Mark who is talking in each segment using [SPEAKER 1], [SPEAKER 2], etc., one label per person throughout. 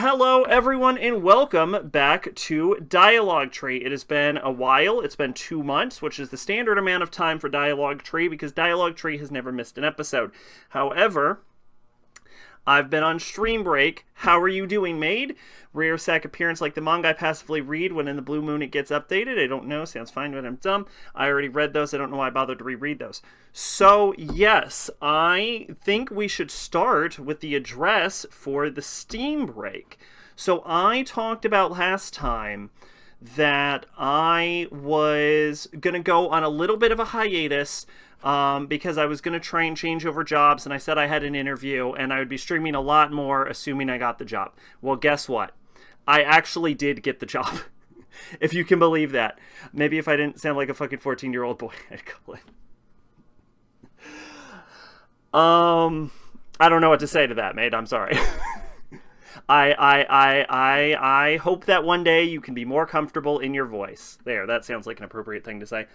[SPEAKER 1] Hello, everyone, and welcome back to Dialogue Tree. It has been a while. It's been 2 months, which is the standard amount of time for Dialogue Tree, because Dialogue Tree has never missed an episode. However, I've been on stream break. How are you doing, Maid? Rare sack appearance like the manga I passively read when in the blue moon it gets updated. I don't know. Sounds fine, but I'm dumb. I already read those. I don't know why I bothered to reread those. So, yes, I think we should start with the address for the Steam break. So, I talked about last time that I was going to go on a little bit of a hiatus because I was going to try and change over jobs, and I said I had an interview, and I would be streaming a lot more, assuming I got the job. Well, guess what? I actually did get the job, if you can believe that. Maybe if I didn't sound like a fucking 14-year-old boy, I'd complain. I don't know what to say to that, mate. I'm sorry. I hope that one day you can be more comfortable in your voice. There, that sounds like an appropriate thing to say.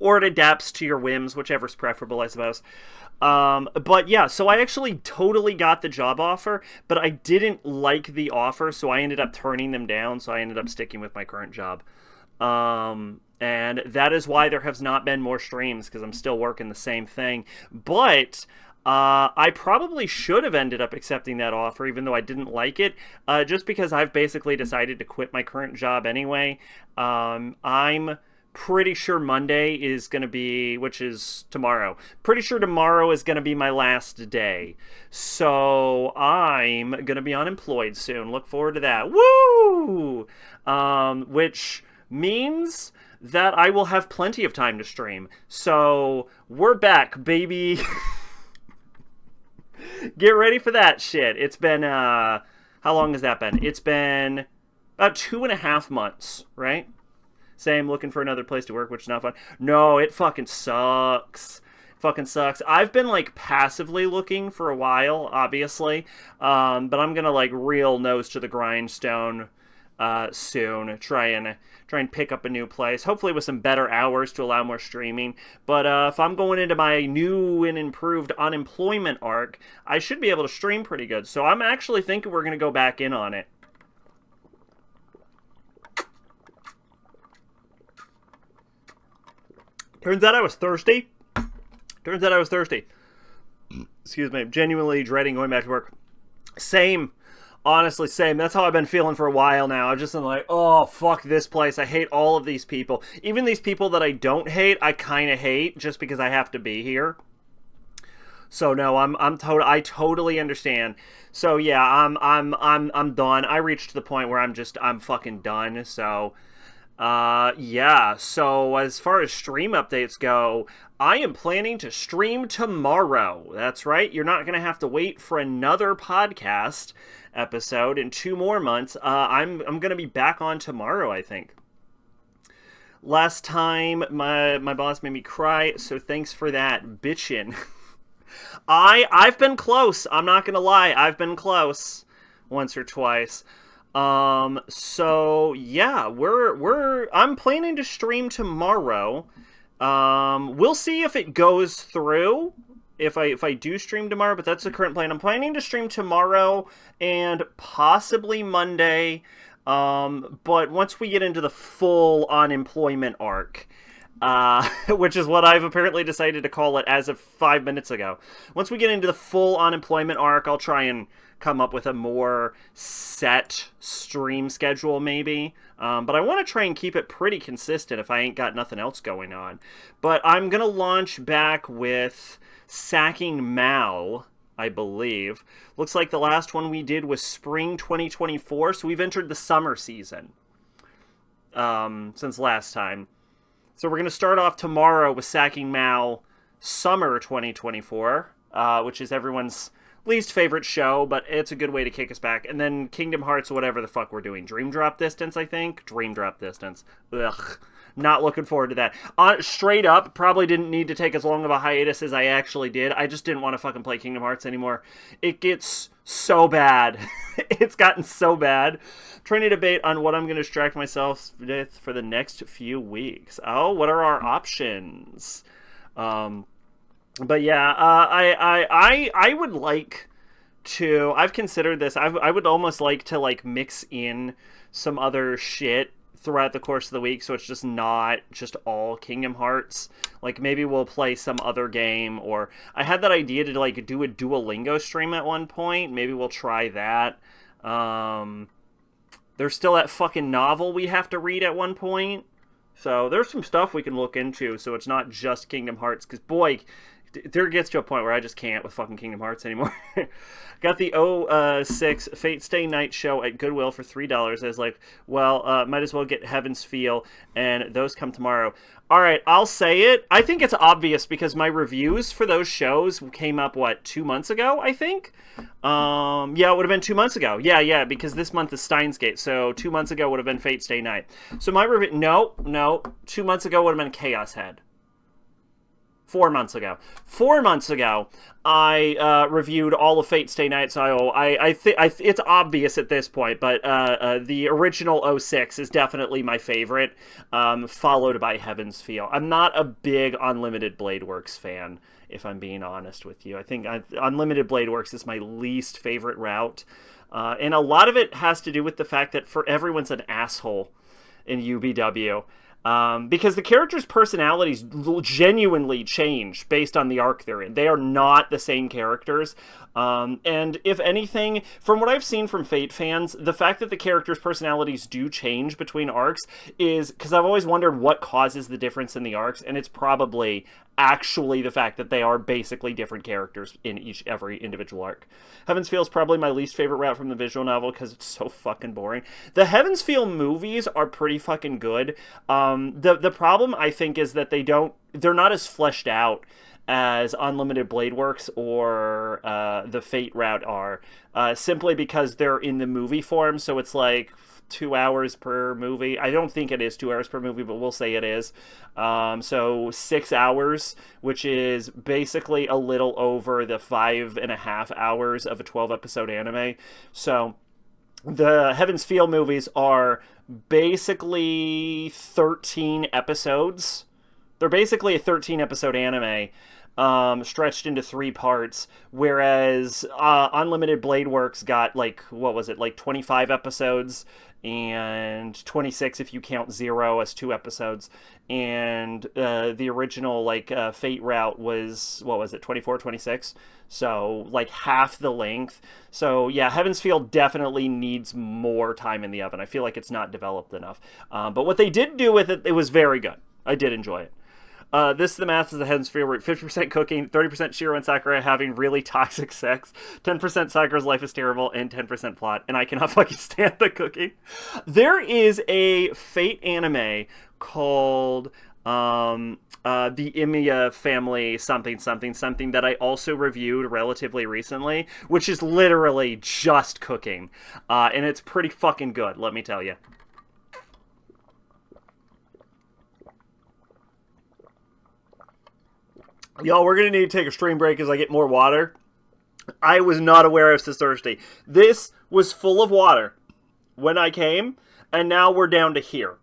[SPEAKER 1] Or it adapts to your whims, whichever's preferable, I suppose. But yeah, so I actually totally got the job offer, but I didn't like the offer, so I ended up turning them down, so I ended up sticking with my current job. And that is why there has not been more streams, because I'm still working the same thing. But I probably should have ended up accepting that offer, even though I didn't like it, just because I've basically decided to quit my current job anyway. I'm pretty sure Monday is going to be, which is tomorrow. Pretty sure tomorrow is going to be my last day. So I'm going to be unemployed soon. Look forward to that. Woo! Which means that I will have plenty of time to stream. So we're back, baby. Get ready for that shit. It's been, how long has that been? It's been about 2.5 months, right? Same, looking for another place to work, which is not fun. No, it fucking sucks. Fucking sucks. I've been, like, passively looking for a while, obviously. But I'm gonna, like, real nose to the grindstone soon. Try and pick up a new place. Hopefully with some better hours to allow more streaming. But if I'm going into my new and improved unemployment arc, I should be able to stream pretty good. So I'm actually thinking we're gonna go back in on it. Turns out I was thirsty. Excuse me. I'm genuinely dreading going back to work. Same. Honestly, same. That's how I've been feeling for a while now. I've just been like, oh, fuck this place. I hate all of these people. Even these people that I don't hate, I kind of hate just because I have to be here. So no, I totally understand. So yeah, I'm done. I reached the point where I'm fucking done. So yeah, so as far as stream updates go, I am planning to stream tomorrow. That's right, you're not going to have to wait for another podcast episode in 2 more months. I'm going to be back on tomorrow, I think. Last time, my boss made me cry, so thanks for that, bitchin'. I've been close, I'm not going to lie, I've been close once or twice. So yeah, I'm planning to stream tomorrow. We'll see if it goes through, if I do stream tomorrow, but that's the current plan. I'm planning to stream tomorrow and possibly Monday. But once we get into the full unemployment arc, which is what I've apparently decided to call it as of 5 minutes ago. Once we get into the full unemployment arc, I'll try and come up with a more set stream schedule, maybe. But I want to try and keep it pretty consistent if I ain't got nothing else going on. But I'm going to launch back with Sacking Mal, I believe. Looks like the last one we did was spring 2024, so we've entered the summer season since last time. So we're going to start off tomorrow with Sacking Mal Summer 2024, which is everyone's least favorite show, but it's a good way to kick us back. And then Kingdom Hearts, whatever the fuck we're doing. Dream Drop Distance, I think? Dream Drop Distance. Ugh. Not looking forward to that. Straight up, probably didn't need to take as long of a hiatus as I actually did. I just didn't want to fucking play Kingdom Hearts anymore. It gets so bad. It's gotten so bad. I'm trying to debate on what I'm going to distract myself with for the next few weeks. Oh, what are our options? But yeah, I would like too. I've considered this. I would almost like to like mix in some other shit throughout the course of the week, so it's just not just all Kingdom Hearts. Like, maybe we'll play some other game, or I had that idea to like do a Duolingo stream at one point. Maybe we'll try that. There's still that fucking novel we have to read at one point. So there's some stuff we can look into, so it's not just Kingdom Hearts, because boy, there gets to a point where I just can't with fucking Kingdom Hearts anymore. Got the Ep.6 Fate Stay Night show at Goodwill for $3. I was like, well, might as well get Heaven's Feel, and those come tomorrow. All right, I'll say it. I think it's obvious because my reviews for those shows came up, 2 months ago, I think? Yeah, it would have been 2 months ago. Yeah, because this month is Steins Gate, so 2 months ago would have been Fate Stay Night. So my review, no, 2 months ago would have been Chaos Head. 4 months ago. 4 months ago, I reviewed all of Fate Stay Night, so it's obvious at this point, but the original Ep.6 is definitely my favorite, followed by Heaven's Feel. I'm not a big Unlimited Blade Works fan, if I'm being honest with you. I think Unlimited Blade Works is my least favorite route, and a lot of it has to do with the fact that everyone's an asshole in UBW. Because the characters' personalities genuinely change based on the arc they're in. They are not the same characters. And if anything, from what I've seen from Fate fans, the fact that the characters' personalities do change between arcs is because I've always wondered what causes the difference in the arcs, and it's probably actually the fact that they are basically different characters in every individual arc. Heaven's Feel is probably my least favorite route from the visual novel because it's so fucking boring. The Heaven's Feel movies are pretty fucking good. The problem, I think, is that they're not as fleshed out as Unlimited Blade Works or the Fate route are, simply because they're in the movie form, so it's like 2 hours per movie. I don't think it is 2 hours per movie, but we'll say it is. So 6 hours, which is basically a little over the 5.5 hours of a 12-episode anime. So the Heaven's Feel movies are basically 13 episodes. They're basically a 13-episode anime, stretched into 3 parts, whereas Unlimited Blade Works got, 25 episodes, and 26 if you count Zero as 2 episodes, and the original, Fate route was, 24, 26? So, half the length. So, yeah, Heaven's Feel definitely needs more time in the oven. I feel like it's not developed enough. But what they did do with it, it was very good. I did enjoy it. This is the math of the Heaven's Feel route. 50% cooking, 30% Shiro and Sakura having really toxic sex, 10% Sakura's life is terrible, and 10% plot. And I cannot fucking stand the cooking. There is a Fate anime called the Imiya Family something that I also reviewed relatively recently, which is literally just cooking. And it's pretty fucking good, let me tell you. Y'all, we're going to need to take a stream break as I get more water. I was not aware I was this thirsty. This was full of water when I came, and now we're down to here.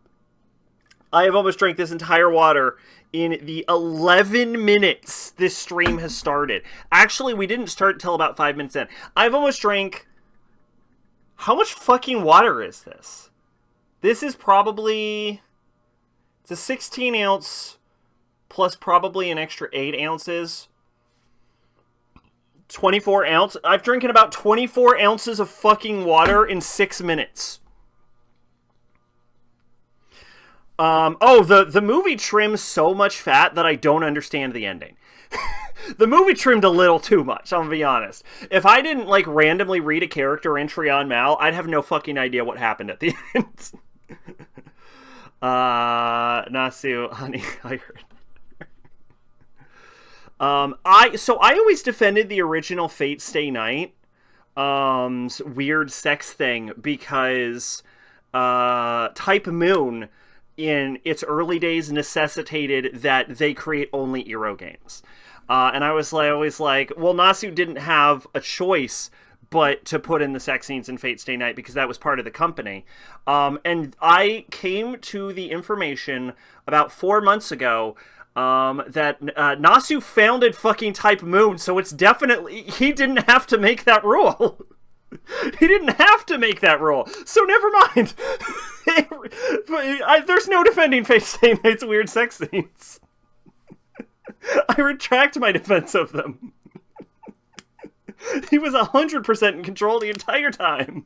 [SPEAKER 1] I have almost drank this entire water in the 11 minutes this stream has started. Actually, we didn't start until about 5 minutes in. I've almost drank... How much fucking water is this? This is probably... It's a 16-ounce... plus probably an extra 8 ounces. 24 ounce. I've drinking about 24 ounces of fucking water in 6 minutes. The movie trims so much fat that I don't understand the ending. The movie trimmed a little too much, I'm gonna be honest. If I didn't, randomly read a character entry on Mal, I'd have no fucking idea what happened at the end. Nasu, honey, I heard. I always defended the original Fate Stay Night weird sex thing because Type Moon in its early days necessitated that they create only Eero games. And I was always like, well, Nasu didn't have a choice but to put in the sex scenes in Fate Stay Night because that was part of the company. And I came to the information about 4 months ago that Nasu founded fucking Type Moon, so it's definitely, he didn't have to make that rule. He didn't have to make that rule, so never mind. There's no defending Fate Stay Night's weird sex scenes. I retract my defense of them. He was 100% in control the entire time.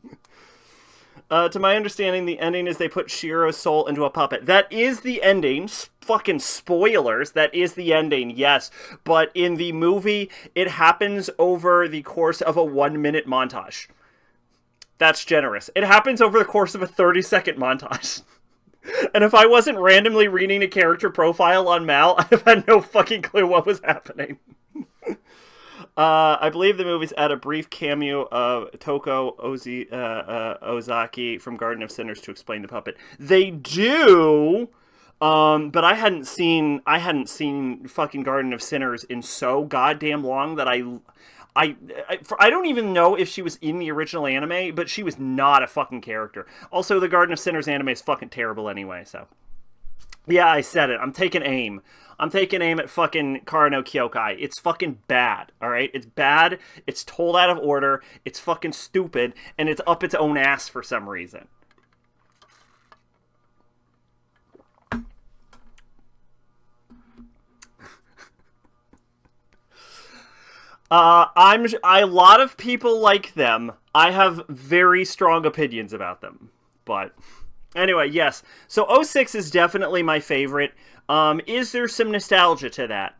[SPEAKER 1] To my understanding, the ending is they put Shiro's soul into a puppet. That is the ending. Fucking spoilers. That is the ending, yes. But in the movie, it happens over the course of a 1-minute montage. That's generous. It happens over the course of a 30-second montage. And if I wasn't randomly reading a character profile on Mal, I'd have had no fucking clue what was happening. I believe the movies add a brief cameo of Toko Ozaki from Garden of Sinners to explain the puppet. They do, but I hadn't seen fucking Garden of Sinners in so goddamn long that I don't even know if she was in the original anime, but she was not a fucking character. Also, the Garden of Sinners anime is fucking terrible anyway, so. Yeah, I said it. I'm taking aim. I'm taking aim at fucking Kara no Kyokai. It's fucking bad, alright? It's bad, it's told out of order, it's fucking stupid, and it's up its own ass for some reason. A lot of people like them. I have very strong opinions about them, but anyway, yes. So 06 is definitely my favorite. Is there some nostalgia to that?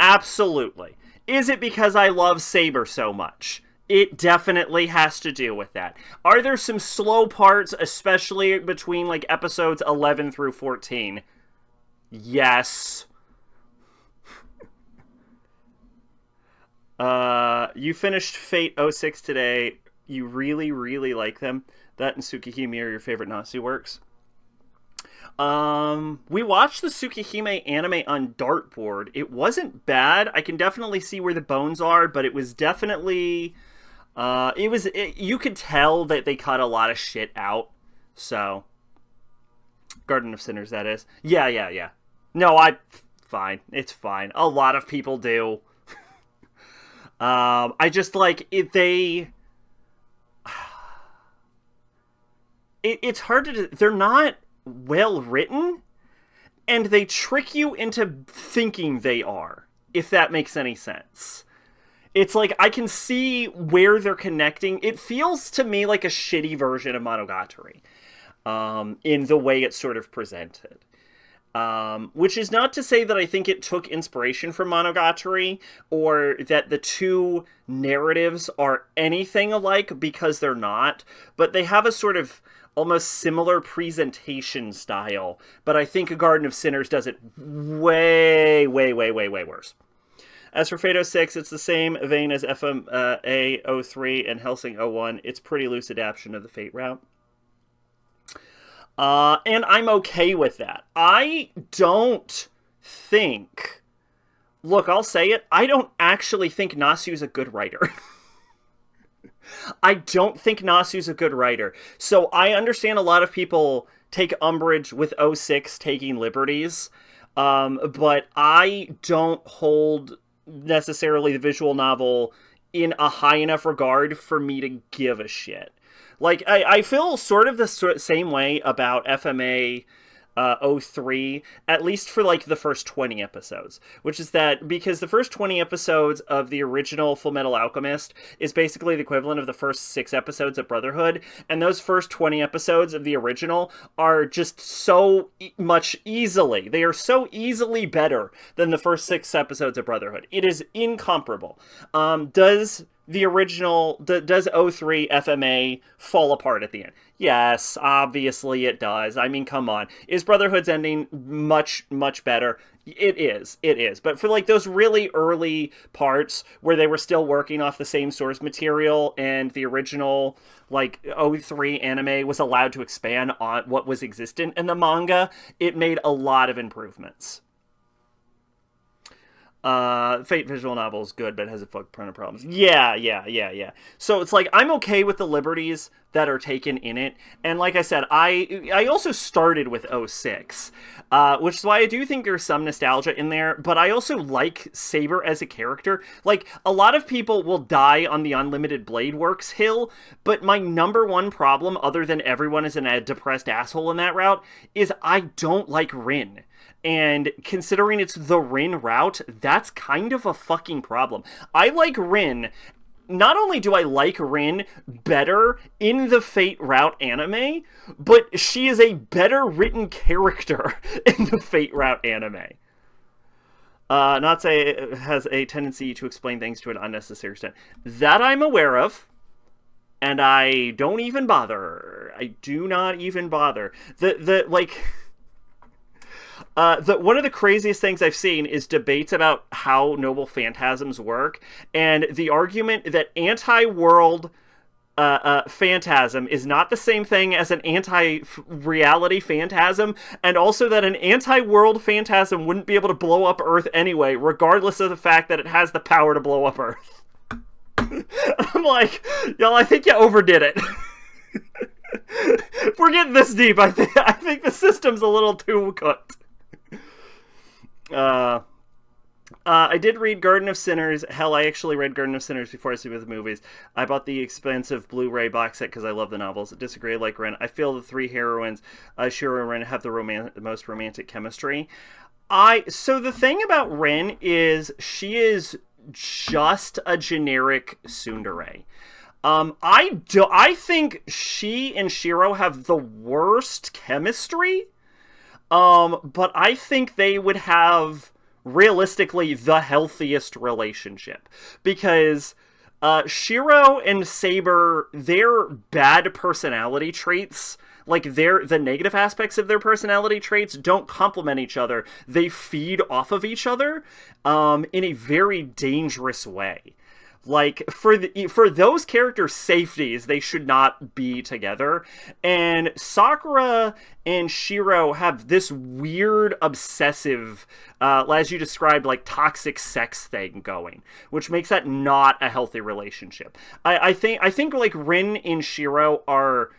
[SPEAKER 1] Absolutely. Is it because I love Saber so much? It definitely has to do with that. Are there some slow parts, especially between like episodes 11 through 14? Yes. You finished Fate 06 today. You really, really like them. That and Tsukihime are your favorite Nasu works. We watched the Tsukihime anime on Dartboard. It wasn't bad. I can definitely see where the bones are, but it was definitely... you could tell that they cut a lot of shit out. So... Garden of Sinners, that is. Yeah. No, fine. It's fine. A lot of people do. I just like it. It's hard to. They're not well written, and they trick you into thinking they are. If that makes any sense, it's like I can see where they're connecting. It feels to me like a shitty version of Monogatari, in the way it's sort of presented. Which is not to say that I think it took inspiration from Monogatari, or that the two narratives are anything alike, because they're not, but they have a sort of almost similar presentation style, but I think A Garden of Sinners does it way worse. As for Fate 06, it's the same vein as FMA 03 and Hellsing 01. It's pretty loose adaptation of the Fate route. And I'm okay with that. I don't think... Look, I'll say it. I don't actually think Nasu's a good writer. I don't think Nasu's a good writer. So I understand a lot of people take umbrage with 06 taking liberties. But I don't hold necessarily the visual novel in a high enough regard for me to give a shit. Like, I feel sort of the same way about FMA 03, at least for, like, the first 20 episodes. Which is that, because the first 20 episodes of the original Fullmetal Alchemist is basically the equivalent of the first 6 episodes of Brotherhood, and those first 20 episodes of the original are just so much easily, they are so easily better than the first 6 episodes of Brotherhood. It is incomparable. Does 03 FMA fall apart at the end? Yes, obviously it does. I mean, come on. Is Brotherhood's ending much better? It is. But for, like, those really early parts where they were still working off the same source material and the original, like, 03 anime was allowed to expand on what was existent in the manga, it made a lot of improvements. Fate visual novel is good, but it has a fuck ton of problems. Yeah. So it's like, I'm okay with the liberties that are taken in it. And like I said, I also started with '06, which is why I do think there's some nostalgia in there, but I also like Saber as a character. Like, a lot of people will die on the Unlimited Blade Works hill, but my number one problem, other than everyone is a depressed asshole in that route, is I don't like Rin. And considering it's the Rin route, that's kind of a fucking problem. I like Rin. Not only do I like Rin better in the Fate route anime, but she is a better written character in the Fate route anime. Not say it has a tendency to explain things to an unnecessary extent. That I'm aware of. And I don't even bother. I do not even bother. One of the craziest things I've seen is debates about how noble phantasms work, and the argument that anti-world phantasm is not the same thing as an anti-reality phantasm, and also that an anti-world phantasm wouldn't be able to blow up Earth anyway, regardless of the fact that it has the power to blow up Earth. I'm like, y'all, I think you overdid it. If we're getting this deep, I think the system's a little too cooked. I did read Garden of Sinners. Hell, I actually read Garden of Sinners before I saw the movies. I bought the expensive Blu-ray box set because I love the novels. I disagree, like Ren. I feel the three heroines, Shiro and Ren, have the most romantic chemistry. So the thing about Ren is she is just a generic tsundere. I think she and Shiro have the worst chemistry. But I think they would have, realistically, the healthiest relationship. Because Shiro and Saber, their bad personality traits, like the negative aspects of their personality traits, don't complement each other. They feed off of each other in a very dangerous way. Like, for those characters' safeties, they should not be together. And Sakura and Shiro have this weird, obsessive, as you described, like, toxic sex thing going, which makes that not a healthy relationship. I think like, Rin and Shiro are,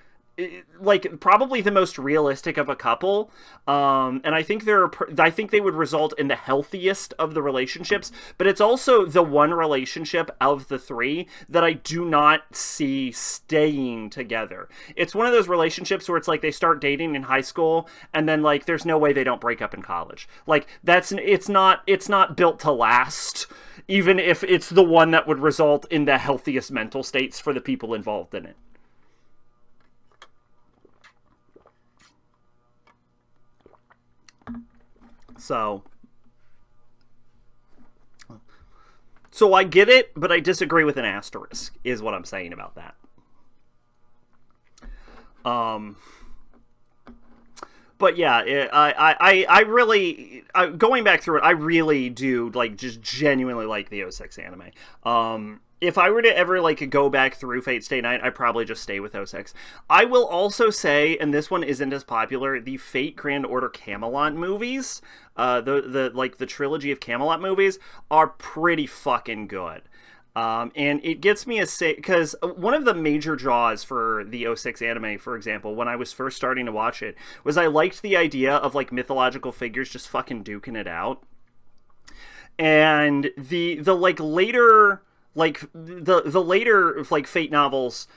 [SPEAKER 1] like, probably the most realistic of a couple, and I think they would result in the healthiest of the relationships, but it's also the one relationship of the three that I do not see staying together. It's one of those relationships where it's like they start dating in high school, and then, like, there's no way they don't break up in college. Like, it's not built to last, even if it's the one that would result in the healthiest mental states for the people involved in it. So I get it, but I disagree with an asterisk, is what I'm saying about that. But yeah, I really, going back through it, I really do, like, just genuinely like the '06 anime. If I were to ever, like, go back through Fate Stay Night, I'd probably just stay with '06. I will also say, and this one isn't as popular, the Fate Grand Order Camelot movies, the trilogy of Camelot movies, are pretty fucking good. And it gets me because one of the major draws for the '06 anime, for example, when I was first starting to watch it, was I liked the idea of, like, mythological figures just fucking duking it out. And the later Fate novels,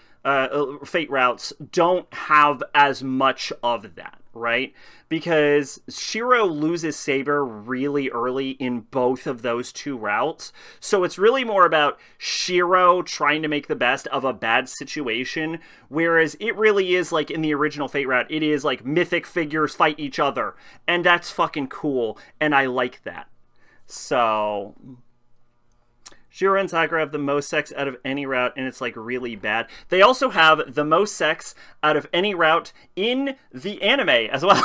[SPEAKER 1] Fate routes don't have as much of that, right? Because Shiro loses Saber really early in both of those two routes. So it's really more about Shiro trying to make the best of a bad situation, whereas it really is, like, in the original Fate route, it is like mythic figures fight each other, and that's fucking cool, and I like that. So Shiro and Sakura have the most sex out of any route, and it's, like, really bad. They also have the most sex out of any route in the anime as well.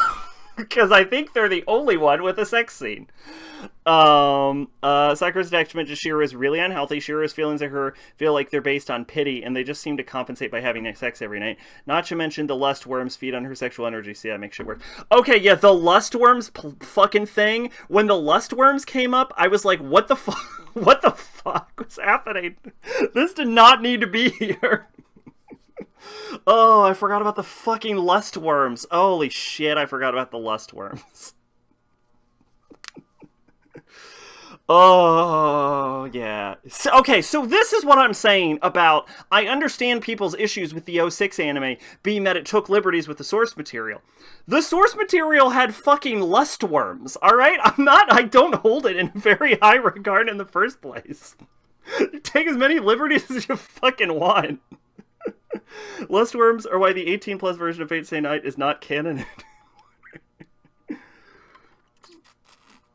[SPEAKER 1] Because I think they're the only one with a sex scene. Sakura's attachment to Shiro is really unhealthy. Shiro's feelings of her feel like they're based on pity, and they just seem to compensate by having sex every night. Not to mention the lust worms feed on her sexual energy. See, that makes shit worse. Okay, yeah, the lust worms fucking thing. When the lust worms came up, I was like, what the fuck? What the fuck was happening? This did not need to be here. Oh, I forgot about the fucking lust worms. Holy shit, I forgot about the lust worms. Oh, yeah. Okay, so this is what I'm saying about... I understand people's issues with the 06 anime being that it took liberties with the source material. The source material had fucking lust worms, alright? I don't hold it in very high regard in the first place. You take as many liberties as you fucking want. Lust worms are why the 18-plus version of Fate Stay Night is not canon.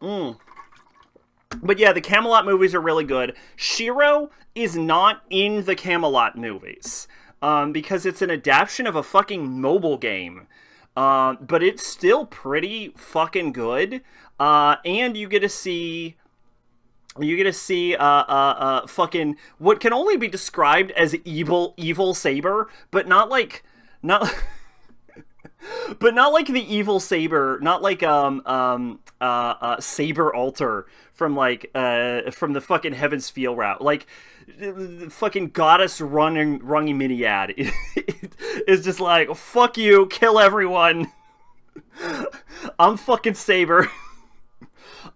[SPEAKER 1] But yeah, the Camelot movies are really good. Shiro is not in the Camelot movies. Because it's an adaptation of a fucking mobile game. But it's still pretty fucking good. And you get to see... fucking what can only be described as evil Saber, but not like but not like the evil Saber, not like Saber Alter from from the fucking Heaven's Feel route, like fucking goddess running Miniad is just like, fuck you, kill everyone. I'm fucking Saber.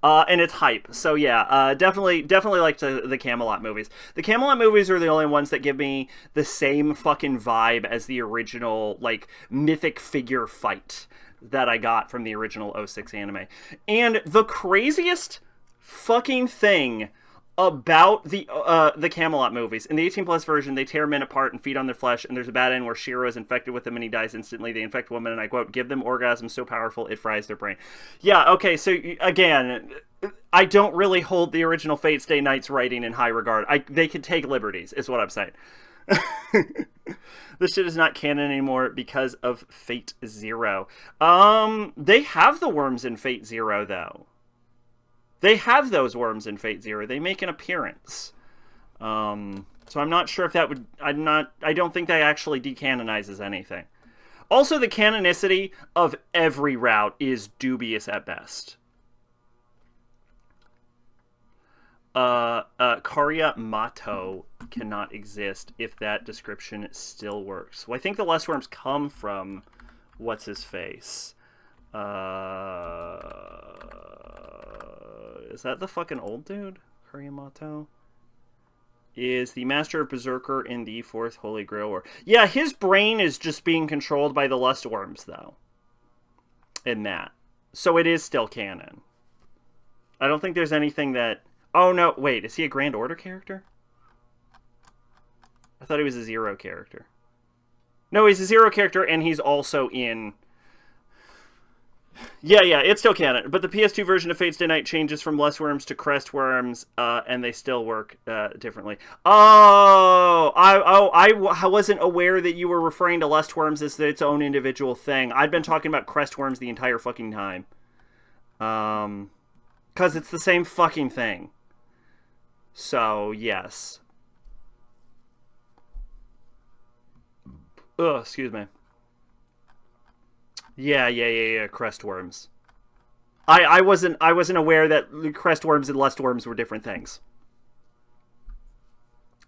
[SPEAKER 1] And it's hype. So yeah, definitely like the Camelot movies. The Camelot movies are the only ones that give me the same fucking vibe as the original, like, mythic figure fight that I got from the original 06 anime. And the craziest fucking thing about the Camelot movies, in the 18-plus version, they tear men apart and feed on their flesh, and there's a bad end where Shiro is infected with them and he dies instantly. They infect women, and I quote, give them orgasms so powerful it fries their brain. Yeah, okay, so again, I don't really hold the original Fate Stay Night's writing in high regard. They can take liberties, is what I'm saying. This shit is not canon anymore because of Fate Zero. They have the worms in Fate Zero, though. They have those worms in Fate Zero. They make an appearance. So I'm not sure if that would... I don't think that actually decanonizes anything. Also, the canonicity of every route is dubious at best. Karya Mato cannot exist if that description still works. Well, I think the lust worms come from... What's-his-face? Is that the fucking old dude? Kuriyamato? Is the master of Berserker in the Fourth Holy Grail War. Yeah, his brain is just being controlled by the lust worms, though. In that. So it is still canon. I don't think there's anything that... Oh, no, wait, is he a Grand Order character? I thought he was a Zero character. No, he's a Zero character, and he's also in... Yeah, it's still canon. But the PS2 version of Fate Stay Night changes from lust worms to crest worms, and they still work differently. I wasn't aware that you were referring to lust worms as its own individual thing. I'd been talking about crest worms the entire fucking time. 'Cause it's the same fucking thing. So, yes. Ugh, excuse me. Yeah, crest worms. I wasn't aware that crest worms and lust worms were different things.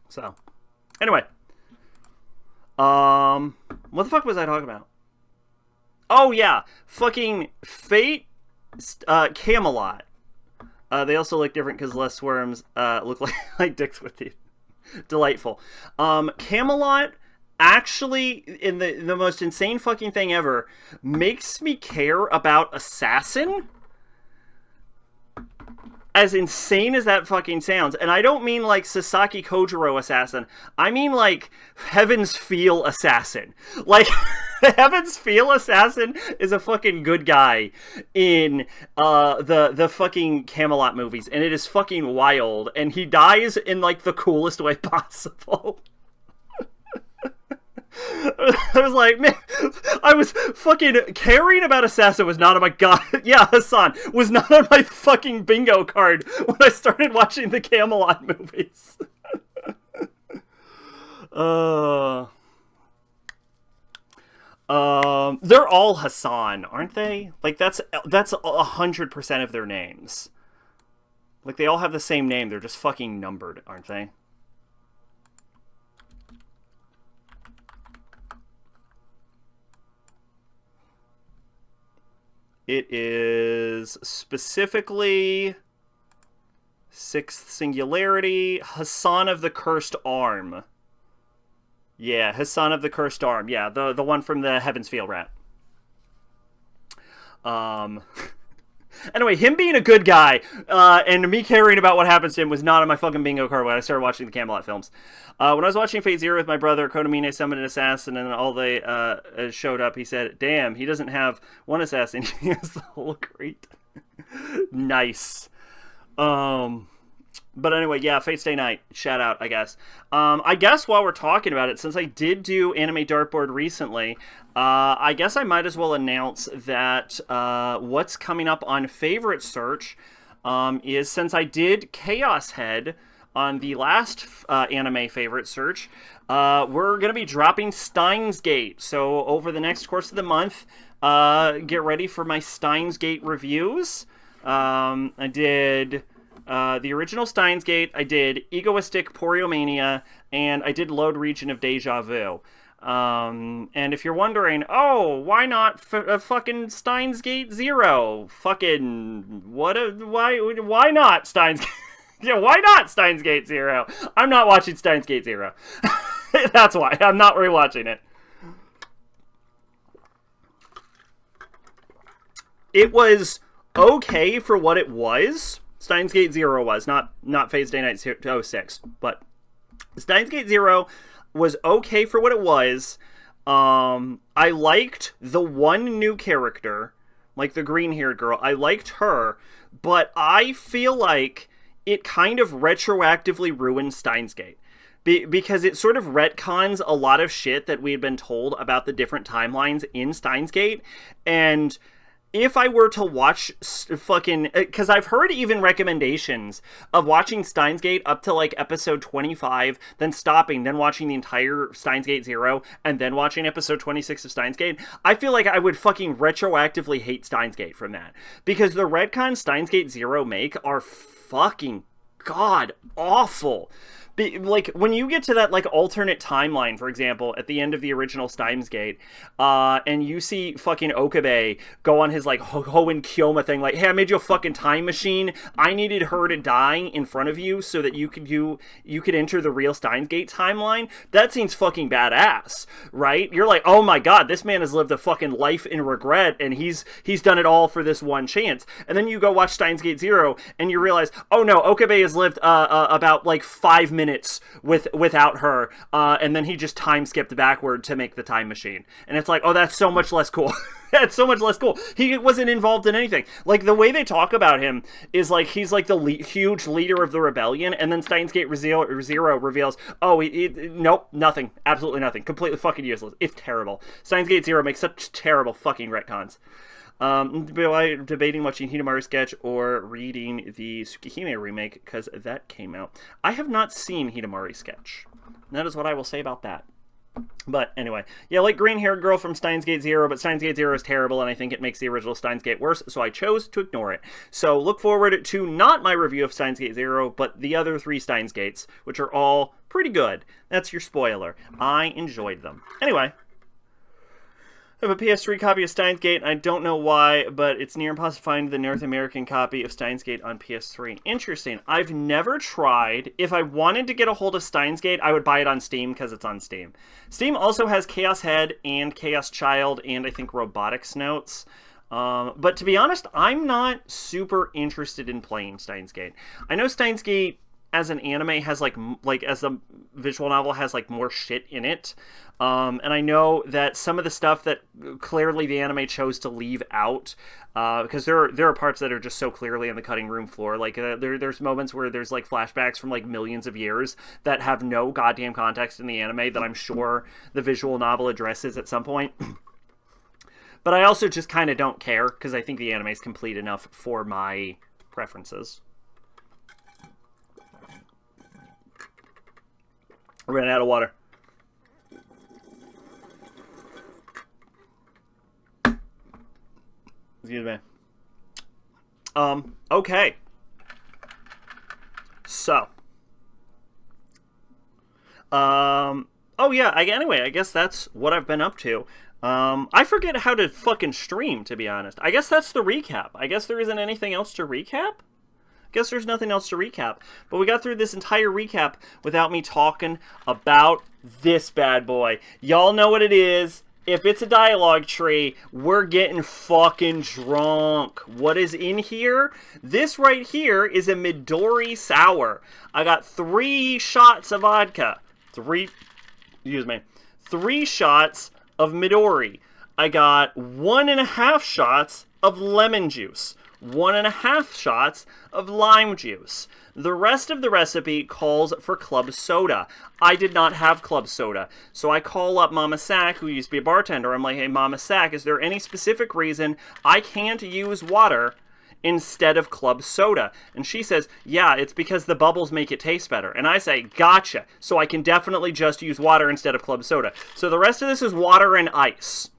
[SPEAKER 1] So, anyway. What the fuck was I talking about? Oh yeah, fucking Fate, Camelot. They also look different because lust worms look like dicks with teeth. Delightful. Camelot actually, in the most insane fucking thing ever, makes me care about Assassin. As insane as that fucking sounds. And I don't mean like Sasaki Kojiro Assassin. I mean like Heaven's Feel Assassin. Like, Heaven's Feel Assassin is a fucking good guy in the fucking Camelot movies. And it is fucking wild. And he dies in like the coolest way possible. I was like, man, I was fucking caring about Assassin was not on my god. Yeah, Hassan was not on my fucking bingo card when I started watching the Camelot movies. They're all Hassan, aren't they? Like that's 100% of their names. Like they all have the same name. They're just fucking numbered, aren't they? It is specifically sixth singularity, Hassan of the Cursed Arm. Yeah, Hassan of the Cursed Arm. Yeah, the one from the Heaven's Feel Rat. Anyway, him being a good guy, and me caring about what happens to him was not on my fucking bingo card when I started watching the Camelot films. When I was watching Fate Zero with my brother, Kodamine summoned an assassin, and all they showed up, he said, damn, he doesn't have one assassin, he has the whole crate. Nice. But anyway, yeah, Fate Stay Night, shout out, I guess. I guess while we're talking about it, since I did do Anime Dartboard recently, I guess I might as well announce that what's coming up on Favorite Search is, since I did Chaos Head on the last anime Favorite Search, we're going to be dropping Steins Gate. So over the next course of the month, get ready for my Steins Gate reviews. I did the original Steins Gate, I did Egoistic Poriomania, and I did Load Region of Deja Vu. And if you're wondering, oh, why not fucking Steins Gate Zero? Fucking, why not Steins Gate? Yeah, why not Steins Gate Zero? I'm not watching Steins Gate Zero. That's why. I'm not rewatching it. It was okay for what it was. Steins Gate Zero was, not Fate Stay Night 06, but Steins Gate Zero was okay for what it was. I liked the one new character, like the green-haired girl. I liked her, but I feel like it kind of retroactively ruined Steins Gate. Because it sort of retcons a lot of shit that we had been told about the different timelines in Steins Gate, and if I were to watch fucking... Because I've heard even recommendations of watching Steins Gate up to, like, episode 25, then stopping, then watching the entire Steins Gate 0, and then watching episode 26 of Steins Gate. I feel like I would fucking retroactively hate Steins Gate from that. Because the retcons Steins Gate 0 make are fucking god-awful. Like, when you get to that, like, alternate timeline, for example, at the end of the original Steins Gate, and you see fucking Okabe go on his, like, Hoenn Kyoma thing, like, hey, I made you a fucking time machine. I needed her to die in front of you so that you could enter the real Steins Gate timeline. That seems fucking badass, right? You're like, oh my god, this man has lived a fucking life in regret, and he's done it all for this one chance. And then you go watch Steins Gate 0, and you realize, oh no, Okabe has lived about, like, 5 minutes without her, and then he just time skipped backward to make the time machine, and it's like, oh, that's so much less cool. That's so much less cool. He wasn't involved in anything. Like, the way they talk about him is like he's like the huge leader of the rebellion, and then Steins Gate Zero reveals, oh, nope, nothing, absolutely nothing, completely fucking useless. It's terrible. Steins Gate Zero makes such terrible fucking retcons. Debating watching Hidamari Sketch or reading the Tsukihime remake, because that came out. I have not seen Hidamari Sketch. That is what I will say about that. But anyway, yeah, like green-haired girl from Steins Gate Zero, but Steins Gate Zero is terrible, and I think it makes the original Steins Gate worse, so I chose to ignore it. So look forward to not my review of Steins Gate Zero, but the other 3 Steins Gates, which are all pretty good. That's your spoiler. I enjoyed them. Anyway, I have a PS3 copy of Steins Gate, and I don't know why, but it's near impossible to find the North American copy of Steins Gate on PS3. Interesting. I've never tried. If I wanted to get a hold of Steins Gate, I would buy it on Steam, because it's on Steam. Steam also has Chaos Head and Chaos Child and, I think, Robotics Notes. But to be honest, I'm not super interested in playing Steins Gate. I know Steins Gate as an anime has like as a visual novel has like more shit in it. And I know that some of the stuff that clearly the anime chose to leave out, because there are parts that are just so clearly on the cutting room floor. Like there's moments where there's like flashbacks from like millions of years that have no goddamn context in the anime that I'm sure the visual novel addresses at some point. But I also just kind of don't care because I think the anime is complete enough for my preferences. I ran out of water. Excuse me. Okay. So. Oh yeah, anyway, I guess that's what I've been up to. I forget how to fucking stream, to be honest. I guess that's the recap. I guess there isn't anything else to recap? Guess there's nothing else to recap. But we got through this entire recap without me talking about this bad boy. Y'all know what it is. If it's a dialogue tree, we're getting fucking drunk. What is in here? This right here is a Midori sour. I got 3 shots of vodka. 3 shots of Midori. I got 1.5 shots of lemon juice. 1.5 shots of lime juice. The rest of the recipe calls for club soda. I did not have club soda. So I call up Mama Sack, who used to be a bartender. I'm like, hey, Mama Sack, is there any specific reason I can't use water instead of club soda? And she says, yeah, it's because the bubbles make it taste better. And I say, gotcha. So I can definitely just use water instead of club soda. So the rest of this is water and ice.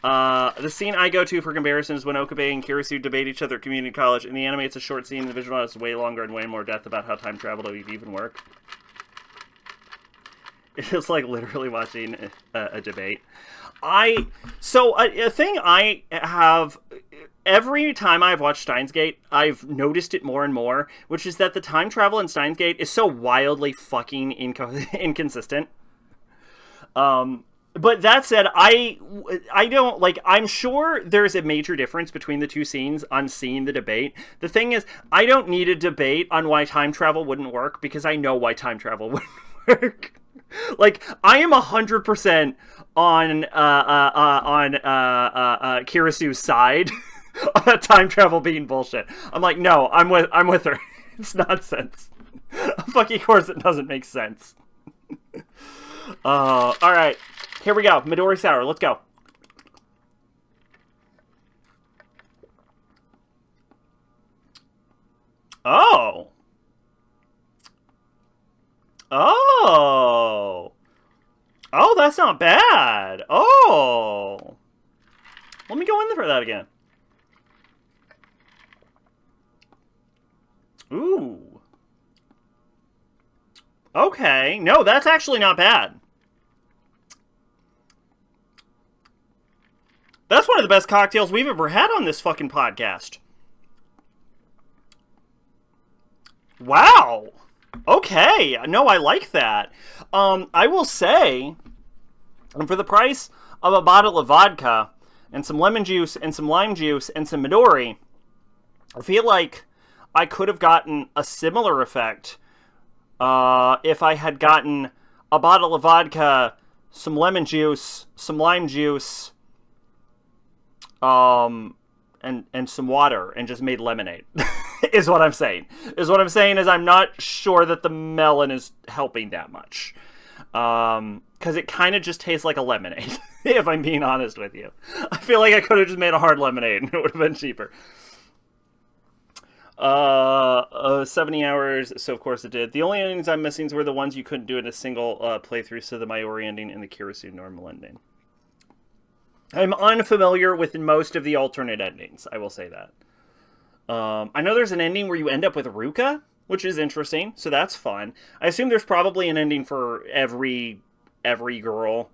[SPEAKER 1] The scene I go to for comparison is when Okabe and Kirisu debate each other at community college. In the anime, it's a short scene. In the visual novel, it's way longer and way more depth about how time travel would even work. It's like literally watching a debate. So a thing I have, every time I've watched Steins Gate, I've noticed it more and more, which is that the time travel in Steins Gate is so wildly fucking inconsistent. But that said, I don't, like, I'm sure there's a major difference between the two scenes on seeing the debate. The thing is, I don't need a debate on why time travel wouldn't work, because I know why time travel wouldn't work. Like, I am 100% on Kirisu's side on time travel being bullshit. I'm like, no, I'm with her. It's nonsense. Fucking course it doesn't make sense. Alright. Here we go. Midori Sour. Let's go. Oh. Oh. Oh, that's not bad. Oh. Let me go in there for that again. Ooh. Okay. No, that's actually not bad. That's one of the best cocktails we've ever had on this fucking podcast. Wow. Okay. No, I like that. I will say, for the price of a bottle of vodka and some lemon juice and some lime juice and some Midori, I feel like I could have gotten a similar effect if I had gotten a bottle of vodka, some lemon juice, some lime juice, and some water and just made lemonade. Is what I'm saying. Is I'm not sure that the melon is helping that much. Because it kind of just tastes like a lemonade, if I'm being honest with you. I feel like I could have just made a hard lemonade and it would have been cheaper. 70 hours, so of course it did. The only endings I'm missing were the ones you couldn't do in a single playthrough, so the Mayuri ending and the Kirisu normal ending. I'm unfamiliar with most of the alternate endings, I will say that. I know there's an ending where you end up with Ruka, which is interesting, so that's fun. I assume there's probably an ending for every girl.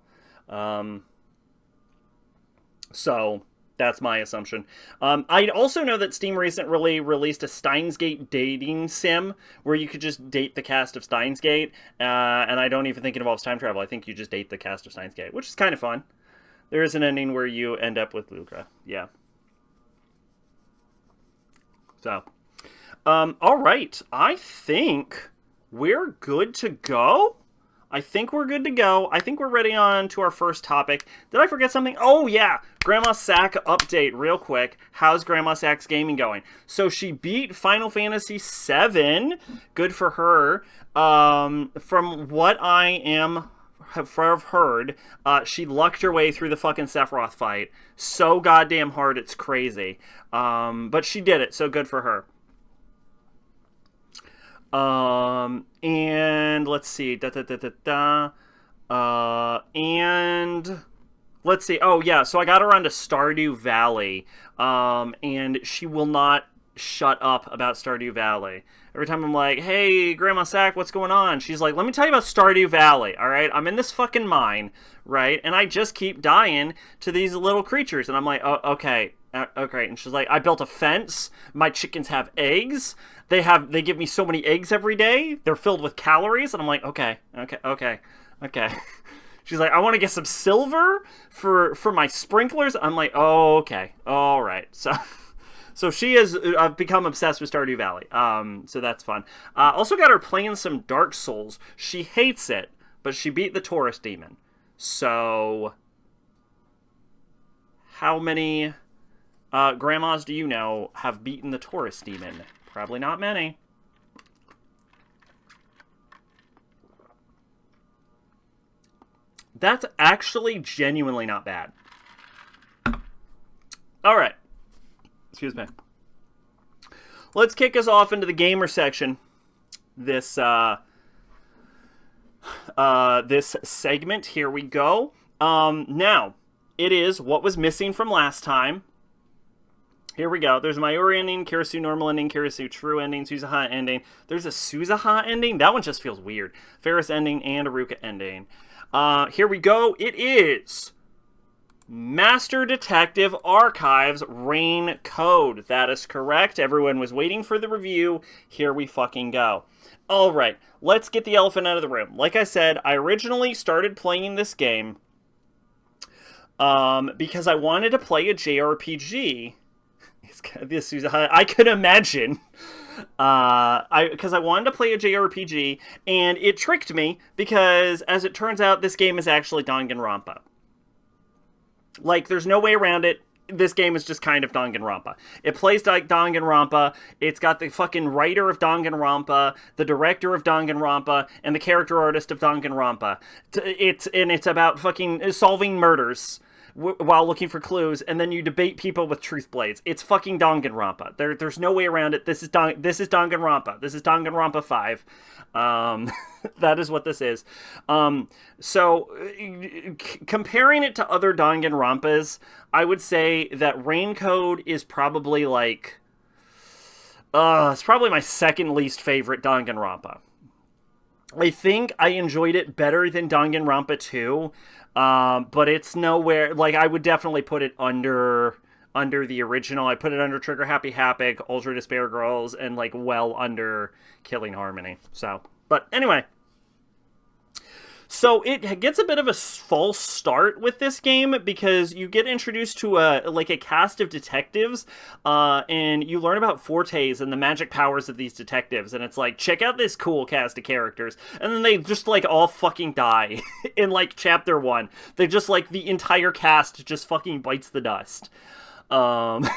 [SPEAKER 1] So that's my assumption. I also know that Steam recently released a Steins Gate dating sim where you could just date the cast of Steins Gate, and I don't even think it involves time travel. I think you just date the cast of Steins Gate, which is kind of fun. There is an ending where you end up with Luca. Yeah. So, All right. I think we're good to go. I think we're good to go. I think we're ready on to our first topic. Did I forget something? Oh, yeah. Grandma Sack update real quick. How's Grandma Sack's gaming going? So she beat Final Fantasy VII. Good for her. From what have heard, she lucked her way through the fucking Sephiroth fight so goddamn hard it's crazy. But she did it, so good for her. And let's see, and let's see, oh yeah, so I got her onto Stardew Valley, and she will not shut up about Stardew Valley. Every time I'm like, hey, Grandma Sack, what's going on? She's like, let me tell you about Stardew Valley, alright? I'm in this fucking mine, right? And I just keep dying to these little creatures, and I'm like, oh, okay. Okay, and she's like, I built a fence, my chickens have eggs, they give me so many eggs every day, they're filled with calories, and I'm like, okay. She's like, I want to get some silver for my sprinklers. I'm like, oh, okay, all right. So she has become obsessed with Stardew Valley, so that's fun. Also got her playing some Dark Souls. She hates it, but she beat the Taurus Demon. So, how many grandmas do you know have beaten the Taurus Demon? Probably not many. That's actually genuinely not bad. All right. Excuse me. Let's kick us off into the gamer section. This this segment. Here we go. Now, it is what was missing from last time. Here we go. There's a Mayuri ending, Kirasu normal ending, Kirasu true ending, Suzuha ending. There's a Suzuha ending? That one just feels weird. Ferris ending and Aruka ending. Here we go. It is Master Detective Archives Rain Code. That is correct. Everyone was waiting for the review. Here we fucking go. All right. Let's get the elephant out of the room. Like I said, I originally started playing this game because I wanted to play a JRPG. I could imagine. Because I wanted to play a JRPG, and it tricked me, because, as it turns out, this game is actually Danganronpa. Like, there's no way around it. This game is just kind of Danganronpa. It plays like Danganronpa. It's got the fucking writer of Danganronpa, the director of Danganronpa, and the character artist of Danganronpa. It's about fucking solving murders while looking for clues, and then you debate people with truth blades. It's fucking Danganronpa. There's no way around it. This is Danganronpa. This is Danganronpa 5. That is what this is. Comparing it to other Danganronpas, I would say that Rain Code is probably like... it's probably my second least favorite Danganronpa. I think I enjoyed it better than Danganronpa 2, but it's nowhere... Like, I would definitely put it under the original. I put it under Trigger Happy Havoc, Ultra Despair Girls, and, like, well under Killing Harmony. So, but anyway... So it gets a bit of a false start with this game, because you get introduced to a cast of detectives, and you learn about Fortes and the magic powers of these detectives, and it's like, check out this cool cast of characters, and then they just like all fucking die in like chapter 1. They just like the entire cast just fucking bites the dust. And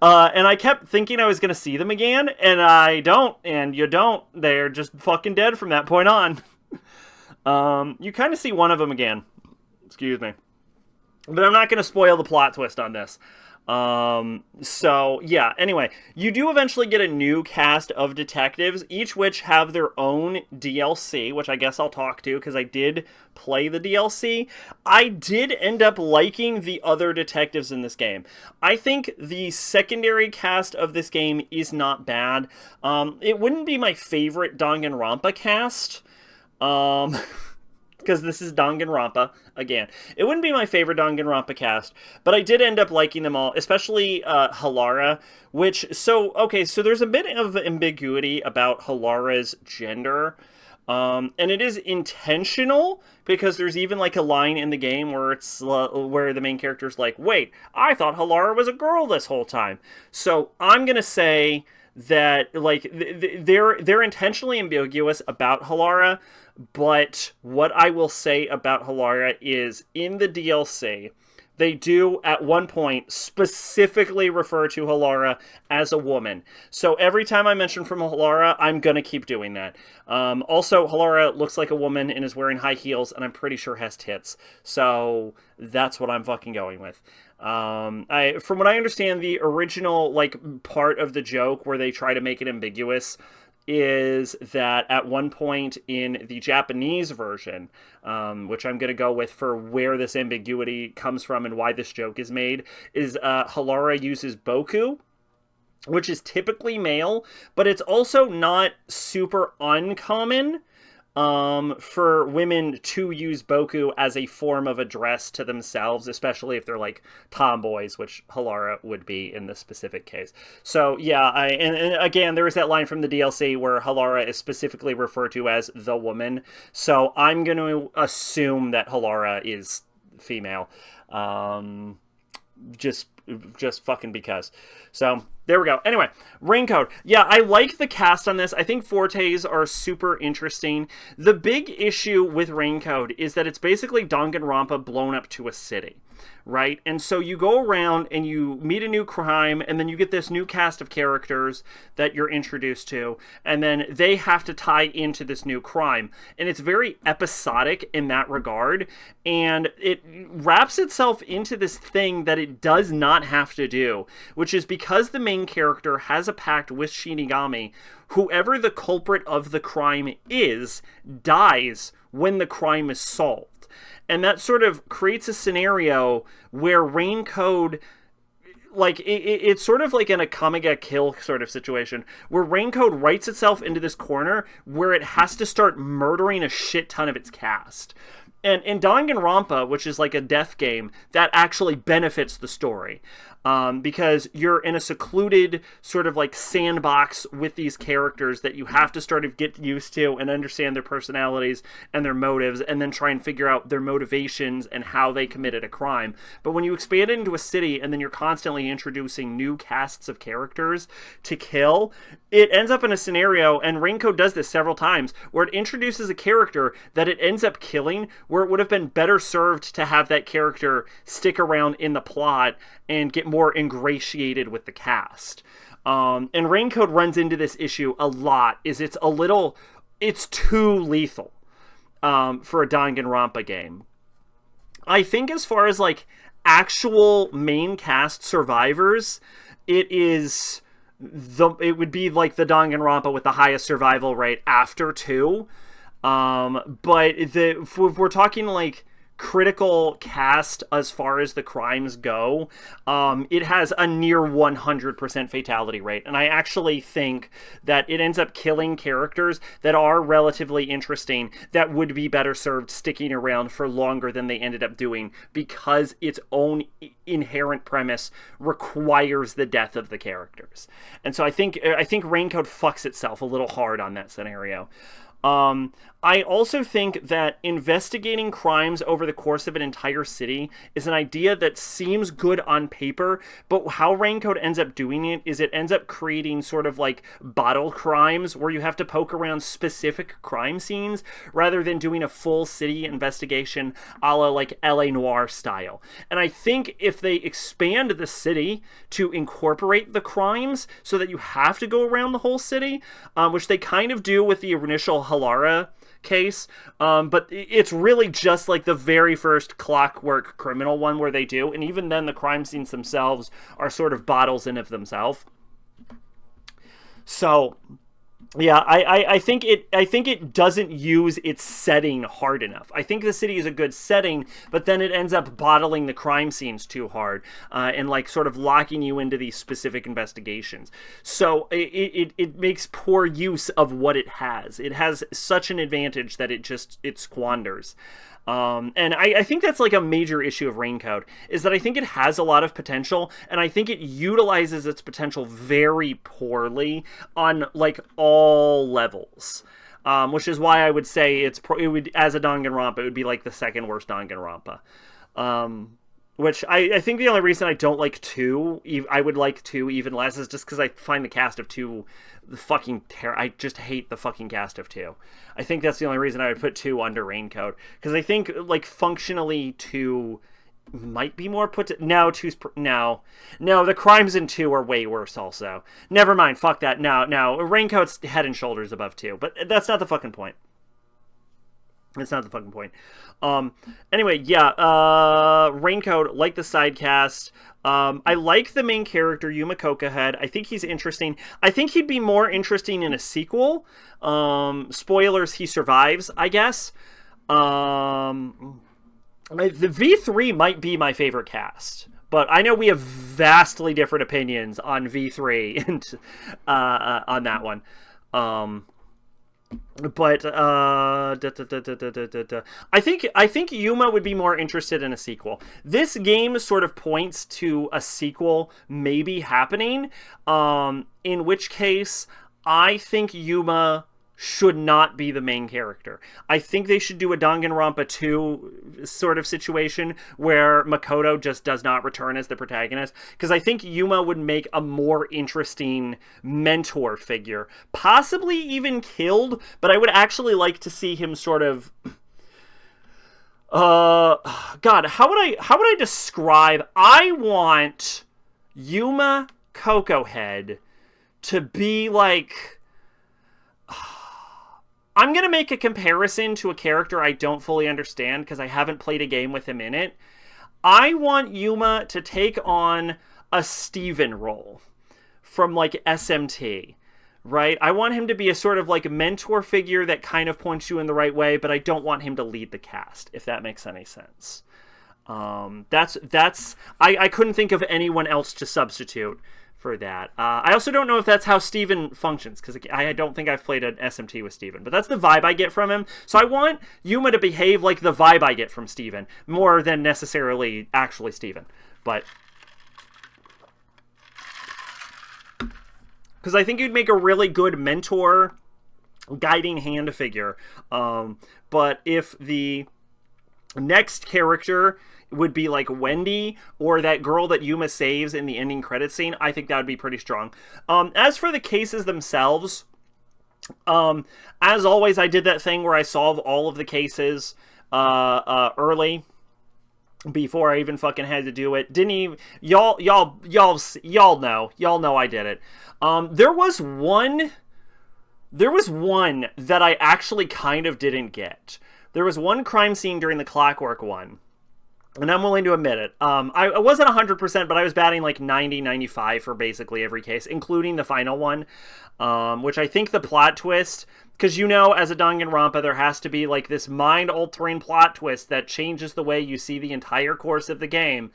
[SPEAKER 1] I kept thinking I was gonna see them again, and I don't, and you don't. They're just fucking dead from that point on. You kind of see one of them again. Excuse me. But I'm not going to spoil the plot twist on this. So, yeah, anyway. You do eventually get a new cast of detectives, each which have their own DLC, which I guess I'll talk to, because I did play the DLC. I did end up liking the other detectives in this game. I think the secondary cast of this game is not bad. It wouldn't be my favorite Danganronpa cast, because this is Danganronpa, again. It wouldn't be my favorite Danganronpa cast, but I did end up liking them all, especially Halara, so there's a bit of ambiguity about Halara's gender. And it is intentional because there's even like a line in the game where it's where the main character's like, "Wait, I thought Halara was a girl this whole time." So I'm gonna say that like they're intentionally ambiguous about Halara, but what I will say about Halara is in the DLC. They do, at one point, specifically refer to Halara as a woman. So every time I mention from Halara, I'm going to keep doing that. Also, Halara looks like a woman and is wearing high heels, and I'm pretty sure has tits. So that's what I'm fucking going with. From what I understand, the original like part of the joke where they try to make it ambiguous is that at one point in the Japanese version, which I'm going to go with for where this ambiguity comes from and why this joke is made, is Halara uses boku, which is typically male, but it's also not super uncommon for women to use boku as a form of address to themselves, especially if they're like tomboys, which Halara would be in this specific case. So yeah, and again, there is that line from the DLC where Halara is specifically referred to as the woman. So I'm going to assume that Halara is female. Just fucking because. So there we go. Anyway, Raincoat. Yeah, I like the cast on this. I think Fortes are super interesting. The big issue with Raincoat is that it's basically Danganronpa blown up to a city, right? And so you go around and you meet a new crime, and then you get this new cast of characters that you're introduced to, and then they have to tie into this new crime. And it's very episodic in that regard, and it wraps itself into this thing that it does not have to do, which is because the main character has a pact with Shinigami, whoever the culprit of the crime is dies when the crime is solved. And that sort of creates a scenario where Raincoat, like, it's sort of like an Akame ga Kill sort of situation, where Raincoat writes itself into this corner where it has to start murdering a shit ton of its cast. And in Danganronpa, which is like a death game, that actually benefits the story. Because you're in a secluded sort of like sandbox with these characters that you have to sort of get used to and understand their personalities and their motives, and then try and figure out their motivations and how they committed a crime. But when you expand it into a city and then you're constantly introducing new casts of characters to kill, it ends up in a scenario, and Raincoat does this several times, where it introduces a character that it ends up killing, where it would have been better served to have that character stick around in the plot and get more ingratiated with the cast. And Raincoat runs into this issue a lot, is it's too lethal for a Danganronpa game. I think as far as like actual main cast survivors, it would be like the Danganronpa with the highest survival rate after 2. But if we're talking like critical cast as far as the crimes go, it has a near 100% fatality rate, and I actually think that it ends up killing characters that are relatively interesting that would be better served sticking around for longer than they ended up doing, because its own inherent premise requires the death of the characters. And so I think Raincoat fucks itself a little hard on that scenario. I also think that investigating crimes over the course of an entire city is an idea that seems good on paper, but how Raincoat ends up doing it is it ends up creating sort of like bottle crimes where you have to poke around specific crime scenes rather than doing a full city investigation a la like LA Noire style. And I think if they expand the city to incorporate the crimes so that you have to go around the whole city, which they kind of do with the initial Halara case, but it's really just like the very first Clockwork Criminal one where they do, and even then the crime scenes themselves are sort of bottles in of themselves. So yeah, I think it doesn't use its setting hard enough. I think the city is a good setting, but then it ends up bottling the crime scenes too hard, and like sort of locking you into these specific investigations. So it makes poor use of what it has. It has such an advantage that it squanders. And I think that's like a major issue of Raincoat, is that I think it has a lot of potential, and I think it utilizes its potential very poorly on like all levels. which is why I would say it would, as a Danganronpa, it would be like the second worst Danganronpa. Which I think the only reason I don't like 2, I would like 2 even less, is just because I find the cast of 2 the fucking I just hate the fucking cast of 2. I think that's the only reason I would put 2 under Raincoat, because I think, like, functionally 2 might be more put to... No, 2's... No, the crimes in 2 are way worse also. Never mind, fuck that. No, Raincoat's head and shoulders above 2, but that's not the fucking point. It's not the fucking point. Anyway, yeah, Raincoat, like the side cast. I like the main character, Yuma Kokohead. I think he's interesting. I think he'd be more interesting in a sequel. Spoilers, he survives, I guess. The V3 might be my favorite cast, but I know we have vastly different opinions on V3 and on that one. But I think Yuma would be more interested in a sequel. This game sort of points to a sequel maybe happening, in which case I think Yuma should not be the main character. I think they should do a Danganronpa 2 sort of situation where Makoto just does not return as the protagonist, because I think Yuma would make a more interesting mentor figure, possibly even killed, but I would actually like to see him sort of God, how would I describe... I want Yuma Kokohead to be like... I'm going to make a comparison to a character I don't fully understand because I haven't played a game with him in it. I want Yuma to take on a Steven role from, like, SMT, right? I want him to be a sort of, like, mentor figure that kind of points you in the right way, but I don't want him to lead the cast, if that makes any sense. I couldn't think of anyone else to substitute for that. I also don't know if that's how Steven functions, because I don't think I've played an SMT with Steven, but that's the vibe I get from him. So I want Yuma to behave like the vibe I get from Steven, more than necessarily actually Steven. But... because I think you'd make a really good mentor, guiding hand figure. But if the next character would be like Wendy or that girl that Yuma saves in the ending credit scene, I think that would be pretty strong. As for the cases themselves, as always, I did that thing where I solve all of the cases early before I even fucking had to do it. Didn't even... Y'all know I did it. There was one that I actually kind of didn't get. There was one crime scene during the Clockwork one, and I'm willing to admit it. I wasn't 100%, but I was batting like 90, 95 for basically every case, including the final one, which I think the plot twist... because, you know, as a Danganronpa, there has to be, like, this mind-altering plot twist that changes the way you see the entire course of the game.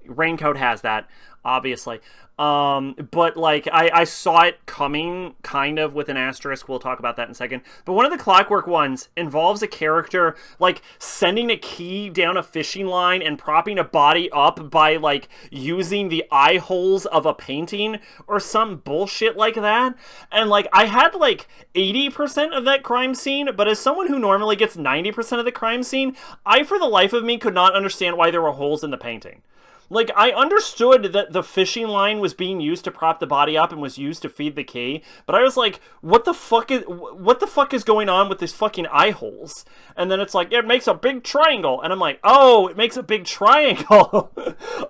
[SPEAKER 1] Raincoat has that, obviously. But, like, I saw it coming, kind of, with an asterisk. We'll talk about that in a second. But one of the Clockwork ones involves a character, like, sending a key down a fishing line and propping a body up by, like, using the eye holes of a painting or some bullshit like that. And, like, I had, like, 80% of that crime scene, but as someone who normally gets 90% of the crime scene, I, for the life of me, could not understand why there were holes in the painting. Like, I understood that the fishing line was being used to prop the body up and was used to feed the key, but I was like, what the fuck is going on with these fucking eye holes? And then it's like, it makes a big triangle, and I'm like, oh, it makes a big triangle.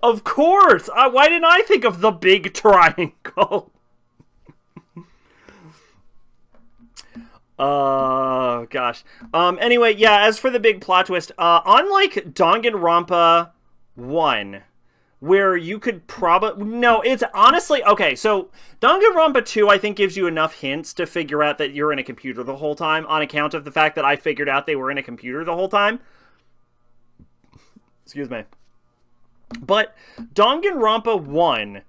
[SPEAKER 1] Of course. Why didn't I think of the big triangle? Oh, gosh. Anyway, yeah, as for the big plot twist, unlike Danganronpa 1, where you could probably... No, it's honestly... Okay, so Danganronpa 2, I think, gives you enough hints to figure out that you're in a computer the whole time, on account of the fact that I figured out they were in a computer the whole time. Excuse me. But Danganronpa 1,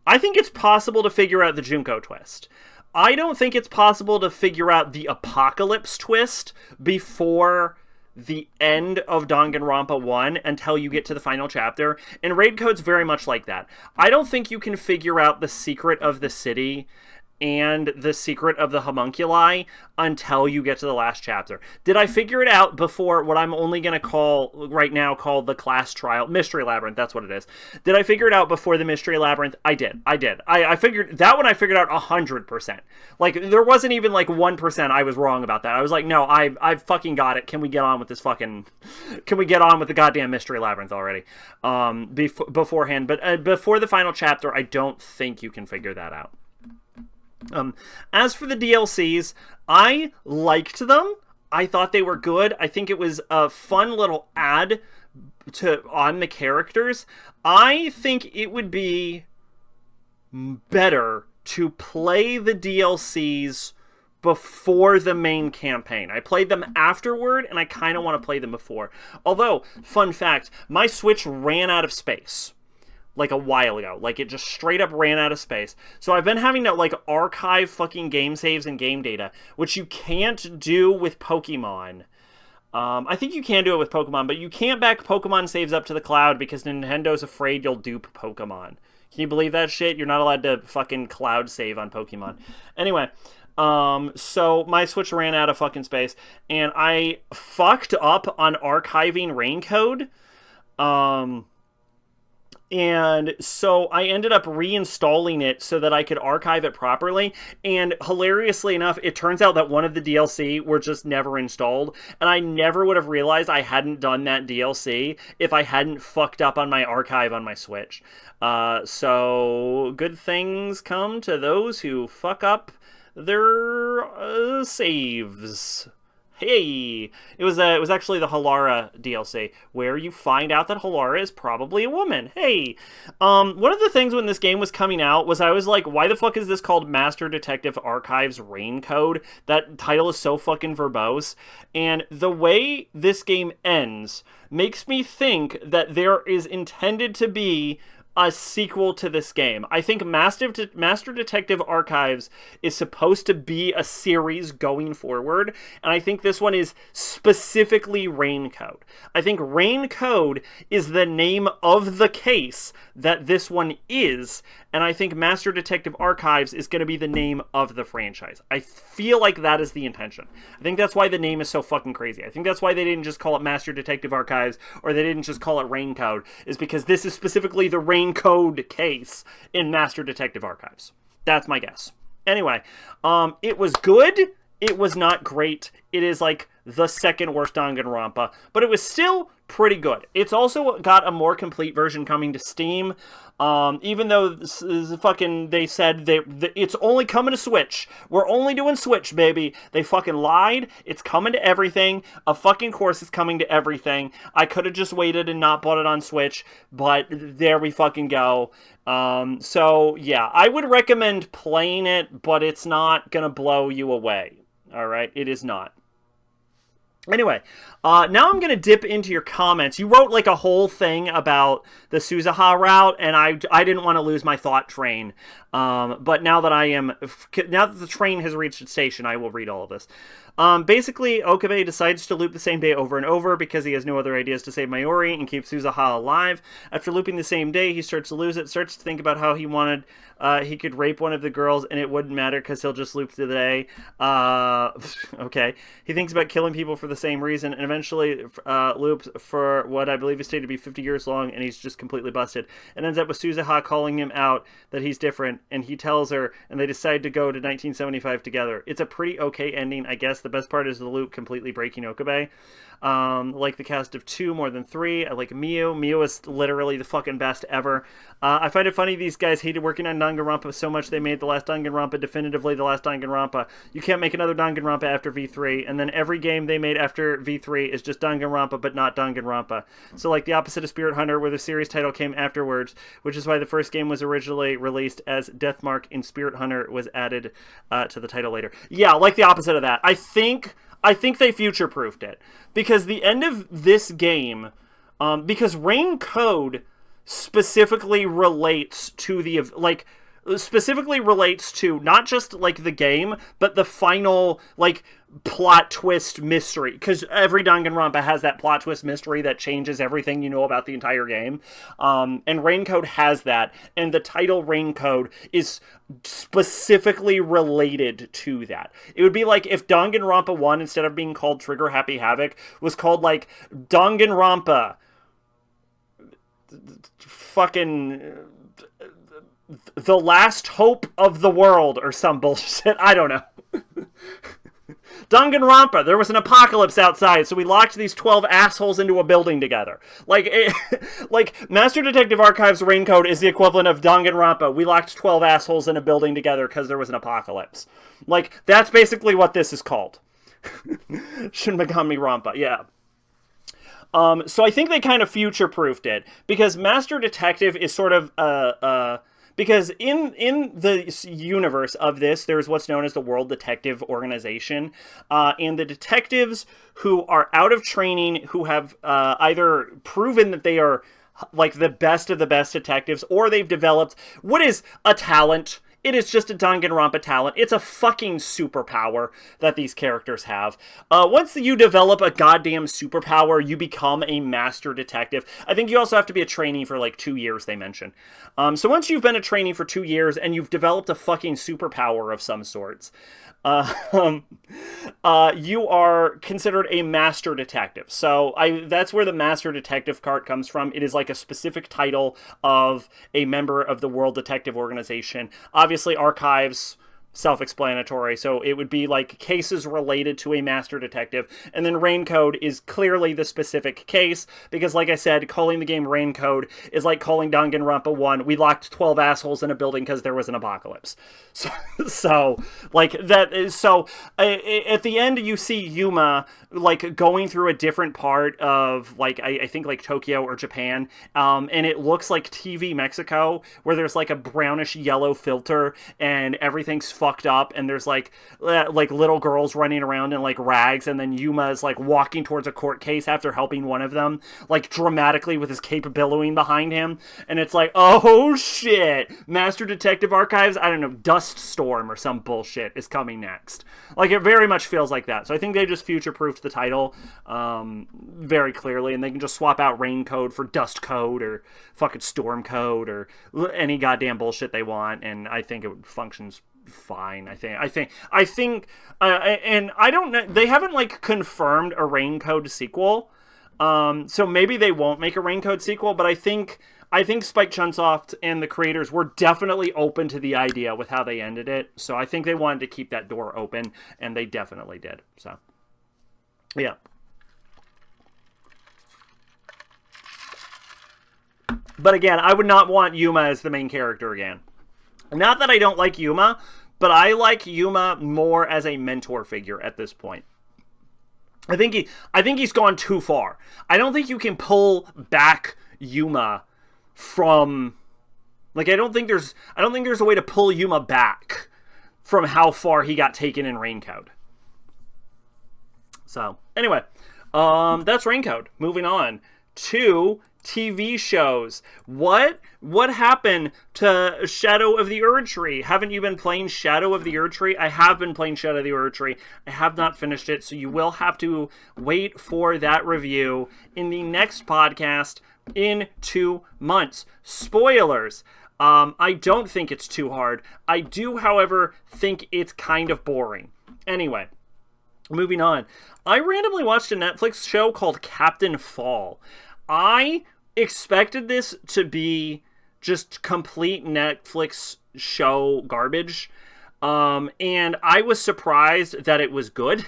[SPEAKER 1] I think it's possible to figure out the Junko twist. I don't think it's possible to figure out the Apocalypse twist before the end of Danganronpa 1 until you get to the final chapter, and Raid Code's very much like that. I don't think you can figure out the secret of the city and the secret of the homunculi until you get to the last chapter. Did I figure it out before what I'm only going to call right now called the class trial? Mystery Labyrinth, that's what it is. Did I figure it out before the Mystery Labyrinth? I did. I figured that one. I figured out 100%. Like, there wasn't even like 1% I was wrong about that. I was like, no, I fucking got it. Can we get on with this fucking... Can we get on with the goddamn Mystery Labyrinth already? Beforehand. But before the final chapter, I don't think you can figure that out. As for the DLCs, I liked them. I thought they were good. I think it was a fun little add on the characters. I think it would be better to play the DLCs before the main campaign. I played them afterward, and I kind of want to play them before. Although, fun fact, my Switch ran out of space like a while ago. Like, it just straight up ran out of space. So I've been having to like archive fucking game saves and game data, which you can't do with Pokemon. I think you can do it with Pokemon, but you can't back Pokemon saves up to the cloud because Nintendo's afraid you'll dupe Pokemon. Can you believe that shit? You're not allowed to fucking cloud save on Pokemon. Anyway, so my Switch ran out of fucking space, and I fucked up on archiving Raincode. And so I ended up reinstalling it so that I could archive it properly. And hilariously enough, it turns out that one of the DLC were just never installed. And I never would have realized I hadn't done that DLC if I hadn't fucked up on my archive on my Switch. So good things come to those who fuck up their saves. Hey, it was actually the Halara DLC, where you find out that Halara is probably a woman. Hey, one of the things when this game was coming out was I was like, why the fuck is this called Master Detective Archives Raincode? That title is so fucking verbose. And the way this game ends makes me think that there is intended to be a sequel to this game. I think Master Detective Archives is supposed to be a series going forward, and I think this one is specifically Raincode. I think Raincode is the name of the case that this one is, and I think Master Detective Archives is going to be the name of the franchise. I feel like that is the intention. I think that's why the name is so fucking crazy. I think that's why they didn't just call it Master Detective Archives, or they didn't just call it Raincode, is because this is specifically the Raincode case in Master Detective Archives. That's my guess. Anyway, it was good. It was not great. It is like the second worst Danganronpa, but it was still pretty good. It's also got a more complete version coming to Steam. Even though they said it's only coming to Switch. We're only doing Switch, baby. They fucking lied. It's coming to everything. Of course it's coming to everything. I could have just waited and not bought it on Switch, but there we fucking go. So yeah, I would recommend playing it, but it's not gonna blow you away. All right, it is not. Anyway, now I'm going to dip into your comments. You wrote like a whole thing about the Suzuha route, and I didn't want to lose my thought train. But now that the train has reached its station, I will read all of this. Basically, Okabe decides to loop the same day over and over because he has no other ideas to save Mayuri and keep Suzuha alive. After looping the same day, he starts to lose it, starts to think about how he could rape one of the girls and it wouldn't matter because he'll just loop the day. Okay. He thinks about killing people for the same reason and eventually loops for what I believe is stated to be 50 years long, and he's just completely busted. And ends up with Suzuha calling him out that he's different, and he tells her, and they decide to go to 1975 together. It's a pretty okay ending, I guess. The best part is the loop completely breaking Okabe. Like the cast of 2 more than 3. I like Miu. Miu is literally the fucking best ever. I find it funny these guys hated working on Danganronpa so much they made the last Danganronpa definitively the last Danganronpa. You can't make another Danganronpa after V3, and then every game they made after V3 is just Danganronpa but not Danganronpa. So like the opposite of Spirit Hunter, where the series title came afterwards, which is why the first game was originally released as Deathmark and Spirit Hunter was added to the title later. Yeah, like the opposite of that. I think they future-proofed it. Because the end of this game, because Raincode specifically relates to specifically relates to not just, like, the game, but the final, like, plot twist mystery, because every Danganronpa has that plot twist mystery that changes everything you know about the entire game, and Raincode has that, and the title Raincode is specifically related to that. It would be like if Danganronpa 1, instead of being called Trigger Happy Havoc, was called like Danganronpa fucking The Last Hope of the World or some bullshit. I don't know. Danganronpa, there was an apocalypse outside, so we locked these 12 assholes into a building together. Like, like Master Detective Archives Raincode is the equivalent of Danganronpa. We locked 12 assholes in a building together because there was an apocalypse. Like, that's basically what this is called. Shin Megami Rampa, yeah. So I think they kind of future-proofed it, because Master Detective is sort of, because in the universe of this, there's what's known as the World Detective Organization, and the detectives who are out of training, who have either proven that they are like the best of the best detectives, or they've developed what is a talent. It is just a Danganronpa talent. It's a fucking superpower that these characters have. Once you develop a goddamn superpower, you become a master detective. I think you also have to be a trainee for like 2 years, they mention. So once you've been a trainee for 2 years and you've developed a fucking superpower of some sorts, you are considered a master detective. So that's where the master detective card comes from. It is like a specific title of a member of the World Detective Organization. Obviously, Archives, self-explanatory, so it would be like cases related to a master detective, and then Raincode is clearly the specific case, because like I said, calling the game Raincode is like calling Danganronpa 1, we locked 12 assholes in a building because there was an apocalypse. So like that is, so at the end you see Yuma like going through a different part of like I think like Tokyo or Japan, and it looks like TV Mexico, where there's like a brownish yellow filter and everything's fucked up, and there's like little girls running around in like rags, and then Yuma is like walking towards a court case after helping one of them, like dramatically with his cape billowing behind him, and it's like, oh shit, Master Detective Archives, I don't know, Dust Storm or some bullshit is coming next. Like, it very much feels like that. So I think they just future-proofed the title very clearly, and they can just swap out Raincode for Dust Code or fucking Storm Code or any goddamn bullshit they want, and I think it functions fine. I think and I don't know, they haven't like confirmed a Raincode sequel, so maybe they won't make a Raincode sequel, but I think Spike Chunsoft and the creators were definitely open to the idea with how they ended it, so I think they wanted to keep that door open, and they definitely did. So yeah. But again, I would not want Yuma as the main character again. Not that I don't like Yuma, but I like Yuma more as a mentor figure at this point. I think he's gone too far. I don't think you can pull back Yuma from, like, I don't think there's a way to pull Yuma back from how far he got taken in Raincode. So anyway, that's Raincode. Moving on to TV shows. What happened to Shadow of the Erdtree? Haven't you been playing Shadow of the Erdtree? I have been playing Shadow of the Erdtree. I have not finished it, so you will have to wait for that review in the next podcast in 2 months. Spoilers. I don't think it's too hard. I do, however, think it's kind of boring. Anyway, moving on. I randomly watched a Netflix show called Captain Fall. I expected this to be just complete Netflix show garbage, and I was surprised that it was good.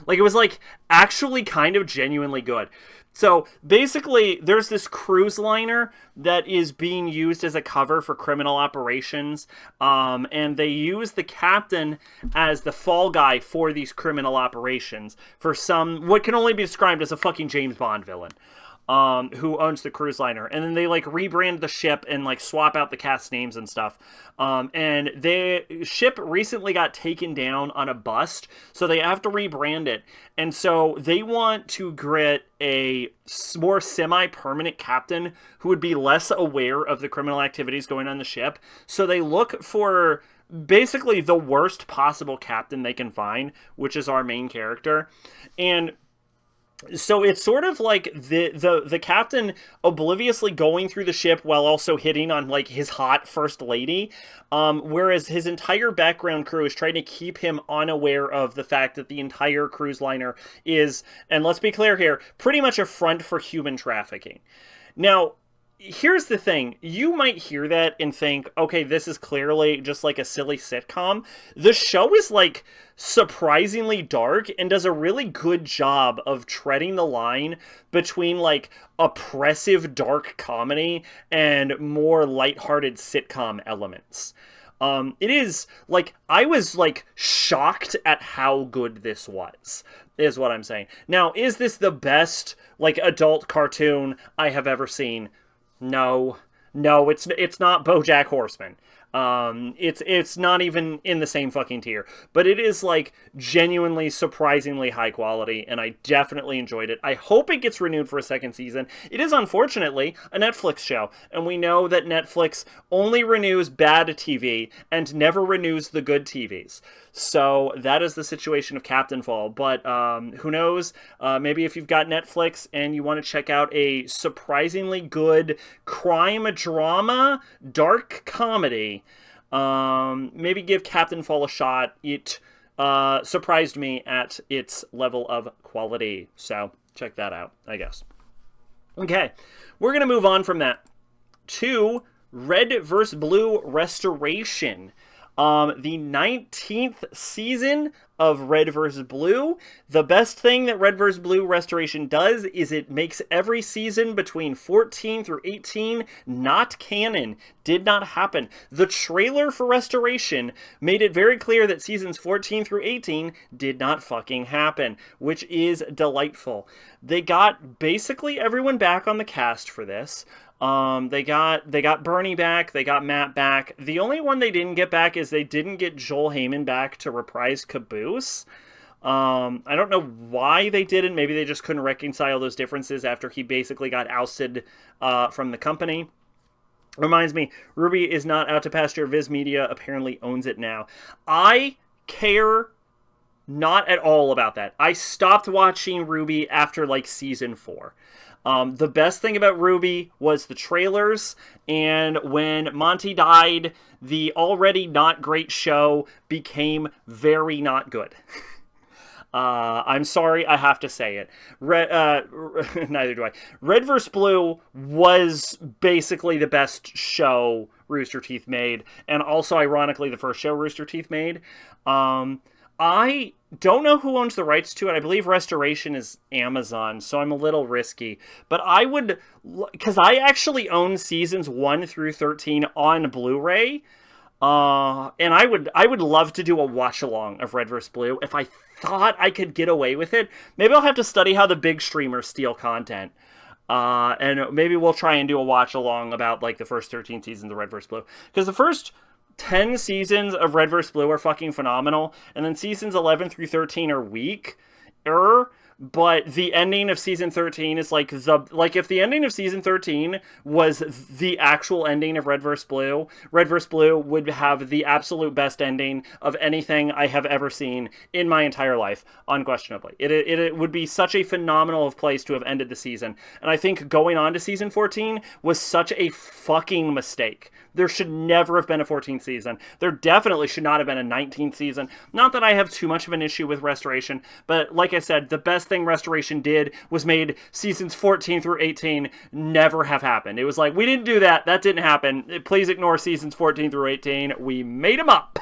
[SPEAKER 1] Like, it was like actually kind of genuinely good. So basically, there's this cruise liner that is being used as a cover for criminal operations, and they use the captain as the fall guy for these criminal operations for some, what can only be described as a fucking James Bond villain, who owns the cruise liner. And then they like rebrand the ship and like swap out the cast names and stuff. And the ship recently got taken down on a bust, so they have to rebrand it. And so they want to get a more semi-permanent captain who would be less aware of the criminal activities going on the ship. So they look for basically the worst possible captain they can find, which is our main character. And so it's sort of like the captain obliviously going through the ship while also hitting on like his hot first lady, whereas his entire background crew is trying to keep him unaware of the fact that the entire cruise liner is, and let's be clear here, pretty much a front for human trafficking. Now, here's the thing. You might hear that and think, okay, this is clearly just like a silly sitcom. The show is like surprisingly dark and does a really good job of treading the line between like oppressive dark comedy and more lighthearted sitcom elements. It is like, I was like shocked at how good this was, is what I'm saying. Now, is this the best like adult cartoon I have ever seen? No, it's not BoJack Horseman. It's not even in the same fucking tier, but it is like genuinely surprisingly high quality, and I definitely enjoyed it. I hope it gets renewed for a second season. It is unfortunately a Netflix show, and we know that Netflix only renews bad TV and never renews the good TVs. So that is the situation of Captain Fall. But who knows? Maybe if you've got Netflix and you want to check out a surprisingly good crime drama, dark comedy, maybe give Captain Fall a shot. It surprised me at its level of quality. So check that out, I guess. Okay, we're going to move on from that to Red vs. Blue Restoration. The 19th season of Red vs. Blue. The best thing that Red vs. Blue Restoration does is it makes every season between 14 through 18 not canon. Did not happen. The trailer for Restoration made it very clear that seasons 14 through 18 did not fucking happen, which is delightful. They got basically everyone back on the cast for this. They got Bernie back, they got Matt back. The only one they didn't get back is they didn't get Joel Heyman back to reprise Caboose. I don't know why they didn't. Maybe they just couldn't reconcile those differences after he basically got ousted from the company. Reminds me, RWBY is not out to pasture. Viz Media apparently owns it now. I care not at all about that. I stopped watching RWBY after like season 4. The best thing about RWBY was the trailers, and when Monty died, the already not great show became very not good. I'm sorry, I have to say it. Neither do I. Red vs. Blue was basically the best show Rooster Teeth made, and also, ironically, the first show Rooster Teeth made. I don't know who owns the rights to it. I believe Restoration is Amazon, so I'm a little risky. But I would, because I actually own seasons 1 through 13 on Blu-ray, and I would love to do a watch-along of Red vs. Blue if I thought I could get away with it. Maybe I'll have to study how the big streamers steal content. And maybe we'll try and do a watch-along about like the first 13 seasons of Red vs. Blue. Because the first 10 seasons of Red vs. Blue are fucking phenomenal, and then seasons 11 through 13 are weak. But the ending of season 13 is like if the ending of season 13 was the actual ending of Red vs. Blue, Red vs. Blue would have the absolute best ending of anything I have ever seen in my entire life, unquestionably. It would be such a phenomenal place to have ended the season, and I think going on to season 14 was such a fucking mistake. There should never have been a 14th season. There definitely should not have been a 19th season. Not that I have too much of an issue with Restoration, but like I said, the best thing Restoration did was made seasons 14 through 18 never have happened. It was like, we didn't do that. That didn't happen. Please ignore seasons 14 through 18. We made them up.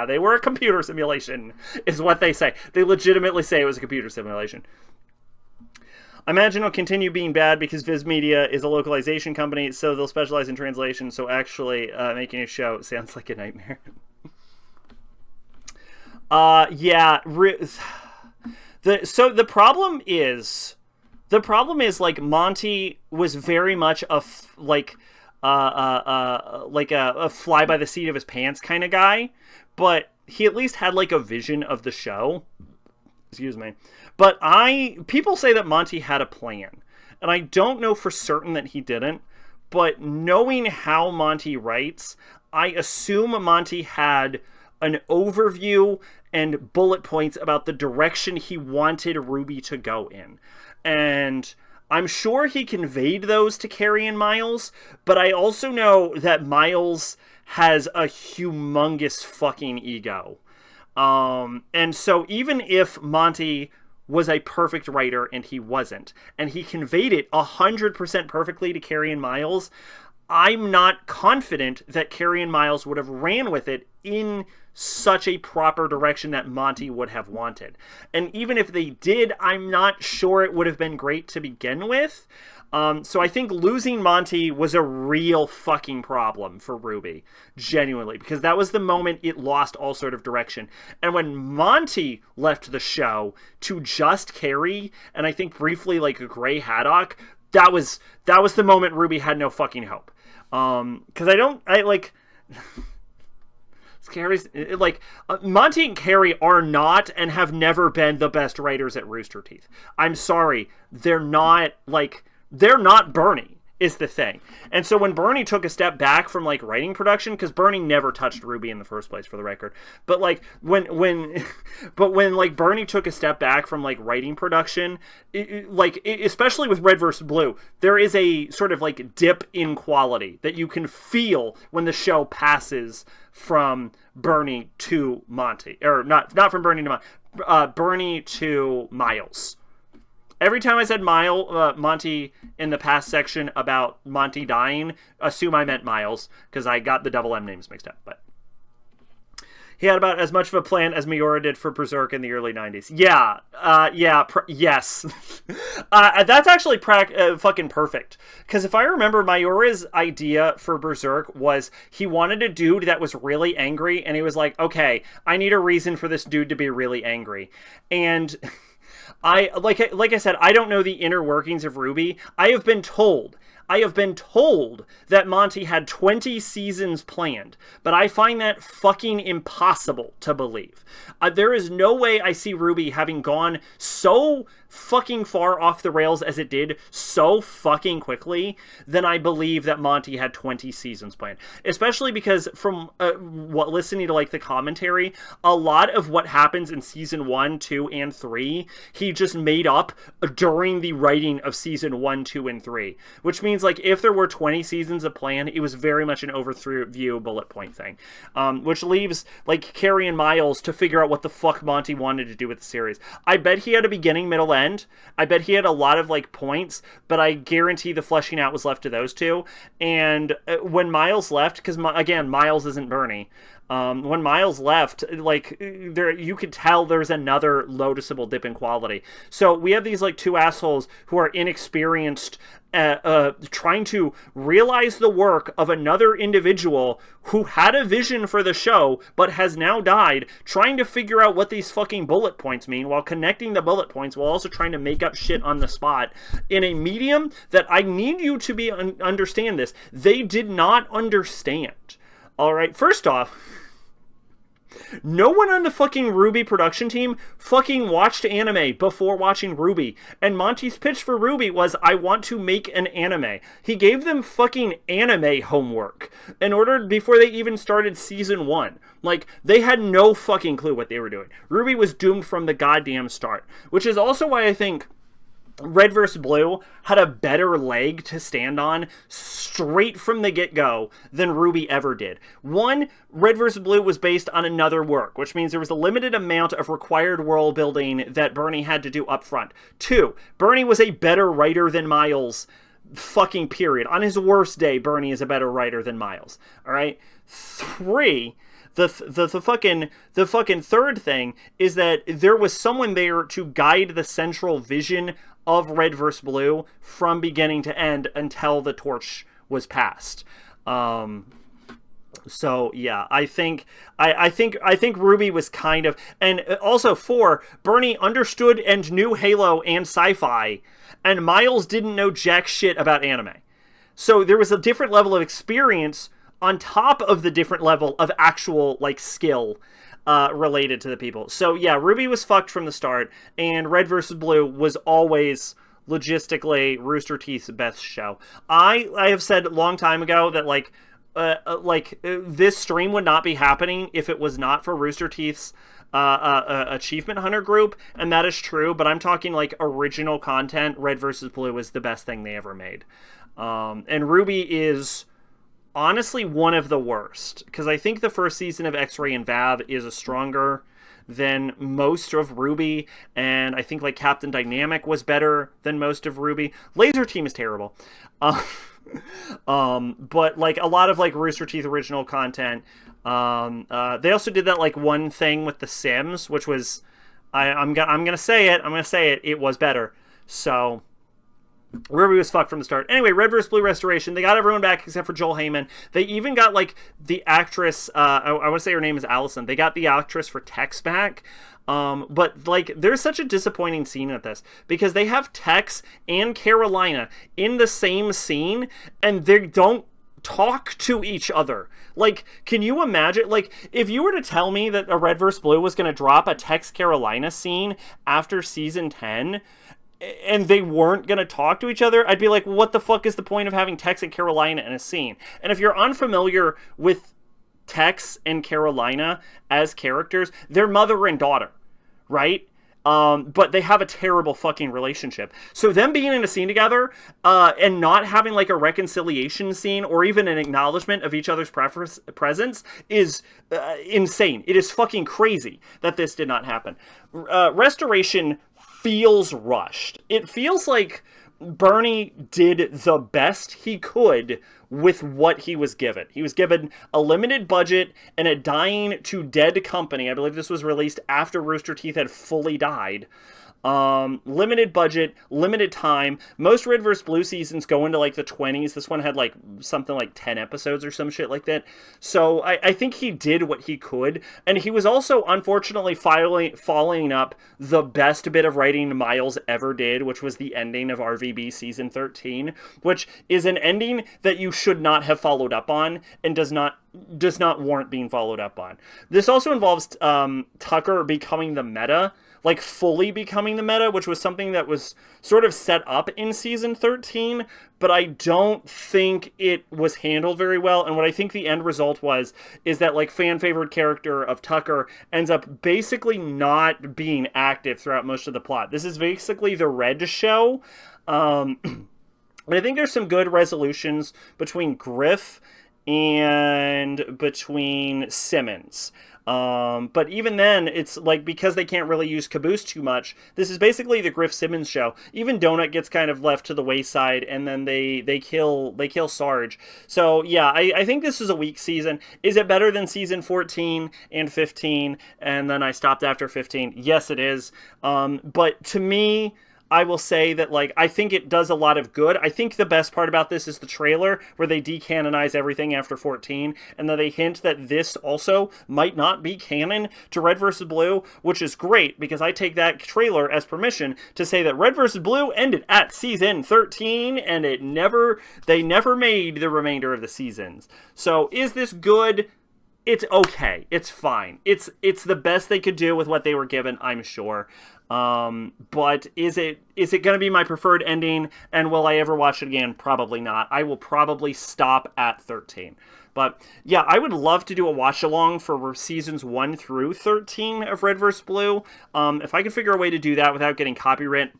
[SPEAKER 1] They were a computer simulation, is what they say. They legitimately say it was a computer simulation. I imagine it'll continue being bad because Viz Media is a localization company, so they'll specialize in translation, so actually making a show sounds like a nightmare. Yeah. So the problem is like Monty was very much a fly by the seat of his pants kind of guy, but he at least had like a vision of the show. Excuse me. But people say that Monty had a plan, and I don't know for certain that he didn't, but knowing how Monty writes, I assume Monty had an overview and bullet points about the direction he wanted RWBY to go in. And I'm sure he conveyed those to Carrie and Miles, but I also know that Miles has a humongous fucking ego. And so even if Monty was a perfect writer and he wasn't, and he conveyed it 100% perfectly to Carrie and Miles, I'm not confident that Carrie and Miles would have ran with it in such a proper direction that Monty would have wanted. And even if they did, I'm not sure it would have been great to begin with. So I think losing Monty was a real fucking problem for RWBY, genuinely, because that was the moment it lost all sort of direction. And when Monty left the show to just Carrie, and I think briefly like a Gray Haddock, that was the moment RWBY had no fucking hope. Because Carrie's like Monty and Carrie are not and have never been the best writers at Rooster Teeth. I'm sorry, they're not Bernie is the thing. And so when Bernie took a step back from like writing production, because Bernie never touched RWBY in the first place, for the record, but like when like Bernie took a step back from like writing production, especially with Red vs. Blue, there is a sort of like dip in quality that you can feel when the show passes from Bernie to Monty, or not from Bernie to Bernie to Miles. Every time I said Monty in the past section about Monty dying, assume I meant Miles, because I got the double M names mixed up. But he had about as much of a plan as Miura did for Berserk in the early 90s. Yes. That's actually fucking perfect. Because if I remember, Miura's idea for Berserk was he wanted a dude that was really angry, and he was like, okay, I need a reason for this dude to be really angry. And like I said, I don't know the inner workings of RWBY. I have been told that Monty had 20 seasons planned, but I find that fucking impossible to believe. There is no way I see RWBY having gone so fucking far off the rails as it did so fucking quickly, then I believe that Monty had 20 seasons planned. Especially because from listening to like the commentary, a lot of what happens in season 1, 2, and 3, he just made up during the writing of season 1, 2, and 3. Which means like if there were 20 seasons of plan, it was very much an overview bullet point thing. Which leaves like Carrie and Miles to figure out what the fuck Monty wanted to do with the series. I bet he had a beginning, middle, end. I bet he had a lot of like points, but I guarantee the fleshing out was left to those two. And when Miles left, because again, Miles isn't Bernie. When Miles left, like you could tell there's another noticeable dip in quality. So we have these like two assholes who are inexperienced, trying to realize the work of another individual who had a vision for the show but has now died, trying to figure out what these fucking bullet points mean while connecting the bullet points while also trying to make up shit on the spot in a medium that I need you to understand this. They did not understand. All right, first off, no one on the fucking RWBY production team fucking watched anime before watching RWBY. And Monty's pitch for RWBY was, I want to make an anime. He gave them fucking anime homework before they even started season 1. Like, they had no fucking clue what they were doing. RWBY was doomed from the goddamn start. Which is also why I think Red vs. Blue had a better leg to stand on straight from the get-go than RWBY ever did. One, Red vs. Blue was based on another work, which means there was a limited amount of required world building that Bernie had to do up front. Two, Bernie was a better writer than Miles, fucking period. On his worst day, Bernie is a better writer than Miles. All right? Three, the fucking third thing is that there was someone there to guide the central vision of Red vs. Blue from beginning to end until the torch was passed. So yeah, I think RWBY was kind of, and also 4, Bernie understood and knew Halo and sci-fi, and Miles didn't know jack shit about anime. So there was a different level of experience on top of the different level of actual like skill related to the people. So yeah, RWBY was fucked from the start, and Red vs. Blue was always logistically Rooster Teeth's best show. I have said a long time ago that like this stream would not be happening if it was not for Rooster Teeth's Achievement Hunter group, and that is true, but I'm talking like original content. Red versus Blue is the best thing they ever made. And RWBY is honestly one of the worst, because I think the first season of X-Ray and Vav is a stronger than most of RWBY, and I think like Captain Dynamic was better than most of RWBY. Laser Team is terrible. But like a lot of like Rooster Teeth original content. They also did that like one thing with The Sims, which was I'm gonna say it. It was better. So RWBY was fucked from the start. Anyway, Red vs. Blue Restoration. They got everyone back except for Joel Heyman. They even got like the actress. I want to say her name is Allison. They got the actress for Tex back. But like there's such a disappointing scene at this because they have Tex and Carolina in the same scene and they don't talk to each other. Like, can you imagine, like, if you were to tell me that a Red vs. Blue was going to drop a Tex Carolina scene after season 10 and they weren't going to talk to each other, I'd be like, what the fuck is the point of having Tex and Carolina in a scene? And if you're unfamiliar with Tex and Carolina as characters, they're mother and daughter, right? But they have a terrible fucking relationship. So them being in a scene together and not having like a reconciliation scene or even an acknowledgement of each other's presence is insane. It is fucking crazy that this did not happen. Restoration feels rushed. It feels like Bernie did the best he could with what he was given. He was given a limited budget and a dying to dead company. I believe this was released after Rooster Teeth had fully died. Limited budget, limited time. Most Red vs. Blue seasons go into like the 20s. This one had like something like 10 episodes or some shit like that. So I think he did what he could. And he was also unfortunately following up the best bit of writing Miles ever did, which was the ending of RWBY season 13, which is an ending that you should not have followed up on and does not warrant being followed up on. This also involves Tucker becoming the meta, like fully becoming the meta, which was something that was sort of set up in season 13, but I don't think it was handled very well. And what I think the end result is that like fan favorite character of Tucker ends up basically not being active throughout most of the plot. This is basically the Red show. And I think there's some good resolutions between Griff and between Simmons. But even then, it's like, because they can't really use Caboose too much, this is basically the Griff Simmons show. Even Donut gets kind of left to the wayside, and then they kill Sarge. So yeah, I think this is a weak season. Is it better than season 14 and 15? And then I stopped after 15. Yes, it is. But to me, I will say that, like, I think it does a lot of good. I think the best part about this is the trailer, where they decanonize everything after 14, and then they hint that this also might not be canon to Red vs. Blue, which is great, because I take that trailer as permission to say that Red vs. Blue ended at season 13, and they never made the remainder of the seasons. So, is this good? It's okay. It's fine. It's the best they could do with what they were given, I'm sure. But is it going to be my preferred ending, and will I ever watch it again? Probably not. I will probably stop at 13. But yeah, I would love to do a watch along for seasons 1 through 13 of Red vs. Blue. If I can figure a way to do that without getting copyright,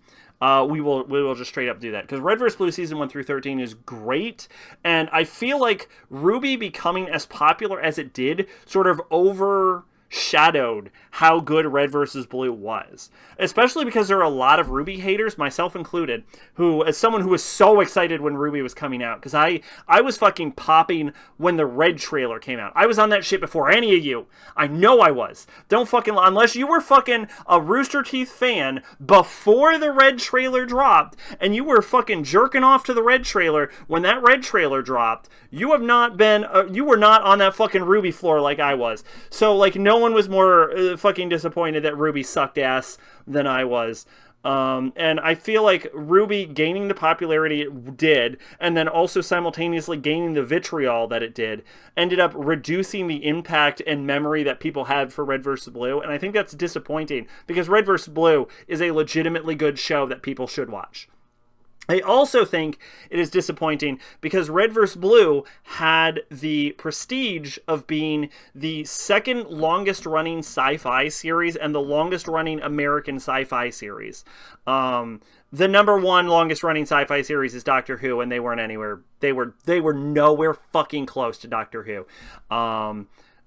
[SPEAKER 1] we will just straight up do that, because Red vs. Blue season 1 through 13 is great, and I feel like RWBY becoming as popular as it did sort of overshadowed how good Red vs. Blue was, especially because there are a lot of RWBY haters, myself included, who, as someone who was so excited when RWBY was coming out, because I was fucking popping when the Red trailer came out. I was on that shit before any of you. I know I was. Don't fucking lie. Unless you were fucking a Rooster Teeth fan before the Red trailer dropped, and you were fucking jerking off to the Red trailer when that Red trailer dropped, you have not been, you were not on that fucking RWBY floor like I was. So, like, no one was more fucking disappointed that RWBY sucked ass than I was. And I feel like RWBY gaining the popularity it did, and then also simultaneously gaining the vitriol that it did, ended up reducing the impact and memory that people had for Red vs. Blue, and I think that's disappointing, because Red vs. Blue is a legitimately good show that people should watch. I also think it is disappointing because Red vs. Blue had the prestige of being the second longest running sci-fi series and the longest running American sci-fi series. The number one longest running sci-fi series is Doctor Who, and they weren't anywhere. They were nowhere fucking close to Doctor Who.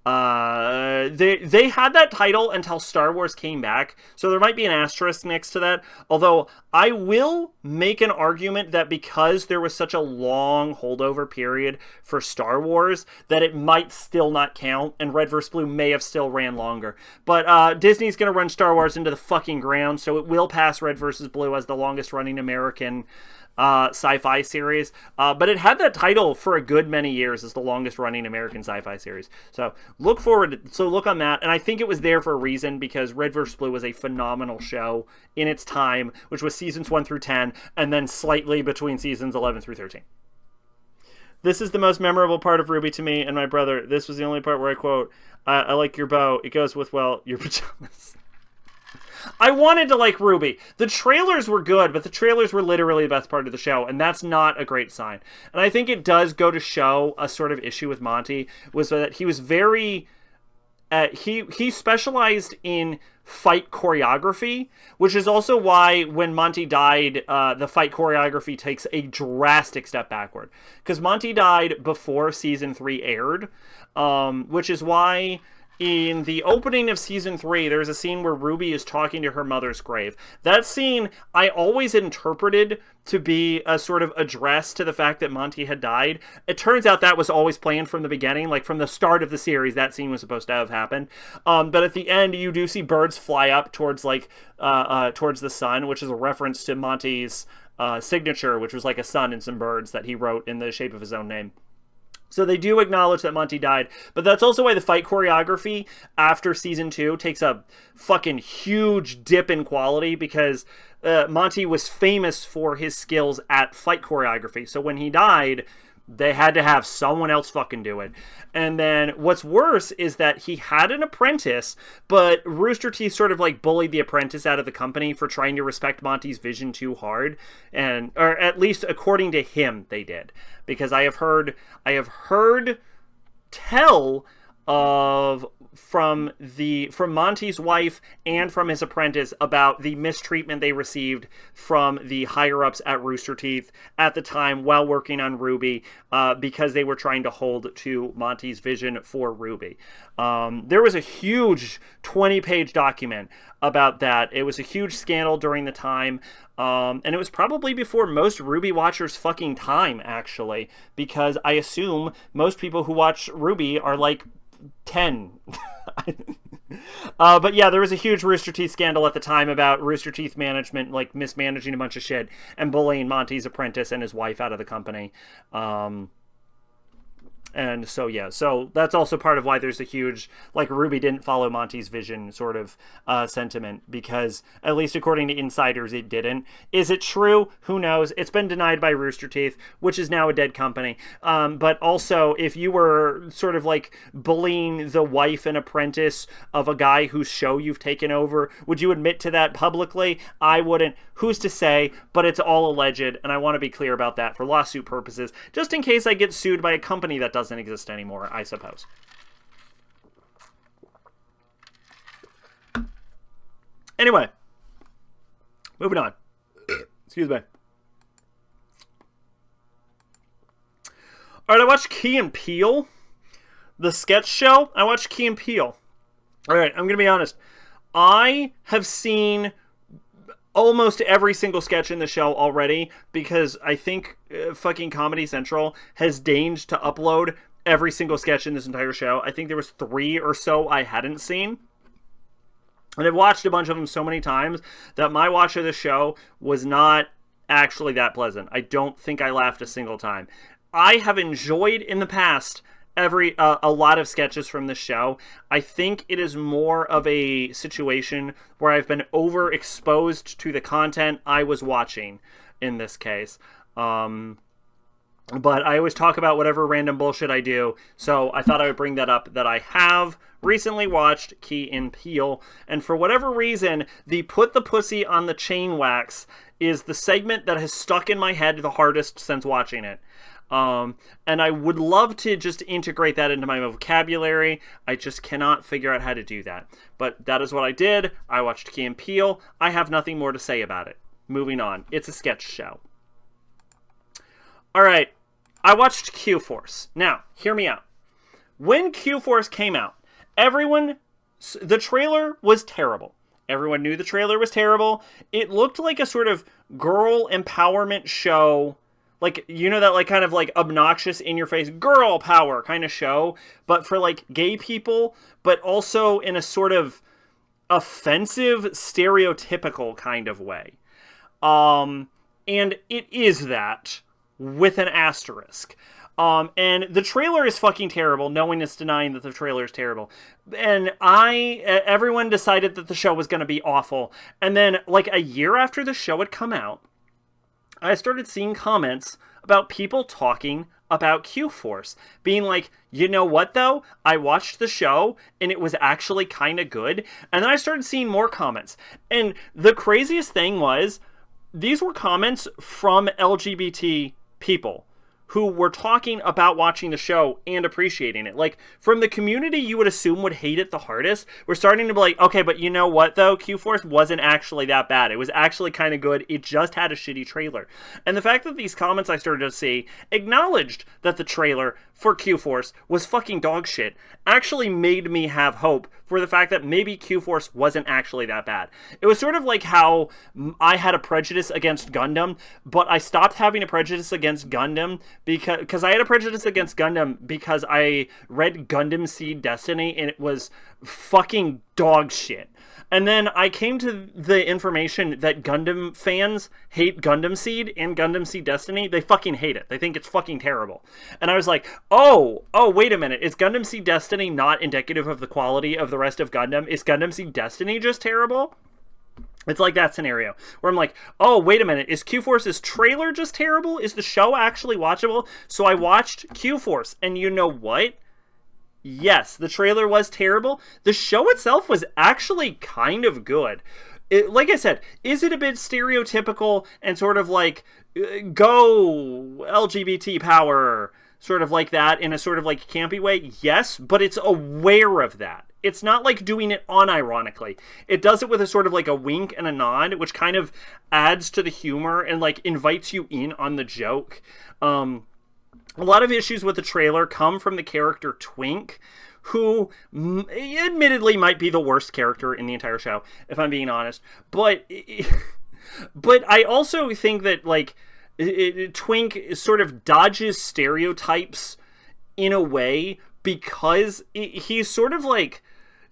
[SPEAKER 1] They had that title until Star Wars came back, so there might be an asterisk next to that. Although I will make an argument that because there was such a long holdover period for Star Wars, that it might still not count, and Red vs. Blue may have still ran longer. But Disney's gonna run Star Wars into the fucking ground, so it will pass Red vs. Blue as the longest running American sci-fi series, but it had that title for a good many years as the longest running American sci-fi series. So look on that, and I think it was there for a reason, because Red vs. Blue was a phenomenal show in its time, which was seasons 1 through 10, and then slightly between seasons 11 through 13. This is the most memorable part of RWBY to me and my brother. This was the only part where I quote, I like your bow. It goes with, well, your pajamas. I wanted to like RWBY. The trailers were good, but the trailers were literally the best part of the show, and that's not a great sign. And I think it does go to show a sort of issue with Monty, was that he was very... he specialized in fight choreography, which is also why when Monty died, the fight choreography takes a drastic step backward. Because Monty died before Season 3 aired, which is why... in the opening of Season 3, there's a scene where RWBY is talking to her mother's grave. That scene, I always interpreted to be a sort of address to the fact that Monty had died. It turns out that was always planned from the beginning. Like, from the start of the series, that scene was supposed to have happened. But at the end, you do see birds fly up towards, towards the sun, which is a reference to Monty's signature, which was like a sun and some birds that he wrote in the shape of his own name. So they do acknowledge that Monty died, but that's also why the fight choreography after Season 2 takes a fucking huge dip in quality, because Monty was famous for his skills at fight choreography. So when he died, they had to have someone else fucking do it. And then what's worse is that he had an apprentice, but Rooster Teeth sort of like bullied the apprentice out of the company for trying to respect Monty's vision too hard. Or at least according to him, they did. Because I have heard tell of from Monty's wife and from his apprentice about the mistreatment they received from the higher-ups at Rooster Teeth at the time while working on RWBY, because they were trying to hold to Monty's vision for RWBY. There was a huge 20-page document about that. It was a huge scandal during the time, and it was probably before most RWBY watchers' fucking time, actually, because I assume most people who watch RWBY are like 10. But yeah, there was a huge Rooster Teeth scandal at the time about Rooster Teeth management like mismanaging a bunch of shit and bullying Monty's apprentice and his wife out of the company. And so, yeah, so that's also part of why there's a huge, like, RWBY didn't follow Monty's vision sort of sentiment, because, at least according to insiders, it didn't. Is it true? Who knows? It's been denied by Rooster Teeth, which is now a dead company. But also, if you were sort of, like, bullying the wife and apprentice of a guy whose show you've taken over, would you admit to that publicly? I wouldn't. Who's to say? But it's all alleged, and I want to be clear about that for lawsuit purposes, just in case I get sued by a company that doesn't exist anymore, I suppose. Anyway, moving on. Excuse me. Alright, I watched Key and Peele, the sketch show. I watched Key and Peele. Alright, I'm gonna be honest. I have seen almost every single sketch in the show already, because I think fucking Comedy Central has deigned to upload every single sketch in this entire show. I think there was 3 or so I hadn't seen. And I've watched a bunch of them so many times that my watch of the show was not actually that pleasant. I don't think I laughed a single time. I have enjoyed in the past a lot of sketches from the show. I think it is more of a situation where I've been overexposed to the content I was watching in this case. but I always talk about whatever random bullshit I do, so I thought I would bring that up, that I have recently watched Key and Peele, and for whatever reason, the put the pussy on the chain wax is the segment that has stuck in my head the hardest since watching it. And I would love to just integrate that into my vocabulary. I just cannot figure out how to do that. But that is what I did. I watched Key and Peele. I have nothing more to say about it. Moving on. It's a sketch show. Alright. I watched Q-Force. Now, hear me out. When Q-Force came out, the trailer was terrible. Everyone knew the trailer was terrible. It looked like a sort of girl empowerment show. Like, you know, that like kind of like obnoxious in your face girl power kind of show, but for like gay people, but also in a sort of offensive, stereotypical kind of way. And it is that with an asterisk. And the trailer is fucking terrible. No one is denying that the trailer is terrible. And everyone decided that the show was going to be awful. And then like a year after the show had come out, I started seeing comments about people talking about Q-Force, being like, you know what though? I watched the show and it was actually kind of good. And then I started seeing more comments. And the craziest thing was, these were comments from LGBT people who were talking about watching the show and appreciating it. Like, from the community you would assume would hate it the hardest, we're starting to be like, okay, but you know what, though? Q-Force wasn't actually that bad. It was actually kind of good. It just had a shitty trailer. And the fact that these comments I started to see acknowledged that the trailer for Q-Force was fucking dog shit actually made me have hope for the fact that maybe Q-Force wasn't actually that bad. It was sort of like how I had a prejudice against Gundam, but I stopped having a prejudice against Gundam because I had a prejudice against Gundam because I read Gundam Seed Destiny and it was fucking dog shit. And then I came to the information that Gundam fans hate Gundam Seed and Gundam Seed Destiny. They fucking hate it. They think it's fucking terrible. And I was like, oh, wait a minute. Is Gundam Seed Destiny not indicative of the quality of the rest of Gundam? Is Gundam Seed Destiny just terrible? It's like that scenario where I'm like, oh, wait a minute. Is Q-Force's trailer just terrible? Is the show actually watchable? So I watched Q-Force, and you know what? Yes, the trailer was terrible. The show itself was actually kind of good. Like I said, is it a bit stereotypical and sort of like, go LGBT power, sort of like that in a sort of like campy way? Yes, but it's aware of that. It's not like doing it unironically. It does it with a sort of like a wink and a nod, which kind of adds to the humor and like invites you in on the joke. A lot of issues with the trailer come from the character Twink, who admittedly might be the worst character in the entire show, if I'm being honest. But I also think that like Twink sort of dodges stereotypes in a way because he's sort of like,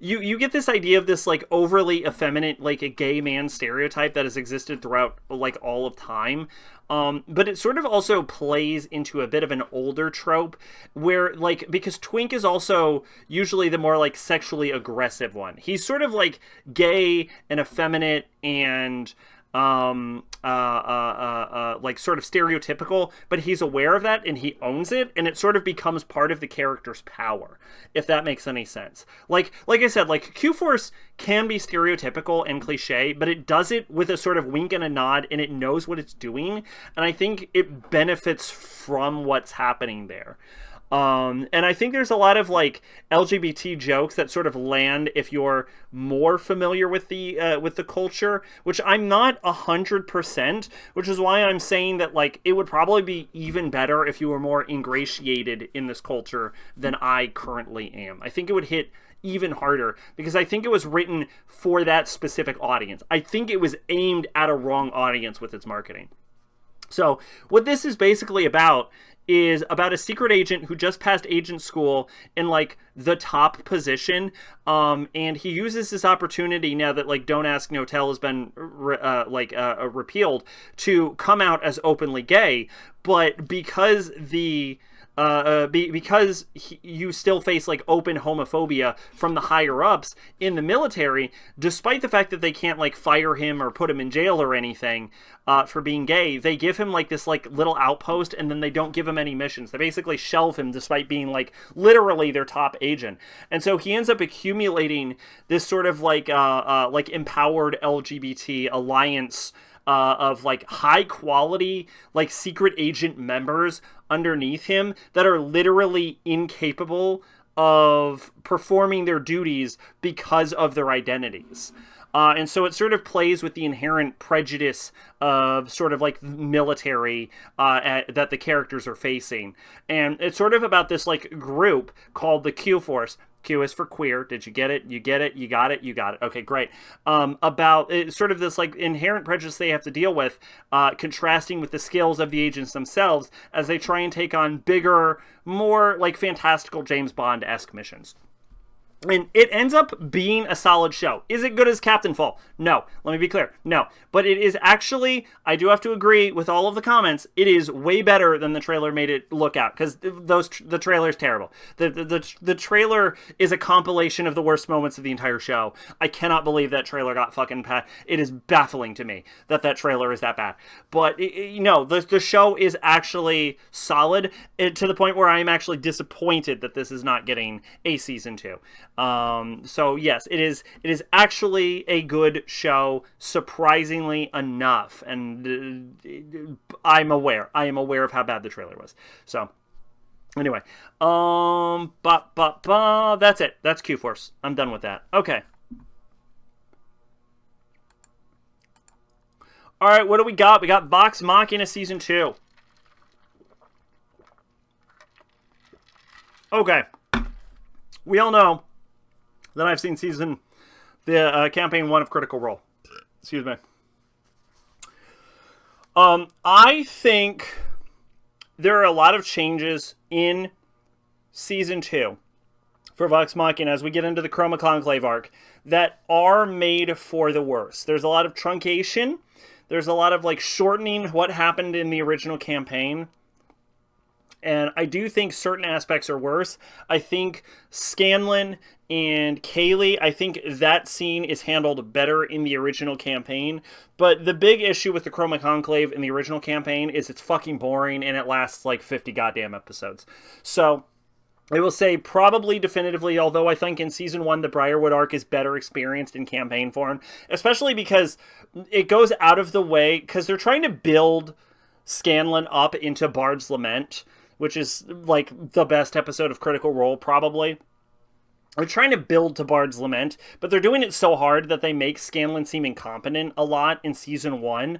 [SPEAKER 1] you get this idea of this like overly effeminate, like a gay man stereotype that has existed throughout like all of time. But it sort of also plays into a bit of an older trope where like, because Twink is also usually the more like sexually aggressive one. He's sort of like gay and effeminate and like sort of stereotypical, but he's aware of that and he owns it, and it sort of becomes part of the character's power, if that makes any sense. Like I said, like Q-Force can be stereotypical and cliche, but it does it with a sort of wink and a nod, and it knows what it's doing, and I think it benefits from what's happening there. And I think there's a lot of like LGBT jokes that sort of land if you're more familiar with the culture, which I'm not 100%, which is why I'm saying that like it would probably be even better if you were more ingratiated in this culture than I currently am. I think it would hit even harder because I think it was written for that specific audience. I think it was aimed at a wrong audience with its marketing. So what this is basically about is about a secret agent who just passed agent school in like the top position, and he uses this opportunity now that like Don't Ask No Tell has been repealed to come out as openly gay. But because the because you still face like open homophobia from the higher ups in the military, despite the fact that they can't like fire him or put him in jail or anything for being gay. They give him like this like little outpost, and then they don't give him any missions. They basically shelve him despite being like literally their top agent. And so he ends up accumulating this sort of like empowered LGBT alliance of like high quality like secret agent members underneath him that are literally incapable of performing their duties because of their identities. And so it sort of plays with the inherent prejudice of sort of like military that the characters are facing. And it's sort of about this like group called the Q Force. Q is for queer. Did you get it? You get it? You got it? You got it. Okay, great. About sort of this like inherent prejudice they have to deal with, contrasting with the skills of the agents themselves as they try and take on bigger, more like fantastical James Bond-esque missions. And it ends up being a solid show. Is it good as Captain Fall? No. Let me be clear. No. But it is actually, I do have to agree with all of the comments, it is way better than the trailer made it look out. Because the trailer is terrible. The trailer is a compilation of the worst moments of the entire show. I cannot believe that trailer got fucking bad. It is baffling to me that trailer is that bad. But, the show is actually solid to the point where I am actually disappointed that this is not getting a season 2. So yes, it is actually a good show, surprisingly enough, and I am aware of how bad the trailer was. So anyway, that's it. That's Q-Force. I'm done with that. Okay. All right, what do we got? We got Vox Machina Season 2. Okay. We all know that I've seen campaign 1 of Critical Role. Excuse me. I think there are a lot of changes in Season 2 for Vox Machina as we get into the Chroma Conclave arc that are made for the worse. There's a lot of truncation. There's a lot of like shortening what happened in the original campaign. And I do think certain aspects are worse. I think Scanlan and Kaylee, I think that scene is handled better in the original campaign. But the big issue with the Chroma Conclave in the original campaign is it's fucking boring and it lasts like 50 goddamn episodes. So I will say probably definitively, although I think in Season 1 the Briarwood arc is better experienced in campaign form. Especially because it goes out of the way, because they're trying to build Scanlan up into Bard's Lament, which is like the best episode of Critical Role, probably. They're trying to build to Bard's Lament, but they're doing it so hard that they make Scanlan seem incompetent a lot in Season 1.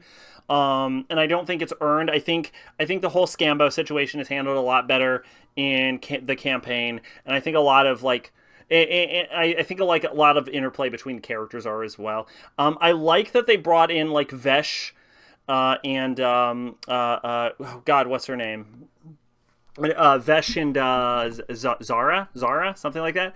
[SPEAKER 1] And I don't think it's earned. I think the whole Scambo situation is handled a lot better in the campaign, and I think a lot of like I think like a lot of interplay between characters are as well. I like that they brought in like Vesh and oh God, what's her name? Vesh and Zara, something like that,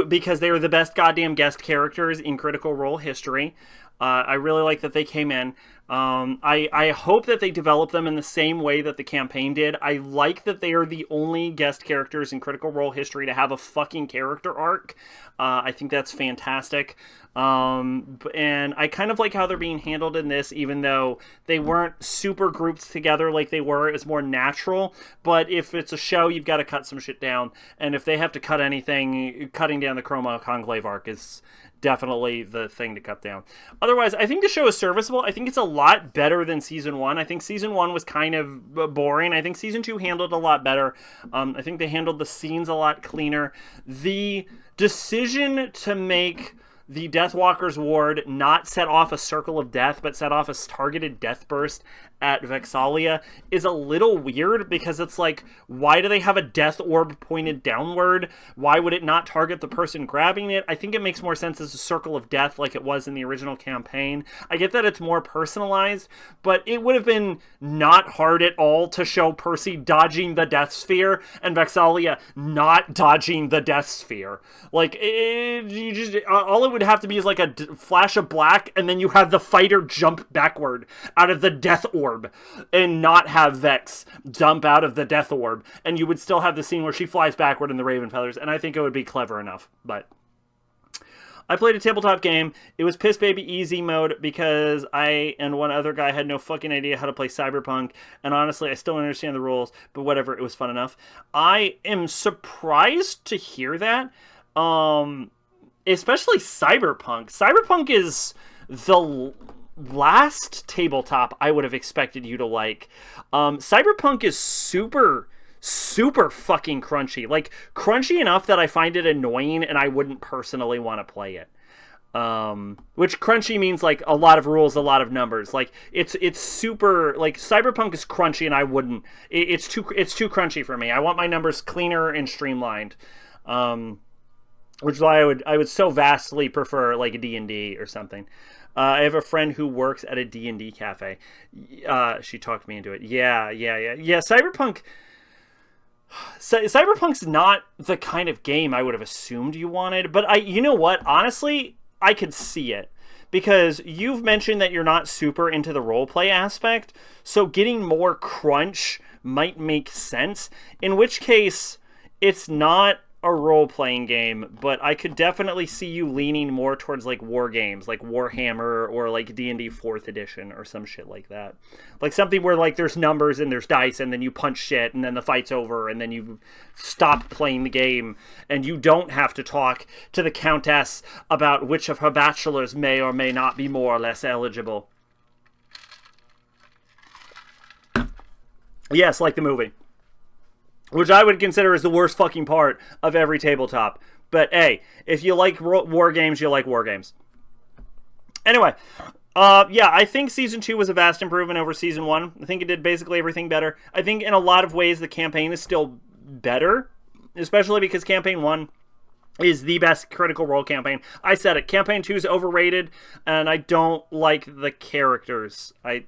[SPEAKER 1] because they were the best goddamn guest characters in Critical Role history. I really like that they came in. I hope that they develop them in the same way that the campaign did. I like that they are the only guest characters in Critical Role history to have a fucking character arc. I think that's fantastic. And I kind of like how they're being handled in this, even though they weren't super grouped together like they were. It's more natural. But if it's a show, you've got to cut some shit down. And if they have to cut anything, cutting down the Chroma Conclave arc is definitely the thing to cut down. Otherwise, I think the show is serviceable. I think it's a lot better than Season 1. I think Season 1 was kind of boring. I think Season 2 handled a lot better. I think they handled the scenes a lot cleaner. The decision to make the Deathwalker's ward not set off a circle of death, but set off a targeted death burst at Vexalia is a little weird, because it's like, why do they have a death orb pointed downward? Why would it not target the person grabbing it? I think it makes more sense as a circle of death like it was in the original campaign. I get that it's more personalized, but it would have been not hard at all to show Percy dodging the death sphere and Vexalia not dodging the death sphere. Like, all it would would have to be like a flash of black, and then you have the fighter jump backward out of the death orb, and not have Vex jump out of the death orb, and you would still have the scene where she flies backward in the Raven feathers, and I think it would be clever enough, but... I played a tabletop game. It was Piss Baby Easy mode because I and one other guy had no fucking idea how to play Cyberpunk. And honestly, I still don't understand the rules, but whatever, it was fun enough. I am surprised to hear that. Especially Cyberpunk. Cyberpunk is the last tabletop I would have expected you to like. Cyberpunk is super fucking crunchy. Like, crunchy enough that I find it annoying and I wouldn't personally want to play it. Which crunchy means, like, a lot of rules, a lot of numbers. Like, it's super, like, Cyberpunk is crunchy and I wouldn't. It's too crunchy for me. I want my numbers cleaner and streamlined. Which is why I would so vastly prefer, like, a D&D or something. I have a friend who works at a D&D cafe. She talked me into it. Yeah, Cyberpunk's not the kind of game I would have assumed you wanted, but you know what? Honestly, I could see it. Because you've mentioned that you're not super into the roleplay aspect, so getting more crunch might make sense, in which case, it's not a role-playing game, but I could definitely see you leaning more towards, like, war games, like Warhammer or, like, D&D 4th edition or some shit like that. Like, something where, like, there's numbers and there's dice and then you punch shit and then the fight's over and then you stop playing the game and you don't have to talk to the Countess about which of her bachelors may or may not be more or less eligible. Yes, like the movie. Which I would consider is the worst fucking part of every tabletop. But hey, if you like war games, you like war games. Anyway, yeah, I think Season 2 was a vast improvement over Season 1. I think it did basically everything better. I think in a lot of ways the campaign is still better. Especially because Campaign 1 is the best Critical Role campaign. I said it. Campaign 2 is overrated, and I don't like the characters. I'm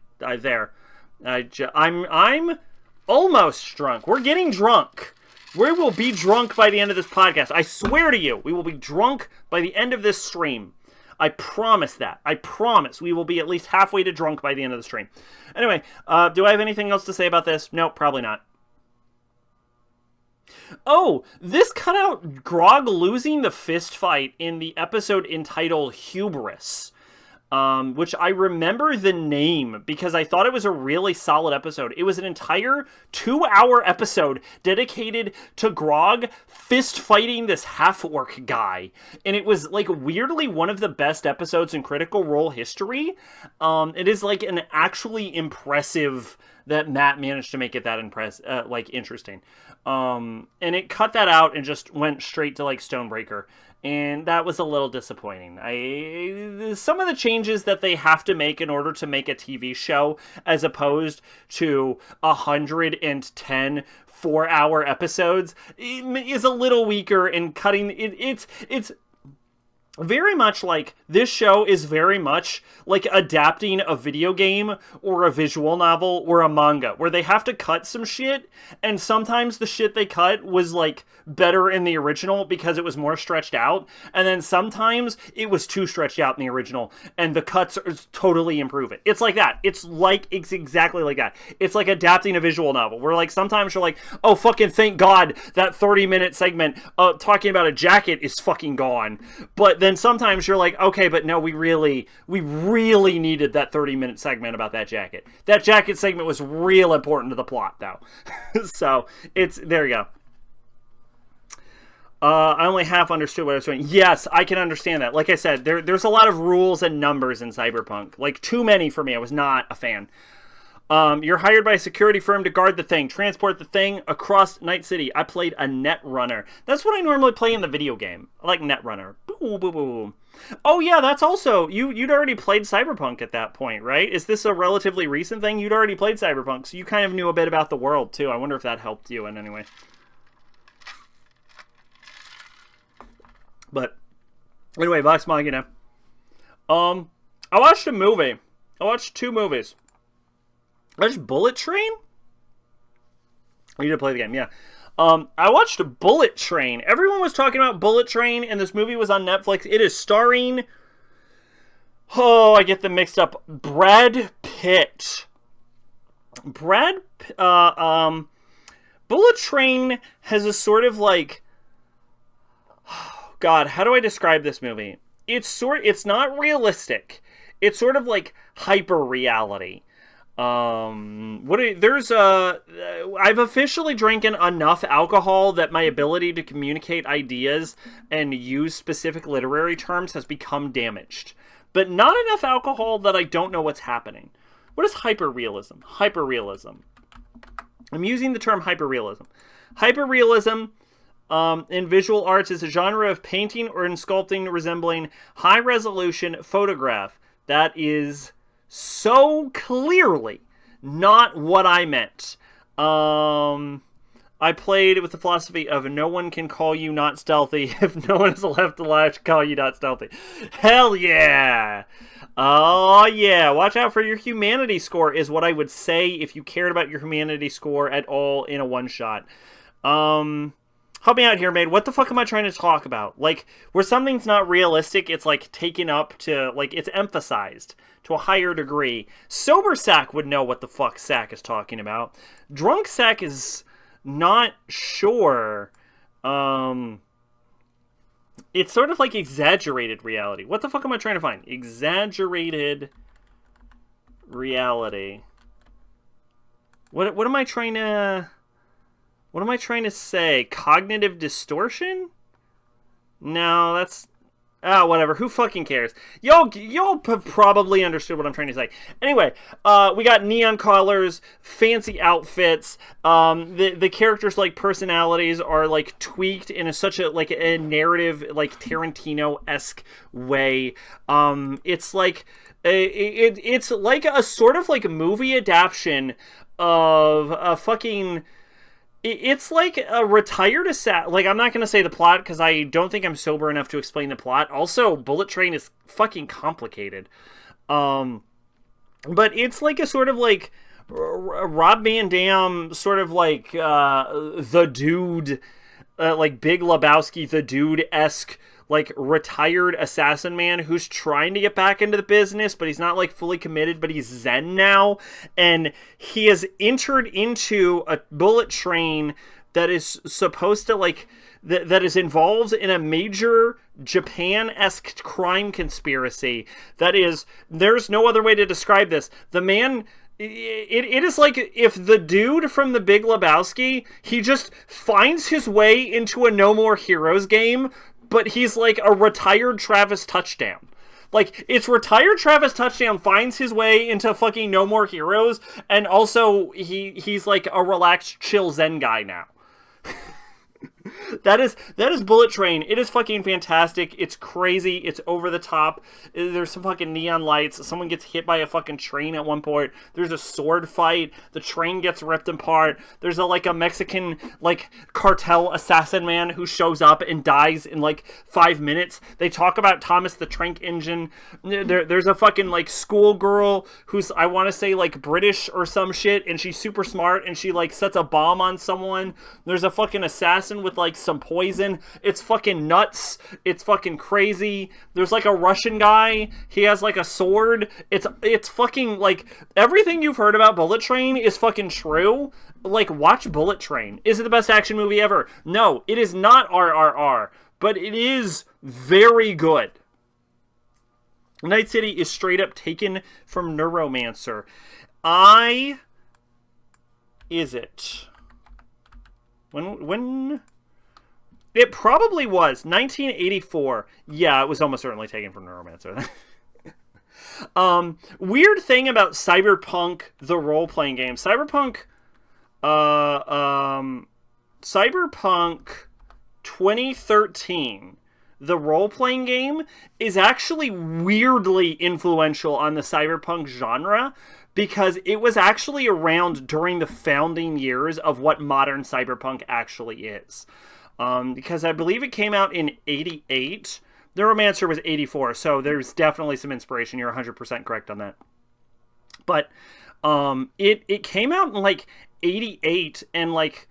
[SPEAKER 1] almost drunk. We're getting drunk. We will be drunk by the end of this podcast. I swear to you, we will be drunk by the end of this stream. I promise that. I promise we will be at least halfway to drunk by the end of the stream. Anyway, do I have anything else to say about this? No, probably not. Oh, this cut out Grog losing the fist fight in the episode entitled Hubris. Which I remember the name because I thought it was a really solid episode. It was an entire 2-hour episode dedicated to Grog fist fighting this half-orc guy. And it was, like, weirdly one of the best episodes in Critical Role history. It is, like, an actually impressive that Matt managed to make it that interesting. And it cut that out and just went straight to, like, Stonebreaker. And that was a little disappointing. Some of the changes that they have to make in order to make a TV show, as opposed to 110 4-hour episodes, is a little weaker in cutting. It's very much like this show is very much like adapting a video game or a visual novel or a manga where they have to cut some shit, and sometimes the shit they cut was like better in the original because it was more stretched out, and then sometimes it was too stretched out in the original and the cuts totally improve it. It's like that. It's exactly like that. It's like adapting a visual novel where, like, sometimes you're like, oh fucking thank God that 30-minute segment talking about a jacket is fucking gone, but then sometimes you're like, okay, but no, we really needed that 30-minute segment about that jacket. That jacket segment was real important to the plot, though. So there you go. I only half understood what I was doing. Yes, I can understand that. Like I said, there's a lot of rules and numbers in Cyberpunk. Like, too many for me. I was not a fan. You're hired by a security firm to guard the thing, transport the thing across Night City. I played a Netrunner. That's what I normally play in the video game. I like Netrunner. Boom, boom, boom. Oh yeah, that's also, you'd already played Cyberpunk at that point, right? Is this a relatively recent thing? You'd already played Cyberpunk, so you kind of knew a bit about the world, too. I wonder if that helped you in any way. But, anyway, Vox Machina. I watched a movie. I watched 2 movies. I watched Bullet Train? You did play the game, yeah. I watched Bullet Train. Everyone was talking about Bullet Train, and this movie was on Netflix. It is starring... Oh, I get them mixed up. Brad Pitt. Bullet Train has a sort of like... God, how do I describe this movie? It's not realistic. It's sort of like hyper reality. I've officially drinking enough alcohol that my ability to communicate ideas and use specific literary terms has become damaged. But not enough alcohol that I don't know what's happening. What is hyperrealism? Hyperrealism. I'm using the term hyperrealism. Hyperrealism in visual arts is a genre of painting or in sculpting resembling high-resolution photograph. That is so clearly not what I meant. I played with the philosophy of no one can call you not stealthy if no one is left alive to call you not stealthy. Hell yeah! Oh yeah, watch out for your humanity score is what I would say if you cared about your humanity score at all in a one-shot. Help me out here, Maid. What the fuck am I trying to talk about? Like, where something's not realistic, it's like taken up to, like, it's emphasized to a higher degree. Sober Sack would know what the fuck Sack is talking about. Drunk Sack is not sure. It's sort of like exaggerated reality. What the fuck am I trying to find? Exaggerated reality. What am I trying to... What am I trying to say? Cognitive distortion? No, that's... whatever. Who fucking cares? Y'all have probably understood what I'm trying to say. Anyway, we got neon colors, fancy outfits. The characters' like personalities are like tweaked in such a like a narrative like Tarantino-esque way. It's like it's like a sort of like a movie adaptation of a fucking... It's like a retired assassin. Like, I'm not going to say the plot because I don't think I'm sober enough to explain the plot. Also, Bullet Train is fucking complicated. But it's like a sort of like Rob Van Dam sort of like the dude, like Big Lebowski, the dude-esque like retired assassin man who's trying to get back into the business, but he's not like fully committed, but he's zen now. And he has entered into a bullet train that is supposed to like, that is involved in a major Japan-esque crime conspiracy. That is, there's no other way to describe this. The man... It is like if the dude from the Big Lebowski, he just finds his way into a No More Heroes game, but he's like a retired Travis Touchdown. Like, it's retired Travis Touchdown finds his way into fucking No More Heroes, and also he's like a relaxed, chill Zen guy now. That is Bullet Train. It is fucking fantastic. It's crazy. It's over the top. There's some fucking neon lights. Someone gets hit by a fucking train at one point. There's a sword fight. The train gets ripped apart. There's a Mexican like cartel assassin man who shows up and dies in like 5 minutes. They talk about Thomas the Tank Engine. There's a fucking like schoolgirl who's, I want to say, like British or some shit, and she's super smart and she like sets a bomb on someone. There's a fucking assassin with like some poison. It's fucking nuts. It's fucking crazy. There's like a Russian guy. He has like a sword. It's fucking like everything you've heard about Bullet Train is fucking true. Like, watch Bullet Train. Is it the best action movie ever? No, it is not RRR, but it is very good. Night City is straight up taken from Neuromancer. Is it? When it probably was 1984. Yeah, it was almost certainly taken from Neuromancer. Weird thing about Cyberpunk, the role-playing game. Cyberpunk 2013, the role-playing game, is actually weirdly influential on the cyberpunk genre, because it was actually around during the founding years of what modern cyberpunk actually is. Because I believe it came out in 88. The Romancer was 84, so there's definitely some inspiration. You're 100% correct on that. But it came out in like 88, and like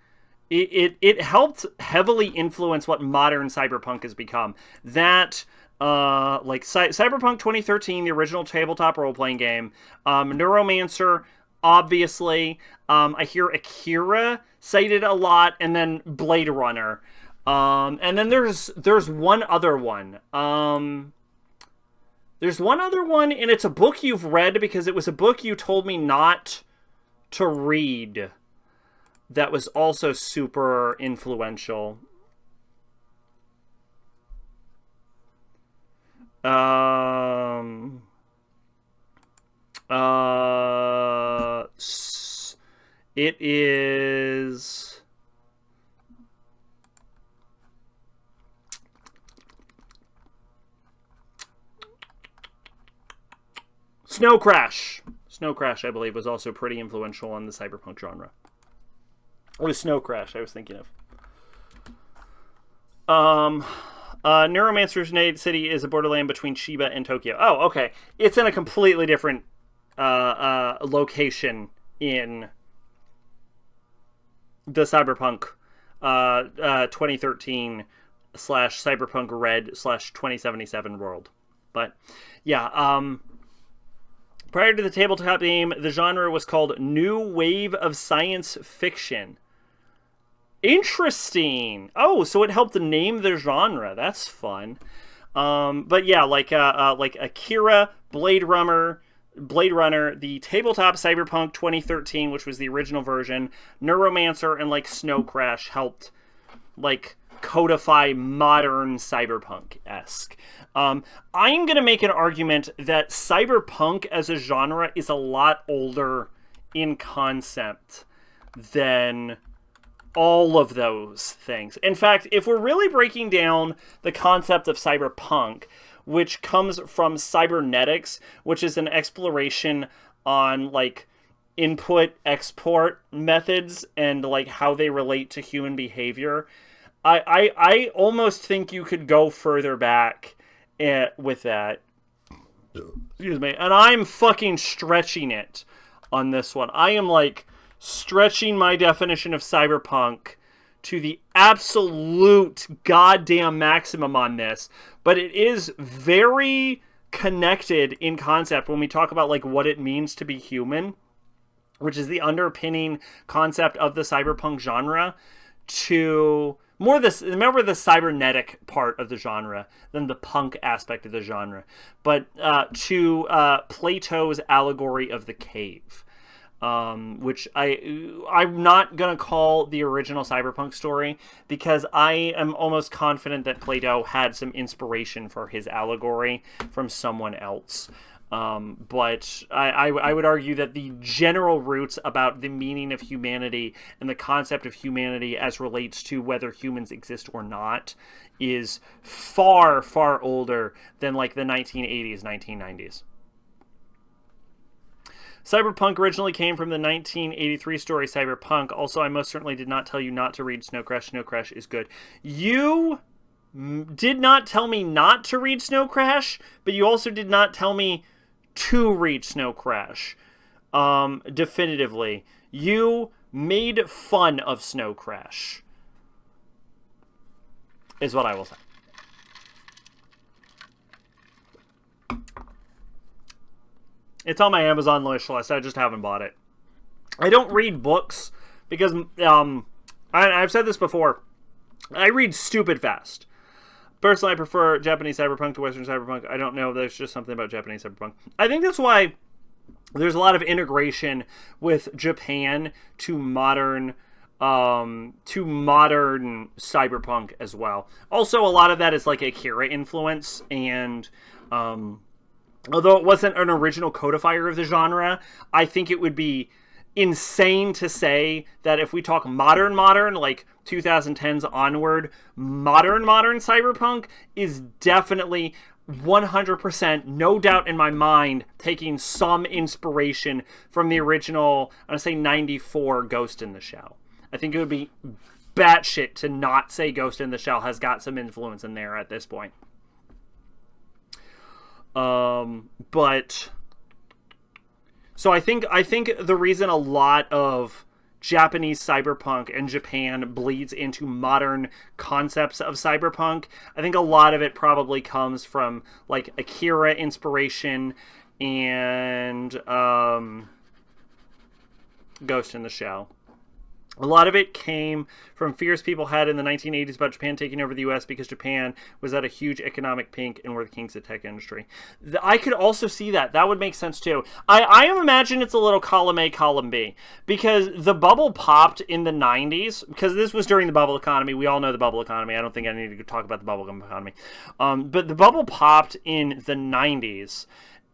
[SPEAKER 1] it helped heavily influence what modern cyberpunk has become. That like Cyberpunk 2013, the original tabletop role-playing game, Neuromancer, obviously, I hear Akira cited a lot, and then Blade Runner, and then there's one other one. There's one other one, and it's a book you've read because it was a book you told me not to read. That was also super influential. It is Snow Crash. Snow Crash, I believe, was also pretty influential on the cyberpunk genre. It was Snow Crash I was thinking of. Neuromancer's city is a borderland between Shiba and Tokyo. Oh, okay. It's in a completely different location in the Cyberpunk 2013 / Cyberpunk Red / 2077 world. But yeah, prior to the tabletop game, the genre was called New Wave of Science Fiction. Interesting. Oh, so it helped name the genre. That's fun. But yeah, like Akira, Blade Runner, the tabletop Cyberpunk 2013, which was the original version, Neuromancer, and like Snow Crash helped like codify modern cyberpunk-esque. I'm gonna make an argument that cyberpunk as a genre is a lot older in concept than all of those things. In fact, if we're really breaking down the concept of cyberpunk, which comes from cybernetics, which is an exploration on like input export methods and like how they relate to human behavior, I almost think you could go further back with that. Excuse me. And I'm fucking stretching it on this one. I am like stretching my definition of cyberpunk to the absolute goddamn maximum on this, but it is very connected in concept when we talk about like what it means to be human, which is the underpinning concept of the cyberpunk genre, to more this, remember the cybernetic part of the genre than the punk aspect of the genre, but to Plato's allegory of the cave. Which I'm not gonna call the original cyberpunk story because I am almost confident that Plato had some inspiration for his allegory from someone else. But I would argue that the general roots about the meaning of humanity and the concept of humanity as relates to whether humans exist or not is far, far older than like the 1980s, 1990s. Cyberpunk originally came from the 1983 story Cyberpunk. Also, I most certainly did not tell you not to read Snow Crash. Snow Crash is good. You did not tell me not to read Snow Crash, but you also did not tell me to read Snow Crash. Definitively. You made fun of Snow Crash, is what I will say. It's on my Amazon wish list. I just haven't bought it. I don't read books because I've said this before. I read stupid fast. Personally, I prefer Japanese cyberpunk to Western cyberpunk. I don't know. There's just something about Japanese cyberpunk. I think that's why there's a lot of integration with Japan to modern cyberpunk as well. Also, a lot of that is like Akira influence, and although it wasn't an original codifier of the genre, I think it would be insane to say that if we talk modern, like 2010s onward, modern cyberpunk is definitely 100%, no doubt in my mind, taking some inspiration from the original, I'm going to say 94 Ghost in the Shell. I think it would be batshit to not say Ghost in the Shell has got some influence in there at this point. But so I think the reason a lot of Japanese cyberpunk and Japan bleeds into modern concepts of cyberpunk. I think a lot of it probably comes from like Akira inspiration and Ghost in the Shell. A lot of it came from fears people had in the 1980s about Japan taking over the U.S. because Japan was at a huge economic peak and were the kings of the tech industry. I could also see that. That would make sense, too. I imagine it's a little column A, column B. Because the bubble popped in the 90s. Because this was during the bubble economy. We all know the bubble economy. I don't think I need to talk about the bubble economy. But the bubble popped in the 90s.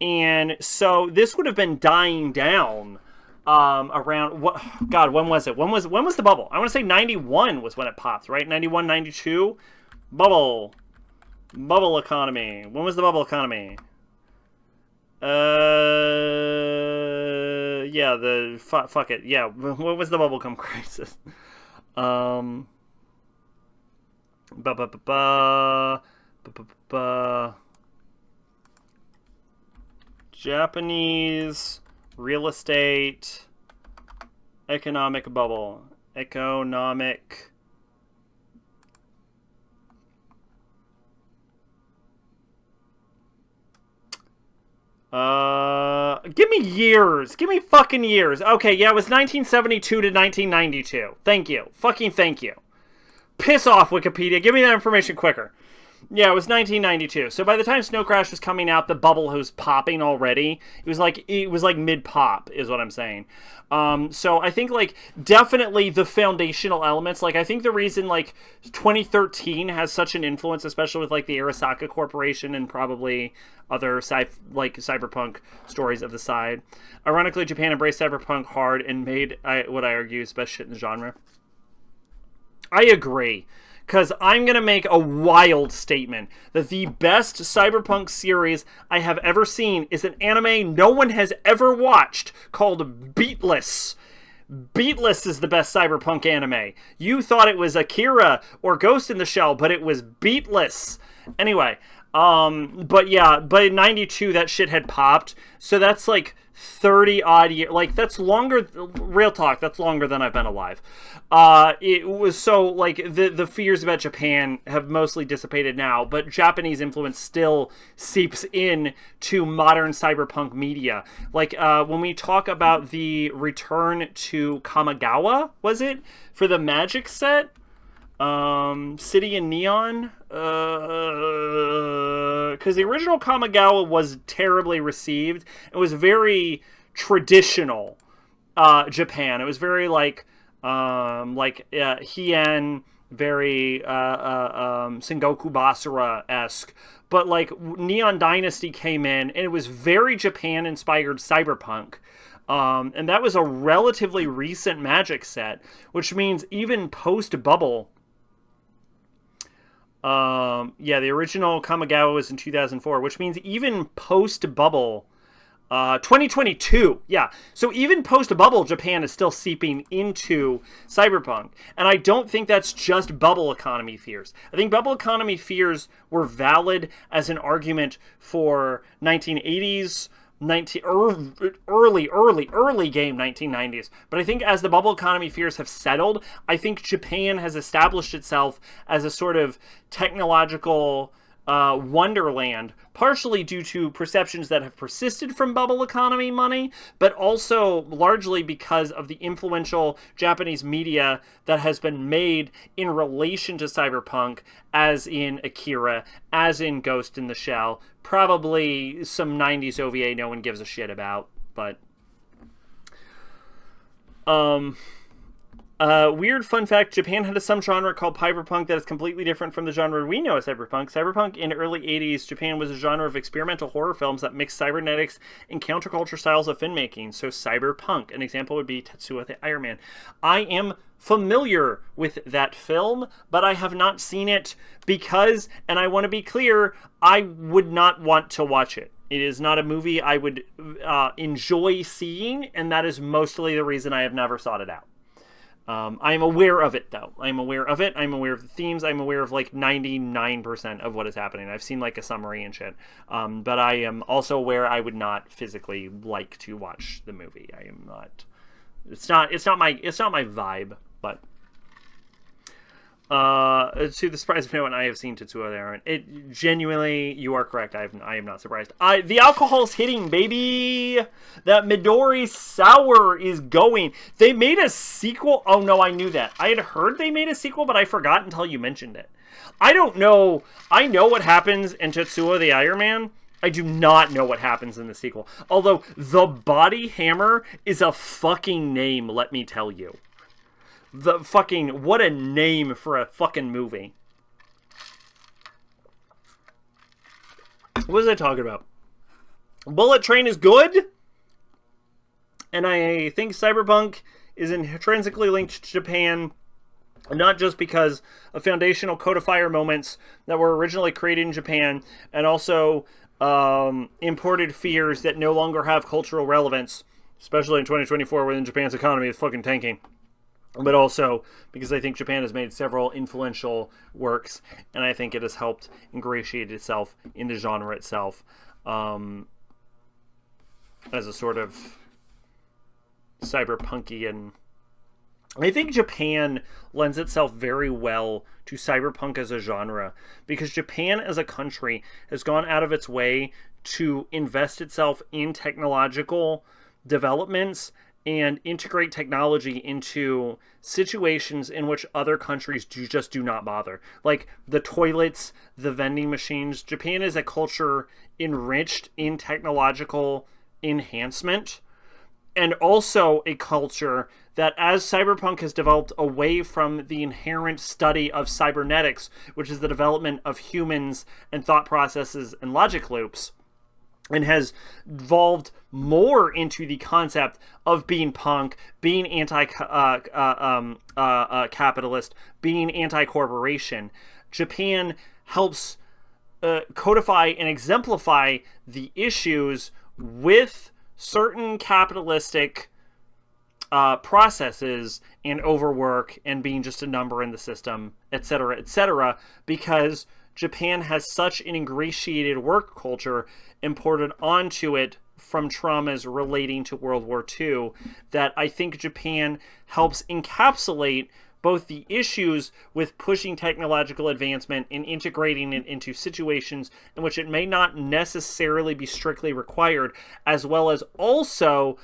[SPEAKER 1] And so this would have been dying down around what, God, when was it? When was the bubble? I want to say 91 was when it popped, right? 91, 92. Bubble economy. When was the bubble economy? Yeah, fuck it. Yeah, what was the bubblegum crisis? Japanese real estate economic bubble. Economic give me years. Give me fucking years. Okay, yeah, it was 1972 to 1992. Thank you. Fucking thank you. Piss off, Wikipedia. Give me that information quicker. Yeah, it was 1992. So by the time Snow Crash was coming out, the bubble was popping already. It was like mid-pop, is what I'm saying. So I think like definitely the foundational elements. Like I think the reason like 2013 has such an influence, especially with like the Arasaka Corporation and probably other cyberpunk stories of the side. Ironically, Japan embraced cyberpunk hard and made what I argue is best shit in the genre. I agree. Because I'm going to make a wild statement that the best cyberpunk series I have ever seen is an anime no one has ever watched called Beatless. Beatless is the best cyberpunk anime. You thought it was Akira or Ghost in the Shell, but it was Beatless. Anyway, but yeah, but in 92 that shit had popped. So that's like 30 odd years. Like that's longer, real talk, that's longer than I've been alive. It was so like the fears about Japan have mostly dissipated now, but Japanese influence still seeps in to modern cyberpunk media. Like when we talk about the return to Kamigawa, was it for the Magic set? City in Neon, because the original Kamigawa was terribly received. It was very traditional Japan. It was very like Hien, very Sengoku Basara-esque. But like Neon Dynasty came in and it was very Japan inspired cyberpunk. And that was a relatively recent Magic set, which means even post bubble. Yeah, the original Kamigawa was in 2004, which means even post-bubble, 2022, yeah. So even post-bubble, Japan is still seeping into cyberpunk. And I don't think that's just bubble economy fears. I think bubble economy fears were valid as an argument for 1980s, early game 1990s. But I think as the bubble economy fears have settled, I think Japan has established itself as a sort of technological wonderland, partially due to perceptions that have persisted from bubble economy money, but also largely because of the influential Japanese media that has been made in relation to cyberpunk, as in Akira, as in Ghost in the Shell, probably some 90s OVA no one gives a shit about, but weird fun fact, Japan had a subgenre called cyberpunk that is completely different from the genre we know as cyberpunk. Cyberpunk in the early 80s, Japan was a genre of experimental horror films that mixed cybernetics and counterculture styles of filmmaking. So cyberpunk, an example would be Tetsuo the Iron Man. I am familiar with that film, but I have not seen it because, and I want to be clear, I would not want to watch it. It is not a movie I would enjoy seeing, and that is mostly the reason I have never sought it out. I am aware of it, though. I'm aware of it. I'm aware of the themes. I'm aware of, like, 99% of what is happening. I've seen, like, a summary and shit. But I am also aware I would not physically like to watch the movie. I am not It's not my vibe, but to the surprise of no one, I have seen Tetsuo there, and it genuinely, you are correct. I am not surprised. The alcohol's hitting, baby. That Midori Sour is going. They made a sequel. Oh no, I knew that. I had heard they made a sequel, but I forgot until you mentioned it. I don't know. I know what happens in Tetsuo the Iron Man. I do not know what happens in the sequel. Although the Body Hammer is a fucking name, let me tell you. What a name for a fucking movie. What was I talking about? Bullet Train is good. And I think Cyberpunk is intrinsically linked to Japan. Not just because of foundational codifier moments that were originally created in Japan. And also imported fears that no longer have cultural relevance. Especially in 2024 when Japan's economy is fucking tanking. But also because I think Japan has made several influential works, and I think it has helped ingratiate itself in the genre itself as a sort of cyberpunkian. I think Japan lends itself very well to cyberpunk as a genre, because Japan as a country has gone out of its way to invest itself in technological developments and integrate technology into situations in which other countries just do not bother. Like the toilets, the vending machines. Japan is a culture enriched in technological enhancement, and also a culture that, as cyberpunk has developed away from the inherent study of cybernetics, which is the development of humans and thought processes and logic loops, and has evolved more into the concept of being punk, being anti-capitalist, being anti-corporation. Japan helps codify and exemplify the issues with certain capitalistic processes and overwork and being just a number in the system, etc., because Japan has such an ingratiated work culture imported onto it from traumas relating to World War II that I think Japan helps encapsulate both the issues with pushing technological advancement and integrating it into situations in which it may not necessarily be strictly required, as well as also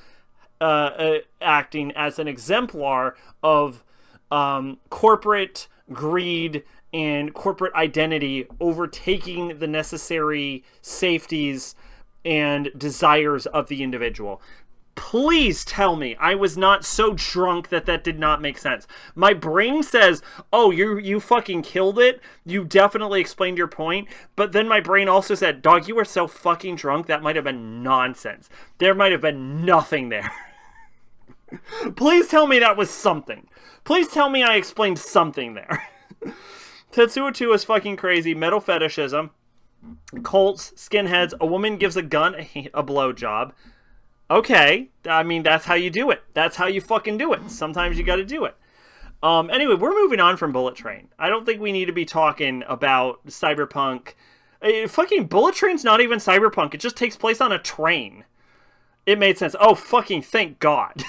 [SPEAKER 1] acting as an exemplar of corporate greed and corporate identity overtaking the necessary safeties and desires of the individual. Please tell me I was not so drunk that did not make sense. My brain says, oh, you fucking killed it. You definitely explained your point. But then my brain also said, dog, you were so fucking drunk that might have been nonsense. There might have been nothing there. Please tell me that was something. Please tell me I explained something there. Tetsuo 2 is fucking crazy. Metal fetishism. Cults. Skinheads. A woman gives a gun a blowjob. Okay. I mean, that's how you do it. That's how you fucking do it. Sometimes you gotta do it. Anyway, we're moving on from Bullet Train. I don't think we need to be talking about cyberpunk. Fucking Bullet Train's not even cyberpunk. It just takes place on a train. It made sense. Oh, fucking thank God.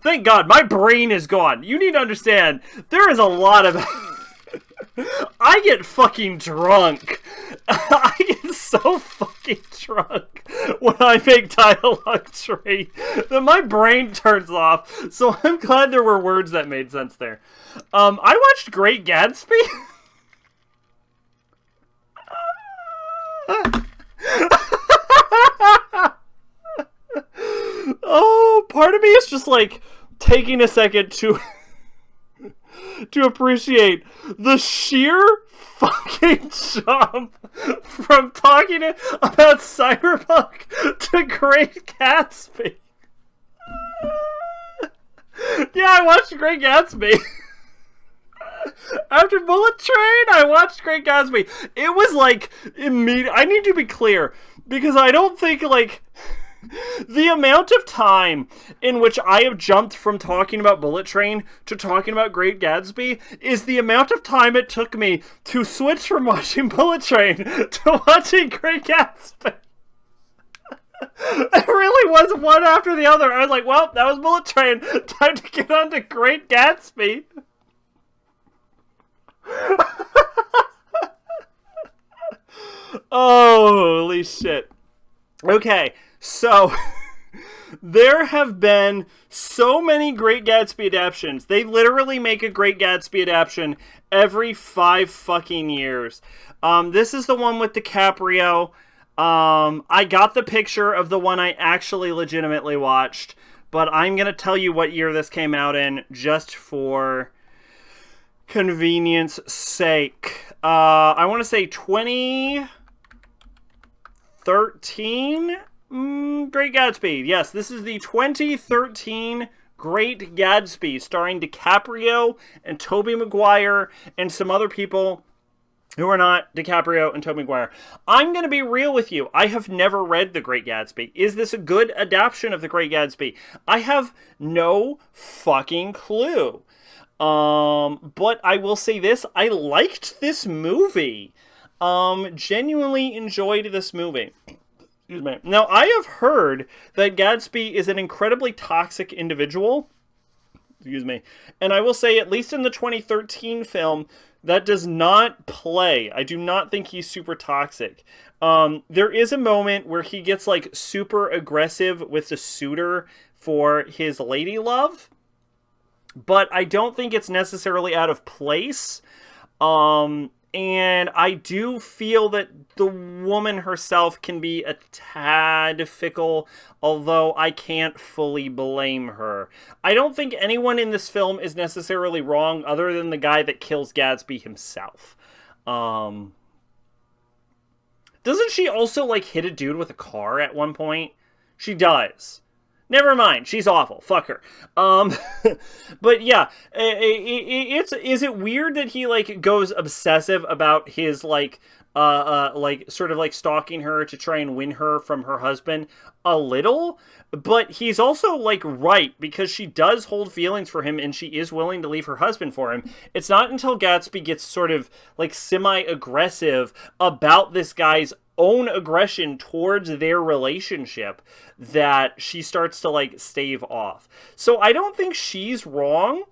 [SPEAKER 1] Thank God, my brain is gone. You need to understand, there is a lot of... I get fucking drunk. I get so fucking drunk when I make dialogue tree that my brain turns off. So I'm glad there were words that made sense there. I watched Great Gatsby. Oh, part of me is just like taking a second to appreciate the sheer fucking jump from talking about Cyberpunk to Great Gatsby. Yeah, I watched Great Gatsby. After Bullet Train, I watched Great Gatsby. It was like immediate. I need to be clear because I don't think like the amount of time in which I have jumped from talking about Bullet Train to talking about Great Gatsby is the amount of time it took me to switch from watching Bullet Train to watching Great Gatsby. It really was one after the other. I was like, well, that was Bullet Train. Time to get on to Great Gatsby. Holy shit. Okay, so there have been so many Great Gatsby adaptations. They literally make a Great Gatsby adaptation every 5 fucking years. This is the one with DiCaprio. I got the picture of the one I actually legitimately watched, but I'm going to tell you what year this came out in just for convenience sake. I want to say 2013 Great Gatsby. Yes, this is the 2013 Great Gatsby, starring DiCaprio and Tobey Maguire and some other people who are not DiCaprio and Tobey Maguire. I'm going to be real with you. I have never read The Great Gatsby. Is this a good adaptation of The Great Gatsby? I have no fucking clue. But I will say this. I liked this movie. Genuinely enjoyed this movie. Excuse me. Now, I have heard that Gatsby is an incredibly toxic individual. Excuse me. And I will say, at least in the 2013 film, that does not play. I do not think he's super toxic. There is a moment where he gets, like, super aggressive with the suitor for his lady love. But I don't think it's necessarily out of place. And I do feel that the woman herself can be a tad fickle, although I can't fully blame her. I don't think anyone in this film is necessarily wrong other than the guy that kills Gatsby himself. Doesn't she also, like, hit a dude with a car at one point? She does. Never mind, she's awful. Fuck her. But yeah, is it weird that he, like, goes obsessive about his, like sort of, like, stalking her to try and win her from her husband? A little, but he's also, like, right, because she does hold feelings for him and she is willing to leave her husband for him. It's not until Gatsby gets sort of, like, semi-aggressive about this guy's own aggression towards their relationship that she starts to, like, stave off. So I don't think she's wrong.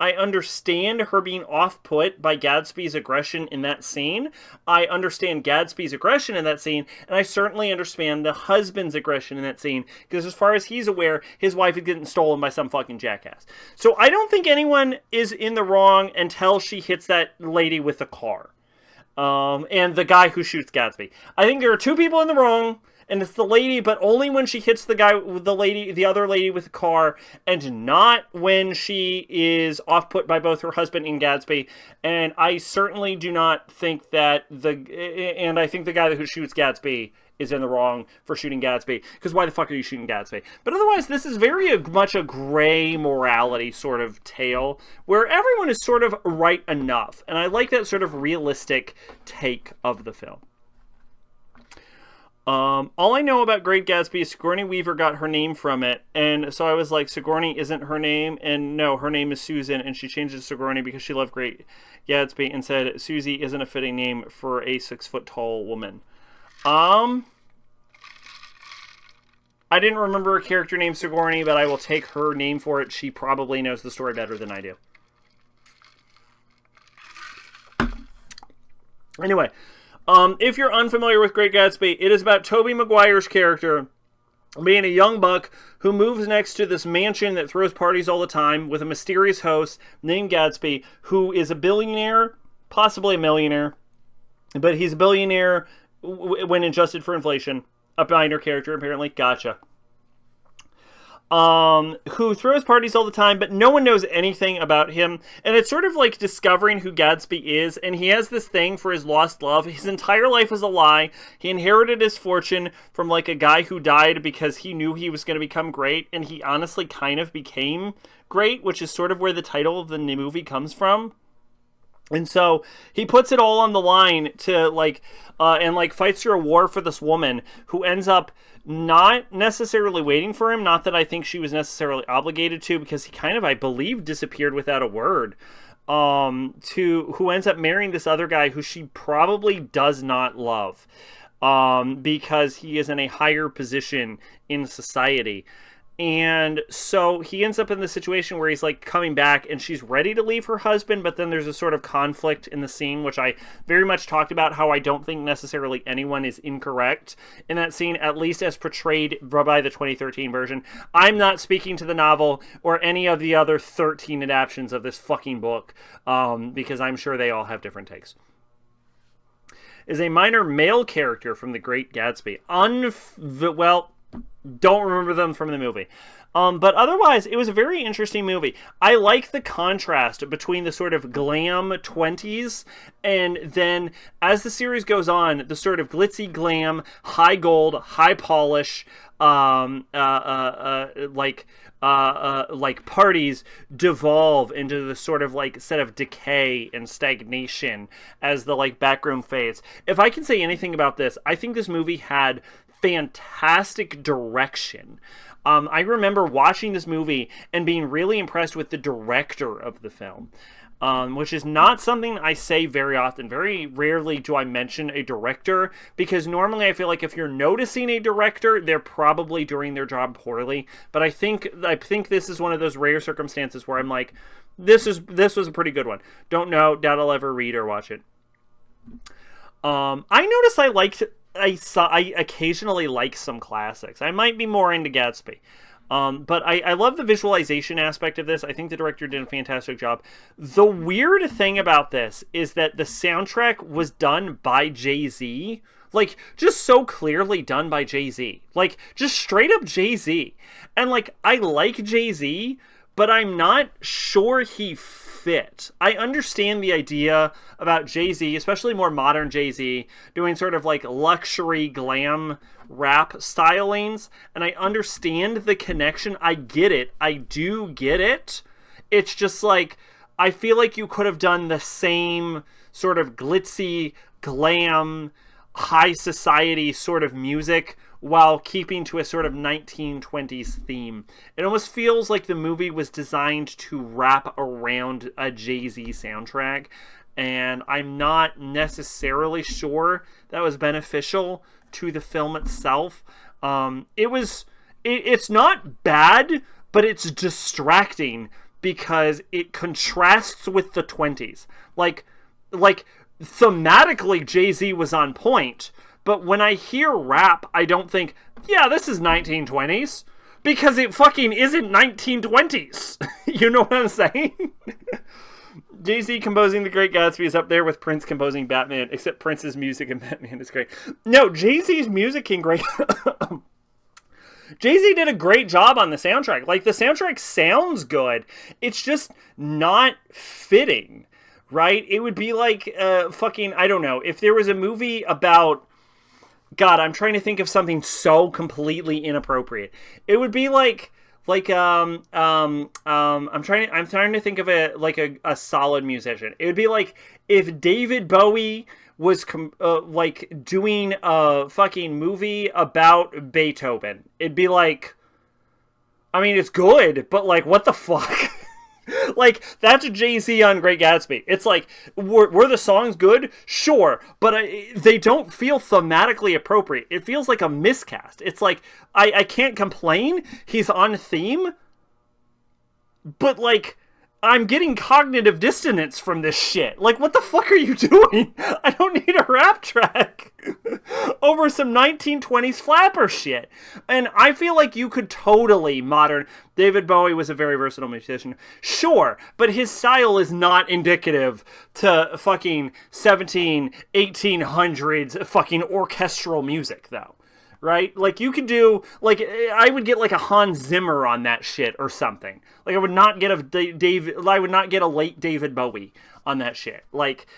[SPEAKER 1] I understand her being off-put by Gatsby's aggression in that scene. I understand Gatsby's aggression in that scene, and I certainly understand the husband's aggression in that scene, because as far as he's aware, his wife is getting stolen by some fucking jackass. So I don't think anyone is in the wrong until she hits that lady with the car. And the guy who shoots Gatsby. I think there are two people in the wrong, and it's the lady, but only when she hits the other lady with the car, and not when she is off-put by both her husband and Gatsby. And I certainly do not think that and I think the guy who shoots Gatsby is in the wrong for shooting Gatsby, because why the fuck are you shooting Gatsby? But otherwise, this is very much a gray morality sort of tale, where everyone is sort of right enough, and I like that sort of realistic take of the film. All I know about Great Gatsby is Sigourney Weaver got her name from it, and so I was like, Sigourney isn't her name, and no, her name is Susan, and she changed it to Sigourney because she loved Great Gatsby and said Susie isn't a fitting name for a 6-foot-tall woman. I didn't remember a character named Sigourney, but I will take her name for it. She probably knows the story better than I do. Anyway, if you're unfamiliar with Great Gatsby, it is about Tobey Maguire's character being a young buck who moves next to this mansion that throws parties all the time with a mysterious host named Gatsby, who is a billionaire, possibly a millionaire, but he's a billionaire when adjusted for inflation. A minor character, apparently. Gotcha. Who throws parties all the time, but no one knows anything about him. And it's sort of like discovering who Gatsby is. And he has this thing for his lost love. His entire life was a lie. He inherited his fortune from, like, a guy who died because he knew he was going to become great. And he honestly kind of became great, which is sort of where the title of the movie comes from. And so he puts it all on the line to, like, and, like, fights through a war for this woman who ends up not necessarily waiting for him. Not that I think she was necessarily obligated to, because he kind of, I believe, disappeared without a word. Who ends up marrying this other guy who she probably does not love. because he is in a higher position in society. And so he ends up in the situation where he's like coming back and she's ready to leave her husband, but then there's a sort of conflict in the scene, which I very much talked about, how I don't think necessarily anyone is incorrect in that scene, at least as portrayed by the 2013 version. I'm not speaking to the novel or any of the other 13 adaptations of this fucking book, because I'm sure they all have different takes. Is a minor male character from The Great Gatsby. Don't remember them from the movie. But otherwise, it was a very interesting movie. I like the contrast between the sort of glam 20s and then, as the series goes on, the sort of glitzy glam, high gold, high polish, like parties devolve into the sort of like set of decay and stagnation as the like background fades. If I can say anything about this, I think this movie had fantastic direction. I remember watching this movie and being really impressed with the director of the film, which is not something I say very often. Very rarely do I mention a director, because normally I feel like if you're noticing a director, they're probably doing their job poorly. But I think this is one of those rare circumstances where I'm like, this was a pretty good one. Don't know, doubt I'll ever read or watch it. I noticed I occasionally like some classics. I might be more into Gatsby. But I love the visualization aspect of this. I think the director did a fantastic job. The weird thing about this is that the soundtrack was done by Jay-Z. Like, just so clearly done by Jay-Z. Like, just straight up Jay-Z. And, like, I like Jay-Z, but I'm not sure he fit. I understand the idea about Jay-Z, especially more modern Jay-Z, doing sort of like luxury glam rap stylings, and I understand the connection. I get it. I do get it. It's just like, I feel like you could have done the same sort of glitzy, glam, high society sort of music while keeping to a sort of 1920s theme. It almost feels like the movie was designed to wrap around a Jay-Z soundtrack, and I'm not necessarily sure that was beneficial to the film itself. It's not bad, but it's distracting because it contrasts with the 20s. Like thematically, Jay-Z was on point, but when I hear rap, I don't think, yeah, this is 1920s, because it fucking isn't 1920s. You know what I'm saying? Jay-Z composing The Great Gatsby is up there with Prince composing Batman, except Prince's music in Batman is great. No, Jay-Z's music in great... Jay-Z did a great job on the soundtrack. Like, the soundtrack sounds good. It's just not fitting, right? It would be like I don't know, if there was a movie about... God, I'm trying to think of something so completely inappropriate. It would be I'm trying to think of it like a solid musician. It would be like if David Bowie was doing a fucking movie about Beethoven. It'd be like, I mean, it's good, but like, what the fuck? Like, that's Jay-Z on Great Gatsby. It's like, were the songs good? Sure, but they don't feel thematically appropriate. It feels like a miscast. It's like, I can't complain. He's on theme, but like, I'm getting cognitive dissonance from this shit. Like, what the fuck are you doing? I don't need a rap track over some 1920s flapper shit. And I feel like you could totally modern... David Bowie was a very versatile musician. Sure, but his style is not indicative to fucking 1800s fucking orchestral music, though. Right? Like, you could do, like, I would get like a Hans Zimmer on that shit or something. Like, I would not get a late David Bowie on that shit. Like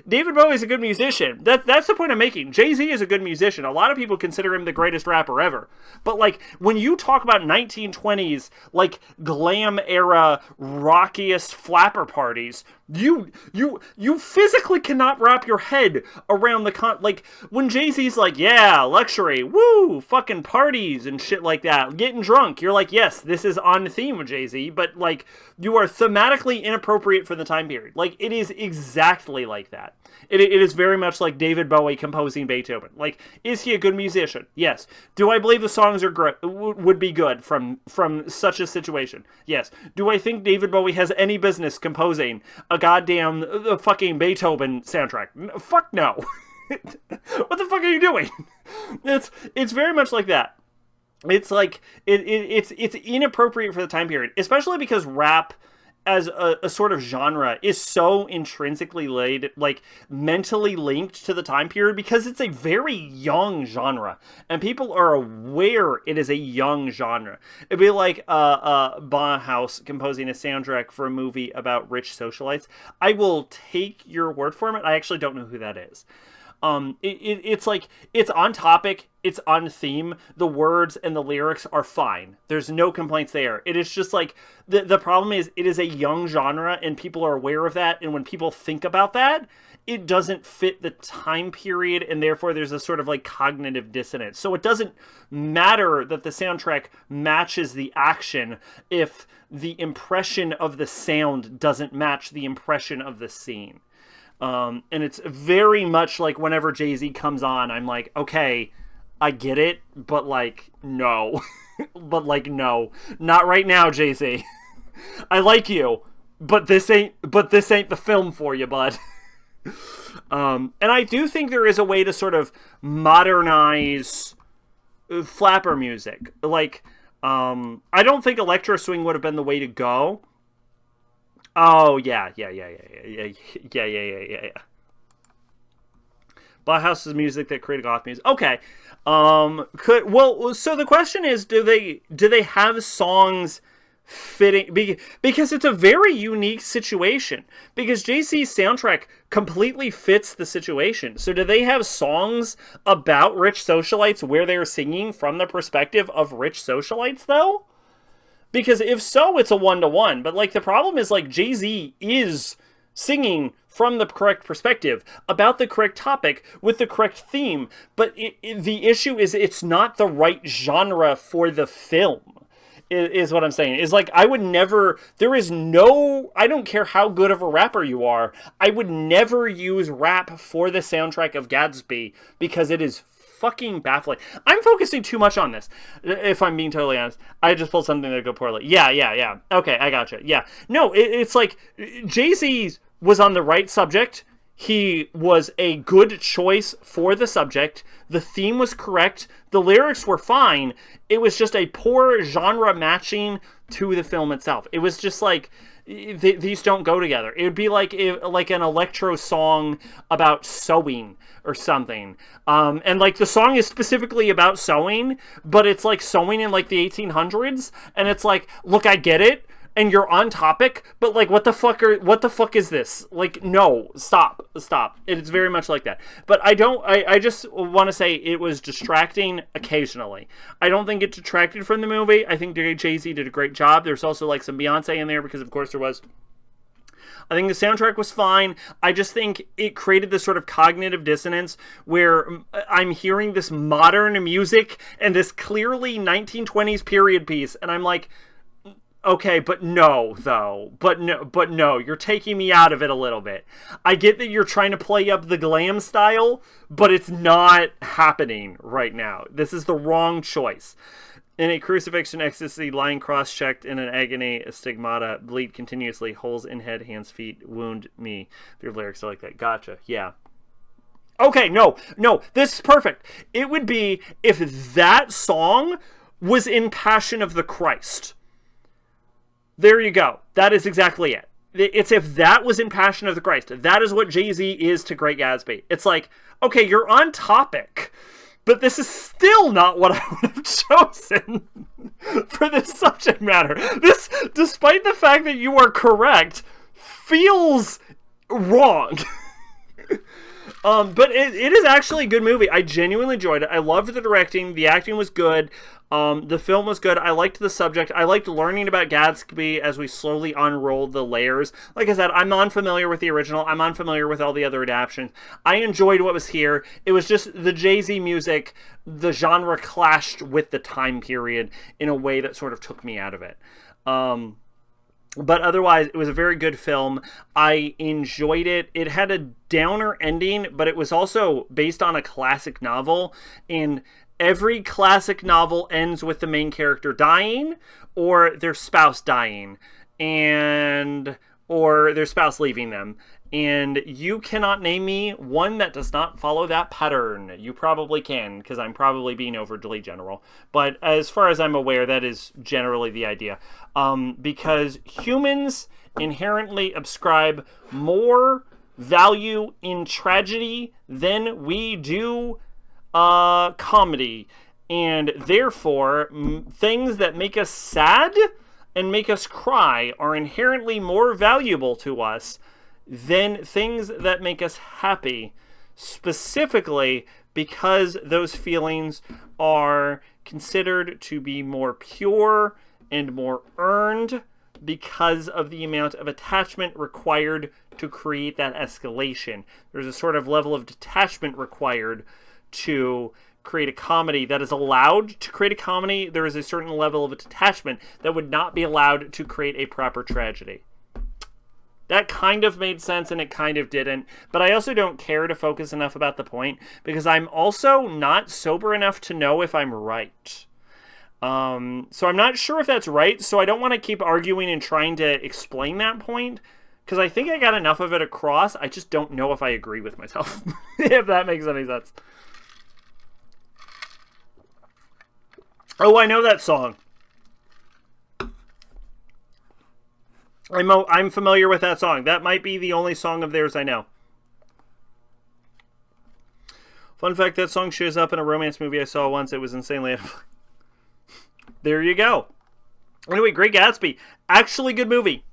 [SPEAKER 1] David Bowie's a good musician. That's the point I'm making. Jay-Z is a good musician. A lot of people consider him the greatest rapper ever. But like, when you talk about 1920s, like, glam era, rockiest flapper parties, You physically cannot wrap your head around the like when Jay-Z's like, yeah, luxury, woo, fucking parties and shit like that, getting drunk. You're like, yes, this is on theme with Jay-Z, but like you are thematically inappropriate for the time period. Like it is exactly like that. It is very much like David Bowie composing Beethoven. Like, is he a good musician? Yes. Do I believe the songs are would be good from such a situation? Yes. Do I think David Bowie has any business composing a goddamn fucking Beethoven soundtrack? Fuck no. What the fuck are you doing? It's very much like that. It's like it's inappropriate for the time period, especially because rap as a sort of genre is so intrinsically like mentally linked to the time period because it's a very young genre and people are aware it is a young genre. It'd be like Bauhaus composing a soundtrack for a movie about rich socialites. I will take your word for it. I actually don't know who that is. It's like, it's on topic, it's on theme, the words and the lyrics are fine. There's no complaints there. It is just like, the problem is, it is a young genre, and people are aware of that, and when people think about that, it doesn't fit the time period, and therefore there's a sort of like cognitive dissonance. So it doesn't matter that the soundtrack matches the action if the impression of the sound doesn't match the impression of the scene. And it's very much like whenever Jay-Z comes on, I'm like, okay, I get it, but like, no. But like, no. Not right now, Jay-Z. I like you, but this ain't the film for you, bud. And I do think there is a way to sort of modernize flapper music. Like, I don't think electro swing would have been the way to go. Oh, yeah. Bauhaus's music that created goth music. Okay. So the question is, do they have songs fitting? Because it's a very unique situation. Because Jay-Z's soundtrack completely fits the situation. So do they have songs about rich socialites where they're singing from the perspective of rich socialites, though? Because if so, it's a 1-to-1. But like the problem is like Jay-Z is singing from the correct perspective about the correct topic with the correct theme. But the issue is it's not the right genre for the film. Is what I'm saying. Is like, I would never, I don't care how good of a rapper you are, I would never use rap for the soundtrack of Gatsby because it is fucking baffling. I'm focusing too much on this, if I'm being totally honest. I just pulled something that go poorly. Yeah. Okay, I gotcha. Yeah. No, it's like, Jay-Z was on the right subject. He was a good choice for the subject. The theme was correct. The lyrics were fine. It was just a poor genre matching to the film itself. It was just like, these don't go together. It would be like an electro song about sewing or something. And like the song is specifically about sewing, but it's like sewing in like the 1800s. And it's like, look, I get it. And you're on topic, but like, what the fuck is this? Like, no, stop. It's very much like that. But I just want to say it was distracting occasionally. I don't think it detracted from the movie. I think Jay-Z did a great job. There's also like some Beyonce in there because of course there was. I think the soundtrack was fine. I just think it created this sort of cognitive dissonance where I'm hearing this modern music and this clearly 1920s period piece, and I'm like, okay, but no, though. But no, you're taking me out of it a little bit. I get that you're trying to play up the glam style, but it's not happening right now. This is the wrong choice. In a crucifixion, ecstasy, lying cross-checked in an agony, stigmata, bleed continuously, holes in head, hands, feet, wound me. Their lyrics are like that. Gotcha, yeah. Okay, no, this is perfect. It would be if that song was in Passion of the Christ. There you go. That is exactly it. It's if that was in Passion of the Christ. That is what Jay-Z is to Great Gatsby. It's like, okay, you're on topic, but this is still not what I would have chosen for this subject matter. This, despite the fact that you are correct, feels wrong. But it is actually a good movie. I genuinely enjoyed it. I loved the directing. The acting was good. The film was good. I liked the subject. I liked learning about Gatsby as we slowly unrolled the layers. Like I said, I'm unfamiliar with the original. I'm unfamiliar with all the other adaptations. I enjoyed what was here. It was just the Jay-Z music, the genre clashed with the time period in a way that sort of took me out of it. But otherwise, it was a very good film. I enjoyed it. It had a downer ending, but it was also based on a classic novel. And every classic novel ends with the main character dying or their spouse dying or their spouse leaving them. And you cannot name me one that does not follow that pattern. You probably can, because I'm probably being overly general. But as far as I'm aware, that is generally the idea. Because humans inherently ascribe more value in tragedy than we do comedy. And therefore, things that make us sad and make us cry are inherently more valuable to us than things that make us happy, specifically because those feelings are considered to be more pure and more earned because of the amount of attachment required to create that escalation. There's a sort of level of detachment required to create a comedy that is allowed to create a comedy. There is a certain level of detachment that would not be allowed to create a proper tragedy. That kind of made sense and it kind of didn't, but I also don't care to focus enough about the point because I'm also not sober enough to know if I'm right. So I'm not sure if that's right, so I don't want to keep arguing and trying to explain that point because I think I got enough of it across. I just don't know if I agree with myself, if that makes any sense. Oh, I know that song. I'm familiar with that song. That might be the only song of theirs I know. Fun fact, that song shows up in a romance movie I saw once. It was insanely... There you go. Anyway, Great Gatsby. Actually good movie.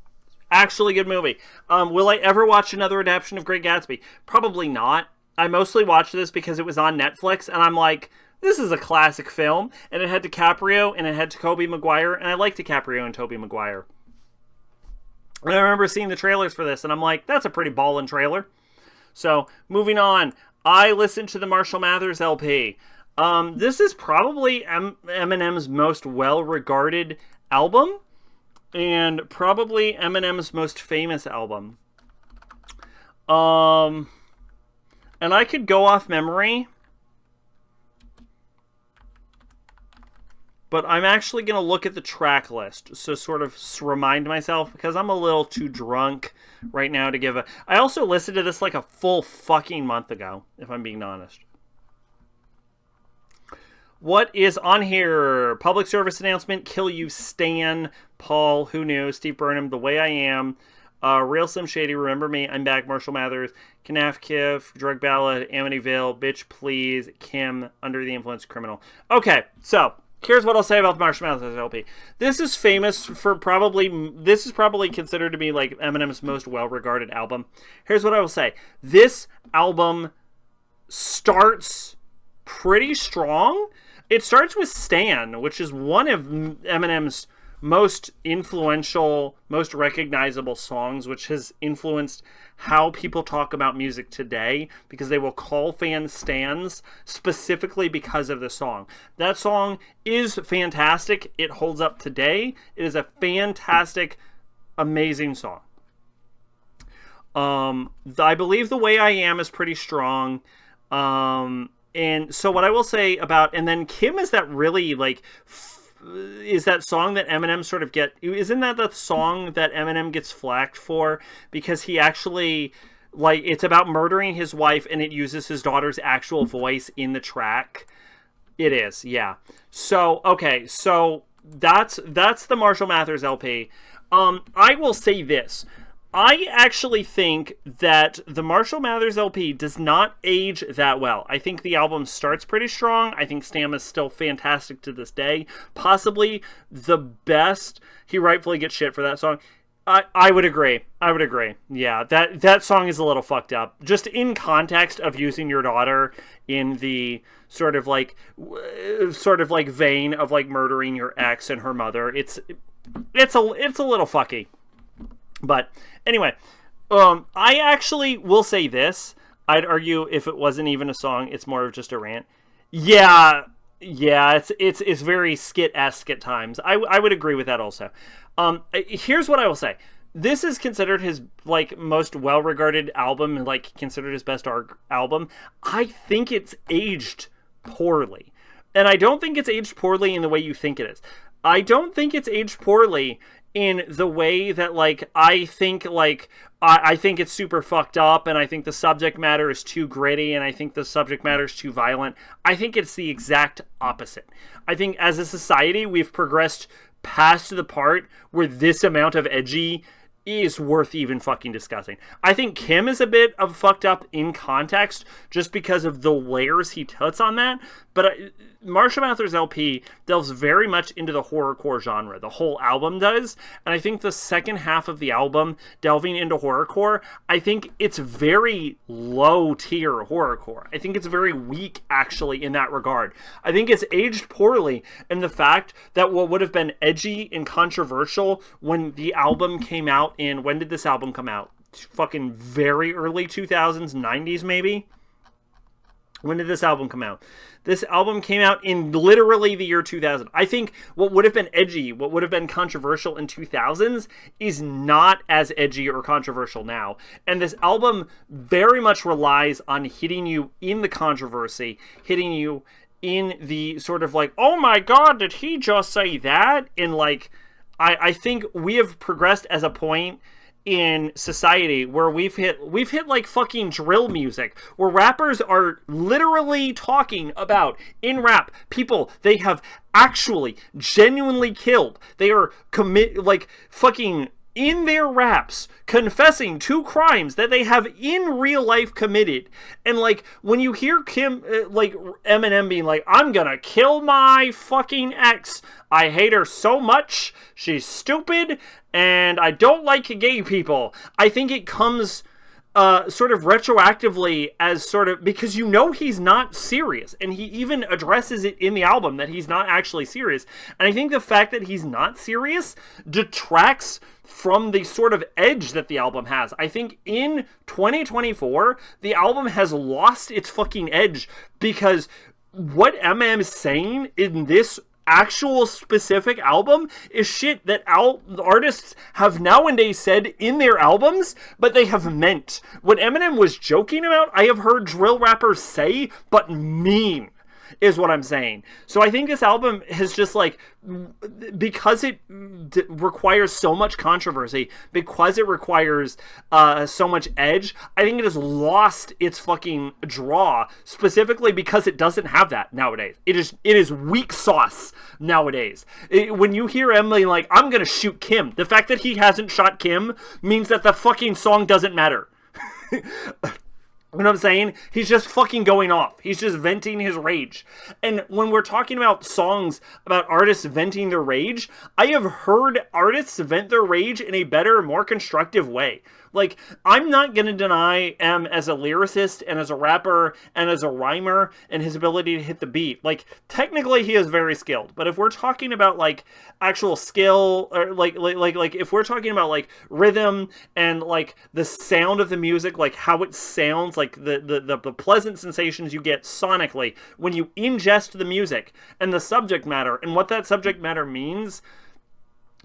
[SPEAKER 1] Actually good movie. Will I ever watch another adaptation of Great Gatsby? Probably not. I mostly watched this because it was on Netflix, and I'm like, this is a classic film, and it had DiCaprio, and it had Tobey Maguire, and I like DiCaprio and Tobey Maguire. And I remember seeing the trailers for this, and I'm like, that's a pretty ballin' trailer. So, moving on. I listened to the Marshall Mathers LP. This is probably Eminem's most well-regarded album, and probably Eminem's most famous album. And I could go off memory, but I'm actually going to look at the track list, so sort of remind myself, because I'm a little too drunk right now to give a... I also listened to this like a full fucking month ago, if I'm being honest. What is on here? Public service announcement, Kill You Stan, Paul, Who Knew, Steve Burnham, The Way I Am, Real Slim Shady, Remember Me, I'm Back, Marshall Mathers, Knaf Kiff, Drug Ballad, Amityville, Bitch Please, Kim, Under the Influence, Criminal. Okay, so... here's what I'll say about the Marshall Mathers LP. This is famous for this is probably considered to be like Eminem's most well-regarded album. Here's what I will say. This album starts pretty strong. It starts with Stan, which is one of Eminem's most influential, most recognizable songs, which has influenced how people talk about music today, because they will call fans stans specifically because of the song. That song is fantastic. It holds up today. It is a fantastic, amazing song. I believe The Way I Am is pretty strong. And so what I will say about, and then Kim is that really like, is that song that Eminem sort of isn't that the song that Eminem gets flacked for because he actually, like, it's about murdering his wife and it uses his daughter's actual voice in the track? It is, yeah. So, okay, so that's the Marshall Mathers LP. I will say this. I actually think that the Marshall Mathers LP does not age that well. I think the album starts pretty strong. I think Stam is still fantastic to this day. Possibly the best. He rightfully gets shit for that song. I would agree. I would agree. Yeah, that song is a little fucked up. Just in context of using your daughter in the sort of like vein of like murdering your ex and her mother. It's a little fucky. But anyway, I actually will say this. I'd argue if it wasn't even a song, it's more of just a rant. Yeah, it's very skit-esque at times. I would agree with that also. Here's what I will say. This is considered his like most well-regarded album and like considered his best album. I think it's aged poorly. And I don't think it's aged poorly in the way you think it is. I don't think it's aged poorly in the way that like I think it's super fucked up, and I think the subject matter is too gritty, and I think the subject matter is too violent. I think it's the exact opposite. I think as a society we've progressed past the part where this amount of edgy is worth even fucking discussing. I think Kim is a bit of fucked up in context just because of the layers he puts on that, but Marshall Mathers LP delves very much into the horrorcore genre. The whole album does, and I think the second half of the album, delving into horrorcore, I think it's very low-tier horrorcore. I think it's very weak, actually, in that regard. I think it's aged poorly in the fact that what would have been edgy and controversial when the album came out in... When did this album come out? Fucking very early 2000s, 90s maybe? When did this album come out? This album came out in literally the year 2000. I think what would have been edgy, what would have been controversial in 2000s is not as edgy or controversial now. And this album very much relies on hitting you in the controversy, hitting you in the sort of like, oh my god, did he just say that? And like, I think we have progressed as a point in society where we've hit like fucking drill music, where rappers are literally talking about, in rap, people they have actually genuinely killed. They are fucking in their raps confessing to crimes that they have in real life committed. And like when you hear Kim like Eminem being like, I'm gonna kill my fucking ex, I hate her so much, she's stupid, and I don't like gay people, I think it comes sort of retroactively as sort of, because you know he's not serious, and he even addresses it in the album that he's not actually serious. And I think the fact that he's not serious detracts from the sort of edge that the album has. I think in 2024, the album has lost its fucking edge, because what Eminem is saying in this actual specific album is shit that artists have nowadays said in their albums, but they have meant. What Eminem was joking about, I have heard drill rappers say, but mean, is what I'm saying. So I think this album has just like, because it requires so much controversy, because it requires so much edge, I think it has lost its fucking draw, specifically because it doesn't have that nowadays. It is weak sauce nowadays. When you hear Emily like, I'm gonna shoot Kim, the fact that he hasn't shot Kim means that the fucking song doesn't matter. You know what I'm saying? He's just fucking going off. He's just venting his rage. And when we're talking about songs about artists venting their rage, I have heard artists vent their rage in a better, more constructive way. Like, I'm not going to deny M as a lyricist and as a rapper and as a rhymer and his ability to hit the beat. Like, technically he is very skilled. But if we're talking about, like, actual skill, or like if we're talking about, like, rhythm and, like, the sound of the music, like, how it sounds, like, the pleasant sensations you get sonically when you ingest the music and the subject matter and what that subject matter means,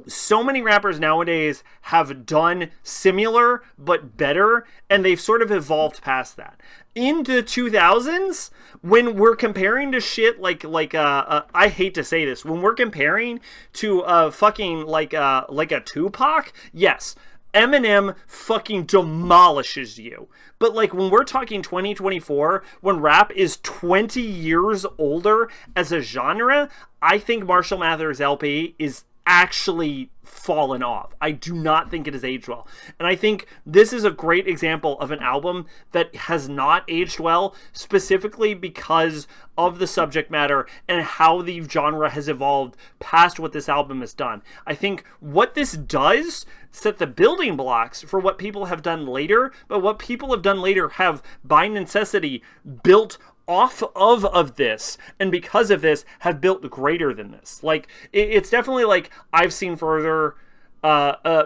[SPEAKER 1] so many rappers nowadays have done similar but better, and they've sort of evolved past that. In the 2000s, when we're comparing to shit like I hate to say this, when we're comparing to fucking like a Tupac, yes, Eminem fucking demolishes you. But like when we're talking 2024, when rap is 20 years older as a genre, I think Marshall Mathers LP is actually fallen off. I do not think it has aged well. And I think this is a great example of an album that has not aged well, specifically because of the subject matter and how the genre has evolved past what this album has done. I think what this does set the building blocks for what people have done later, but what people have done later have by necessity built off of this, and because of this have built greater than this. Like, it's definitely like I've seen further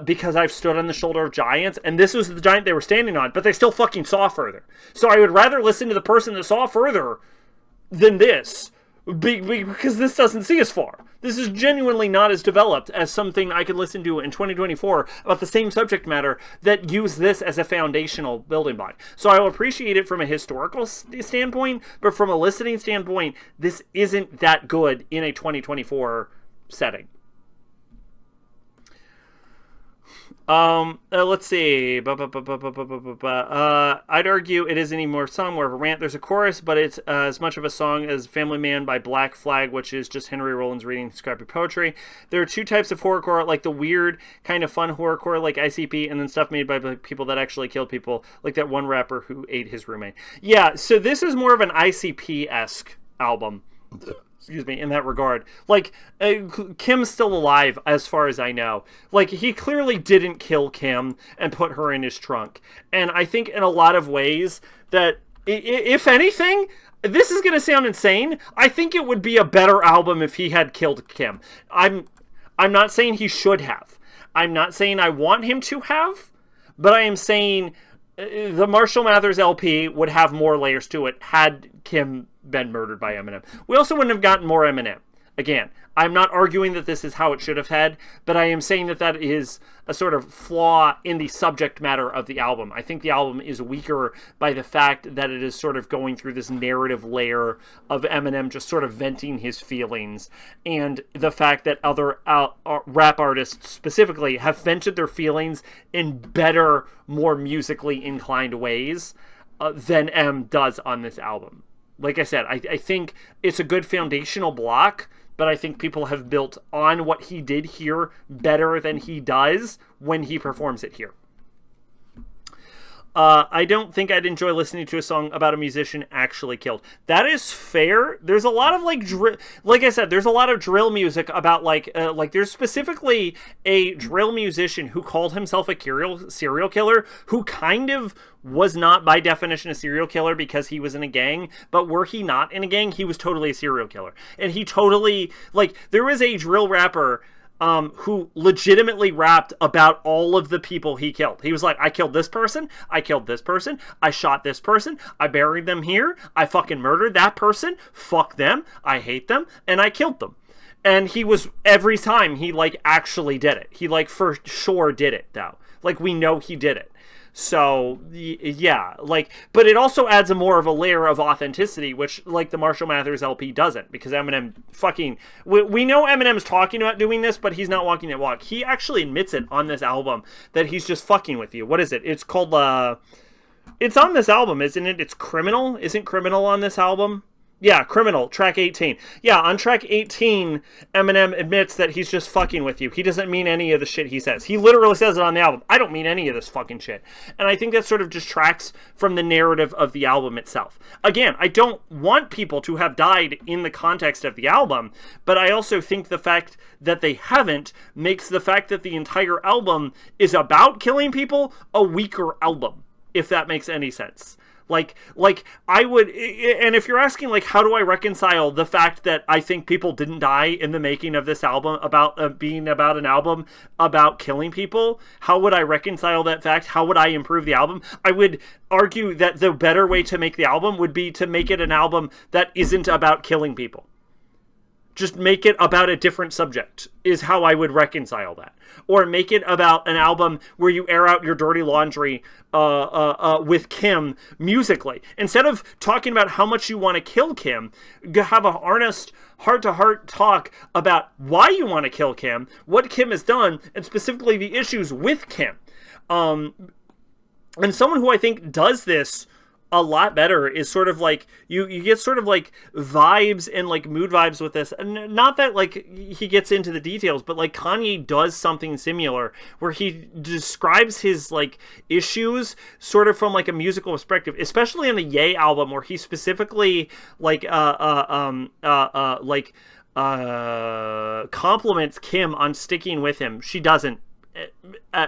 [SPEAKER 1] because I've stood on the shoulder of giants, and this was the giant they were standing on, but they still fucking saw further. So I would rather listen to the person that saw further than this, because this doesn't see as far. This is genuinely not as developed as something I could listen to in 2024 about the same subject matter that use this as a foundational building block. So I will appreciate it from a historical standpoint, but from a listening standpoint, this isn't that good in a 2024 setting. Let's see. I'd argue it isn't any more song, more of a rant. There's a chorus, but it's as much of a song as Family Man by Black Flag, which is just Henry Rollins reading scrappy poetry. There are two types of horrorcore, like the weird kind of fun horrorcore like ICP, and then stuff made by people that actually killed people, like that one rapper who ate his roommate. Yeah, so this is more of an ICP-esque album. Excuse me, in that regard. Like, Kim's still alive, as far as I know. Like, he clearly didn't kill Kim and put her in his trunk. And I think in a lot of ways that, if anything, this is going to sound insane, I think it would be a better album if he had killed Kim. I'm not saying he should have. I'm not saying I want him to have, but I am saying the Marshall Mathers LP would have more layers to it had Kim been murdered by Eminem. We also wouldn't have gotten more Eminem. Again, I'm not arguing that this is how it should have had, but I am saying that that is a sort of flaw in the subject matter of the album. I think the album is weaker by the fact that it is sort of going through this narrative layer of Eminem just sort of venting his feelings, and the fact that other rap artists specifically have vented their feelings in better, more musically inclined ways than M does on this album. Like I said, I think it's a good foundational block, but I think people have built on what he did here better than he does when he performs it here. I don't think I'd enjoy listening to a song about a musician actually killed. That is fair. There's a lot of like I said, there's a lot of drill music about like there's specifically a drill musician who called himself a serial killer who kind of was not by definition a serial killer because he was in a gang, but were he not in a gang, he was totally a serial killer. And he totally, like, there was a drill rapper who legitimately rapped about all of the people he killed. He was like, I killed this person, I killed this person, I shot this person, I buried them here, I fucking murdered that person, fuck them, I hate them, and I killed them. And he was, every time, he, like, actually did it. He, like, for sure did it, though. Like, we know he did it. So, yeah, like, but it also adds a more of a layer of authenticity, which, like, the Marshall Mathers LP doesn't, because Eminem fucking, we know Eminem's talking about doing this, but he's not walking that walk. He actually admits it on this album, that he's just fucking with you. What is it? It's called, it's on this album, isn't it? It's Criminal? Isn't Criminal on this album? Yeah, Criminal, track 18. Yeah, on track 18, Eminem admits that he's just fucking with you. He doesn't mean any of the shit he says. He literally says it on the album. I don't mean any of this fucking shit. And I think that sort of detracts from the narrative of the album itself. Again, I don't want people to have died in the context of the album, but I also think the fact that they haven't makes the fact that the entire album is about killing people a weaker album, if that makes any sense. Like I would, and if you're asking, like, how do I reconcile the fact that I think people didn't die in the making of this album about being about an album about killing people, how would I reconcile that fact? How would I improve the album? I would argue that the better way to make the album would be to make it an album that isn't about killing people. Just make it about a different subject is how I would reconcile that. Or make it about an album where you air out your dirty laundry with Kim musically. Instead of talking about how much you want to kill Kim, have an honest, heart-to-heart talk about why you want to kill Kim, what Kim has done, and specifically the issues with Kim. And someone who I think does this a lot better is sort of like you get sort of like vibes and like mood vibes with this, and not that like he gets into the details, but like Kanye does something similar where he describes his like issues sort of from like a musical perspective, especially on the Ye album where he specifically like compliments Kim on sticking with him. She doesn't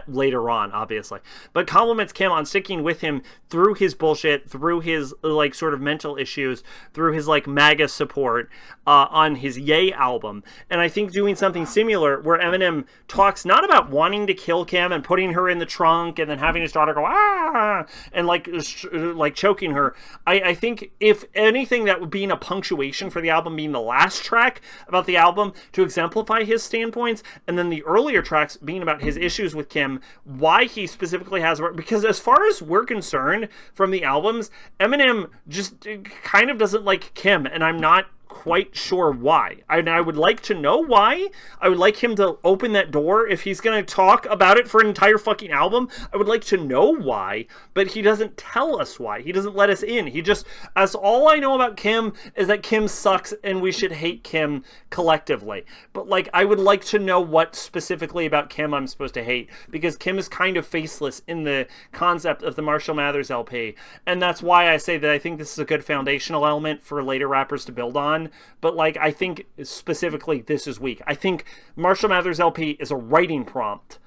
[SPEAKER 1] later on, obviously, but compliments Kim on sticking with him through his bullshit, through his like sort of mental issues, through his like MAGA support on his Ye album. And I think doing something similar where Eminem talks not about wanting to kill Kim and putting her in the trunk and then having his daughter go ah and like choking her. I think if anything, that would be a punctuation for the album being the last track about the album to exemplify his standpoints, and then the earlier tracks being about his issues with Kim, why he specifically has, because as far as we're concerned from the albums, Eminem just kind of doesn't like Kim, and I'm not quite sure why. I would like to know why. I would like him to open that door if he's going to talk about it for an entire fucking album. I would like to know why, but he doesn't tell us why. He doesn't let us in. He just, as all I know about Kim is that Kim sucks and we should hate Kim collectively. But like, I would like to know what specifically about Kim I'm supposed to hate, because Kim is kind of faceless in the concept of the Marshall Mathers LP. And that's why I say that I think this is a good foundational element for later rappers to build on. But like, I think specifically this is weak. I think Marshall Mathers LP is a writing prompt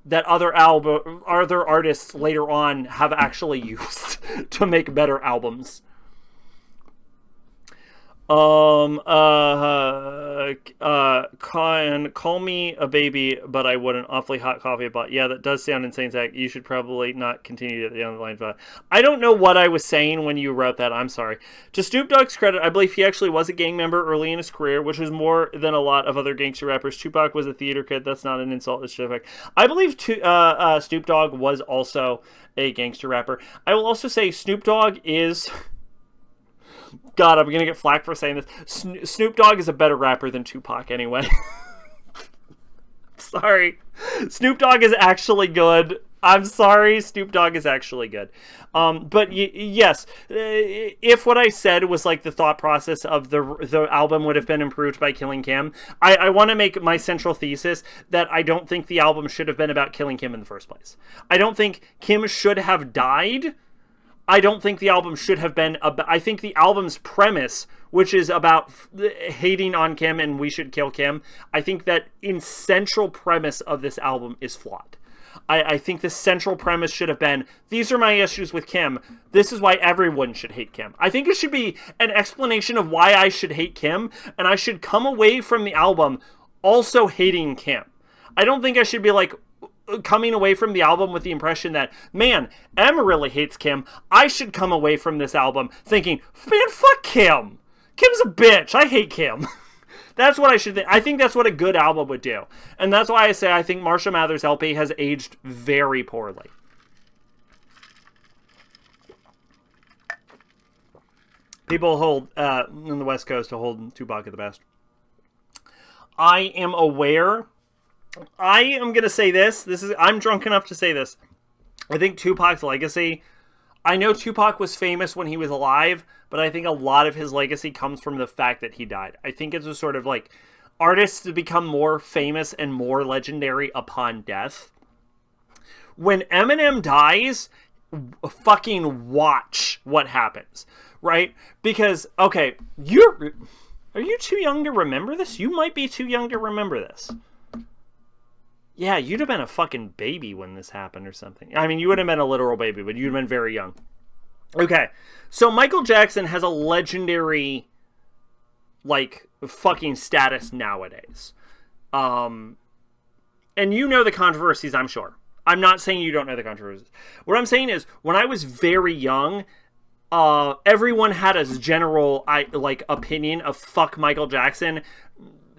[SPEAKER 1] that other artists later on have actually used to make better albums. Call me a baby, but I wouldn't. Awfully hot coffee, but yeah, that does sound insane, Zach. You should probably not continue at the end of the line. But I don't know what I was saying when you wrote that. I'm sorry. To Snoop Dogg's credit, I believe he actually was a gang member early in his career, which was more than a lot of other gangster rappers. Tupac was a theater kid. That's not an insult. It's just I believe Snoop Dogg was also a gangster rapper. I will also say Snoop Dogg is... God, I'm going to get flack for saying this. Snoop Dogg is a better rapper than Tupac anyway. Sorry. Snoop Dogg is actually good. I'm sorry. Snoop Dogg is actually good. But yes, if what I said was like the thought process of the album would have been improved by killing Kim, I want to make my central thesis that I don't think the album should have been about killing Kim in the first place. I don't think Kim should have died. I don't think the album should have been about... I think the album's premise, which is about hating on Kim and we should kill Kim, I think that in central premise of this album is flawed. I think the central premise should have been, these are my issues with Kim. This is why everyone should hate Kim. I think it should be an explanation of why I should hate Kim, and I should come away from the album also hating Kim. I don't think I should be like... coming away from the album with the impression that, man, Em really hates Kim. I should come away from this album thinking, man, fuck Kim. Kim's a bitch. I hate Kim. That's what I should think. I think that's what a good album would do. And that's why I say I think Marshall Mathers LP has aged very poorly. People hold, in the West Coast, to hold Tupac at the best. I am aware... I am going to say this. I'm drunk enough to say this. I think Tupac's legacy... I know Tupac was famous when he was alive, but I think a lot of his legacy comes from the fact that he died. I think it's a sort of like... artists become more famous and more legendary upon death. When Eminem dies, fucking watch what happens. Right? Because, okay, are you too young to remember this? You might be too young to remember this. Yeah, you'd have been a fucking baby when this happened or something. I mean, you would have been a literal baby, but you'd have been very young. Okay, so Michael Jackson has a legendary, like, fucking status nowadays. And you know the controversies, I'm sure. I'm not saying you don't know the controversies. What I'm saying is, when I was very young, everyone had a general, opinion of fuck Michael Jackson.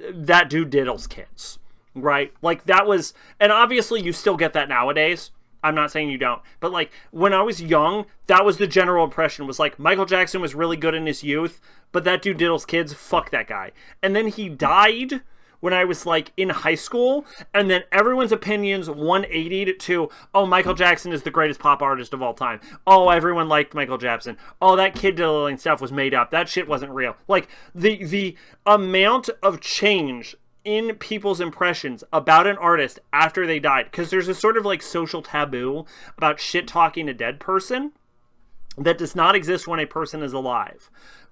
[SPEAKER 1] That dude diddles kids. Right? Like, that was... And obviously, you still get that nowadays. I'm not saying you don't. But, like, when I was young, that was the general impression. Was like, Michael Jackson was really good in his youth, but that dude diddles kids. Fuck that guy. And then he died when I was like in high school, and then everyone's opinions 180'd to, oh, Michael Jackson is the greatest pop artist of all time. Oh, everyone liked Michael Jackson. Oh, that Kid Diddling stuff was made up. That shit wasn't real. Like, the amount of change in people's impressions about an artist after they died, because there's a sort of like social taboo about shit talking a dead person that does not exist when a person is alive.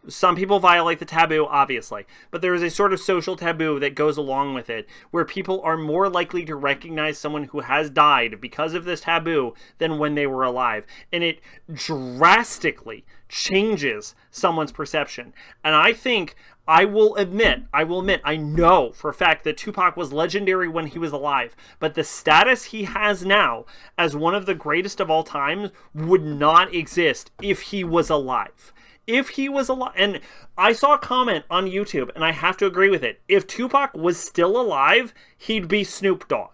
[SPEAKER 1] Some people violate the taboo, obviously, but there is a sort of social taboo that goes along with it, where people are more likely to recognize someone who has died because of this taboo than when they were alive. And it drastically changes someone's perception. And I will admit, I know for a fact that Tupac was legendary when he was alive, but the status he has now as one of the greatest of all time would not exist if he was alive. If he was alive, and I saw a comment on YouTube, and I have to agree with it. If Tupac was still alive, he'd be Snoop Dogg.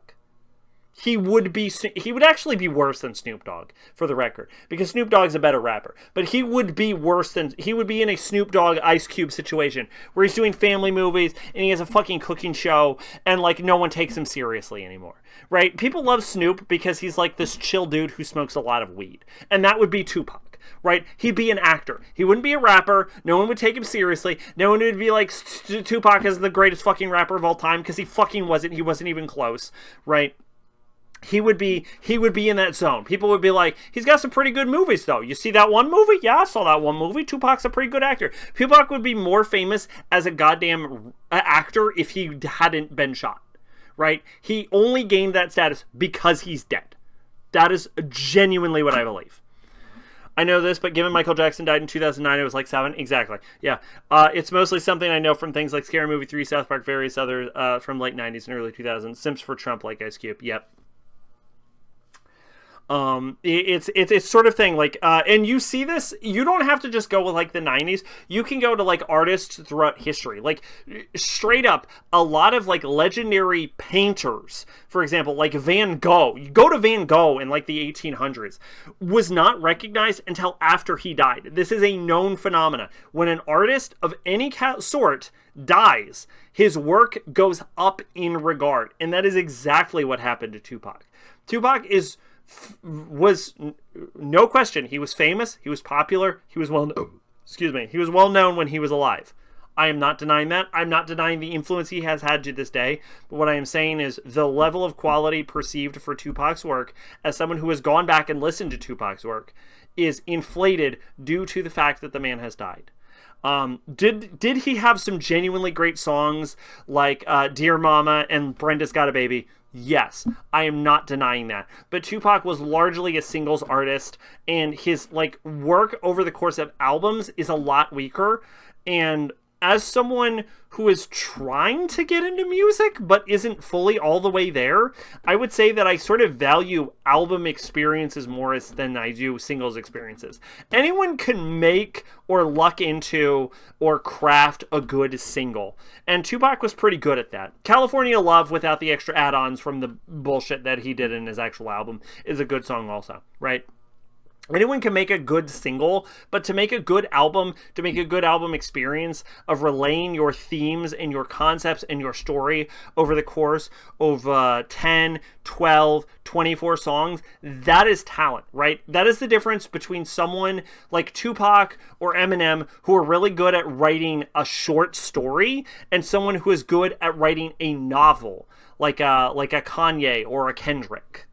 [SPEAKER 1] He would actually be worse than Snoop Dogg, for the record, because Snoop Dogg's a better rapper. But he would be in a Snoop Dogg Ice Cube situation, where he's doing family movies, and he has a fucking cooking show, and like no one takes him seriously anymore, right? People love Snoop because he's like this chill dude who smokes a lot of weed, and that would be Tupac. Right? He'd be an actor. He wouldn't be a rapper. No one would take him seriously. No one would be like, Tupac is the greatest fucking rapper of all time, because he fucking wasn't. He wasn't even close. Right? He would be in that zone. People would be like, he's got some pretty good movies, though. You see that one movie? Yeah, I saw that one movie. Tupac's a pretty good actor. Tupac would be more famous as a goddamn actor if he hadn't been shot. Right? He only gained that status because he's dead. That is genuinely what I believe. I know this, but given Michael Jackson died in 2009, it was like 7. Exactly. Yeah. It's mostly something I know from things like Scary Movie 3, South Park, various other from late 90s and early 2000s. Simps for Trump, like Ice Cube. Yep. It's sort of thing like, and you see this, you don't have to just go with like the 90s. You can go to like artists throughout history, like straight up a lot of like legendary painters, for example, like Van Gogh. You go to Van Gogh in like the 1800s, was not recognized until after he died. This is a known phenomena. When an artist of any sort dies, his work goes up in regard. And that is exactly what happened to Tupac. Tupac was no question, he was famous, he was popular, he was well known. He was well known when he was alive. I am not denying that. I'm not denying the influence he has had to this day. But what I am saying is the level of quality perceived for Tupac's work, as someone who has gone back and listened to Tupac's work, is inflated due to the fact that the man has died. Did he have some genuinely great songs like Dear Mama and Brenda's Got a Baby? Yes, I am not denying that. But Tupac was largely a singles artist, and his like work over the course of albums is a lot weaker. And as someone who is trying to get into music but isn't fully all the way there, I would say that I sort of value album experiences more than I do singles experiences. Anyone can make or luck into or craft a good single, and Tupac was pretty good at that. California Love, without the extra add-ons from the bullshit that he did in his actual album, is a good song also, right? Anyone can make a good single, but to make a good album experience of relaying your themes and your concepts and your story over the course of 10, 12, 24 songs, that is talent, right? That is the difference between someone like Tupac or Eminem, who are really good at writing a short story, and someone who is good at writing a novel, like a Kanye or a Kendrick.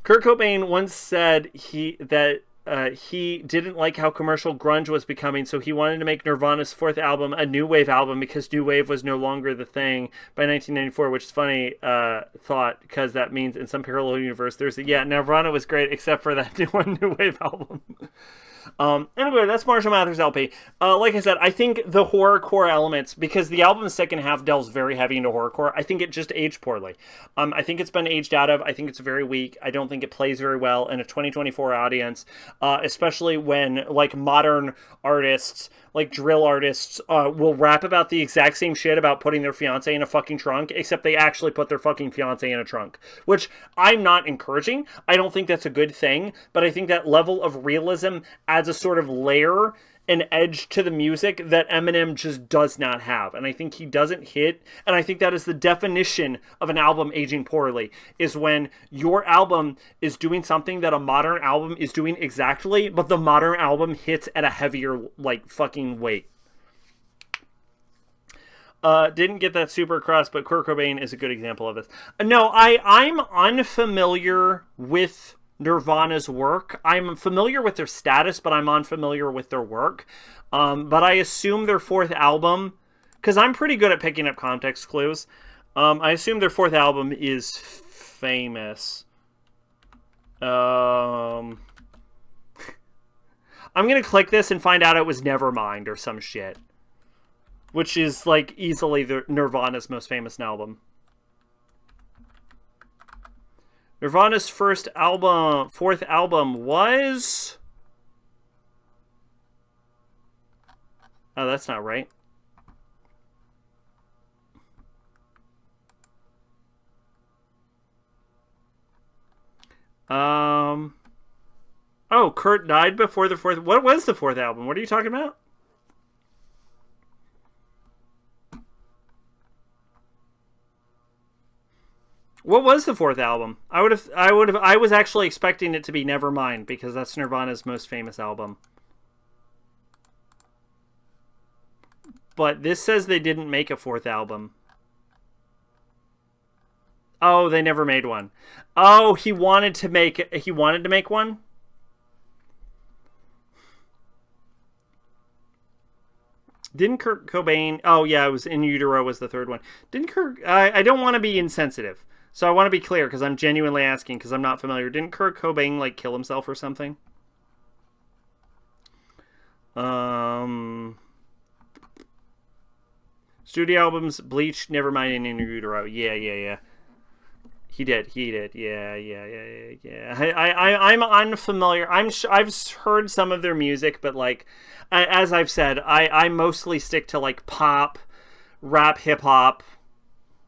[SPEAKER 1] Kurt Cobain once said he didn't like how commercial grunge was becoming, so he wanted to make Nirvana's fourth album a new wave album because new wave was no longer the thing by 1994, which is funny thought, because that means in some parallel universe Nirvana was great except for that new wave album. Anyway, that's Marshall Mathers LP. Like I said, I think the horrorcore elements, because the album's second half delves very heavy into horrorcore, I think it just aged poorly. I think it's been aged out of. I think it's very weak. I don't think it plays very well in a 2024 audience, especially when like modern artists, like drill artists, will rap about the exact same shit about putting their fiance in a fucking trunk, except they actually put their fucking fiance in a trunk, which I'm not encouraging. I don't think that's a good thing, but I think that level of realism adds a sort of layer an edge to the music that Eminem just does not have. And I think he doesn't hit, and I think that is the definition of an album aging poorly, is when your album is doing something that a modern album is doing exactly, but the modern album hits at a heavier, like, fucking weight. Didn't get that super across, but Kurt Cobain is a good example of this. No, I'm unfamiliar with Nirvana's work. I'm familiar with their status, but I'm unfamiliar with their work. But I assume their fourth album, because I'm pretty good at picking up context clues, I assume their fourth album is famous. I'm going to click this and find out it was Nevermind or some shit. Which is, like, easily the Nirvana's most famous album. Nirvana's fourth album was... Oh, that's not right. Oh, Kurt died before the fourth... What was the fourth album? What are you talking about? What was the fourth album? I was actually expecting it to be Nevermind, because that's Nirvana's most famous album. But this says they didn't make a fourth album. Oh, they never made one. Oh, he wanted to make one? Didn't Kurt Cobain... Oh, yeah, it was In Utero was the third one. Didn't Kurt... I don't want to be insensitive. So I want to be clear, because I'm genuinely asking, because I'm not familiar. Didn't Kurt Cobain, like, kill himself or something? Studio albums, Bleach, Nevermind, and In Utero. Yeah. He did. Yeah. I'm unfamiliar. I've heard some of their music, but, like, as I've said, I mostly stick to, like, pop, rap, hip-hop,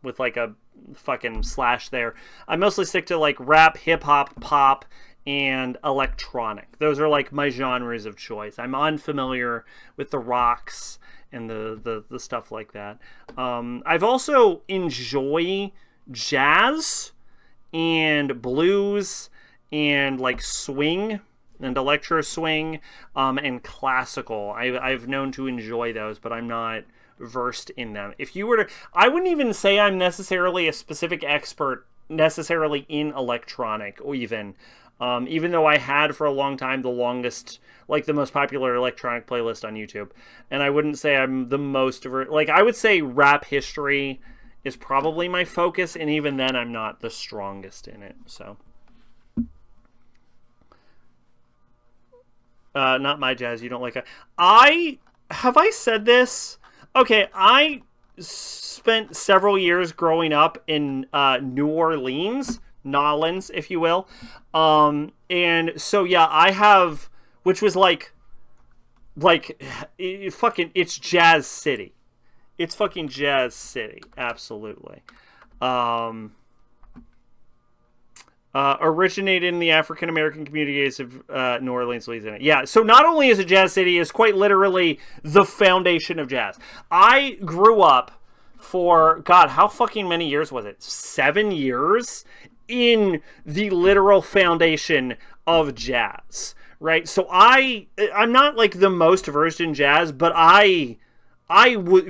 [SPEAKER 1] with, like, a fucking slash there. I mostly stick to, like, rap, hip-hop, pop, and electronic. Those are, like, my genres of choice. I'm unfamiliar with the rocks and the stuff like that. I've also enjoy jazz and blues and, like, swing and electro swing and classical. I've known to enjoy those, but I'm not versed in them. If you were to... I wouldn't even say I'm necessarily a specific expert necessarily in electronic, or even though I had for a long time the longest, like, the most popular electronic playlist on YouTube. And I wouldn't say I'm the most... Like, I would say rap history is probably my focus, and even then I'm not the strongest in it, so... not my jazz, you don't like it. Have I said this? Okay, I spent several years growing up in New Orleans, Nolans, if you will. And so, yeah, I have, which was like, it's Jazz City. It's fucking Jazz City, absolutely. Originated in the African-American communities of New Orleans, Louisiana. Yeah, so not only is it Jazz City, it's quite literally the foundation of jazz. I grew up for, God, how fucking many years was it? 7 years in the literal foundation of jazz, right? So I'm not, like, the most versed in jazz, but I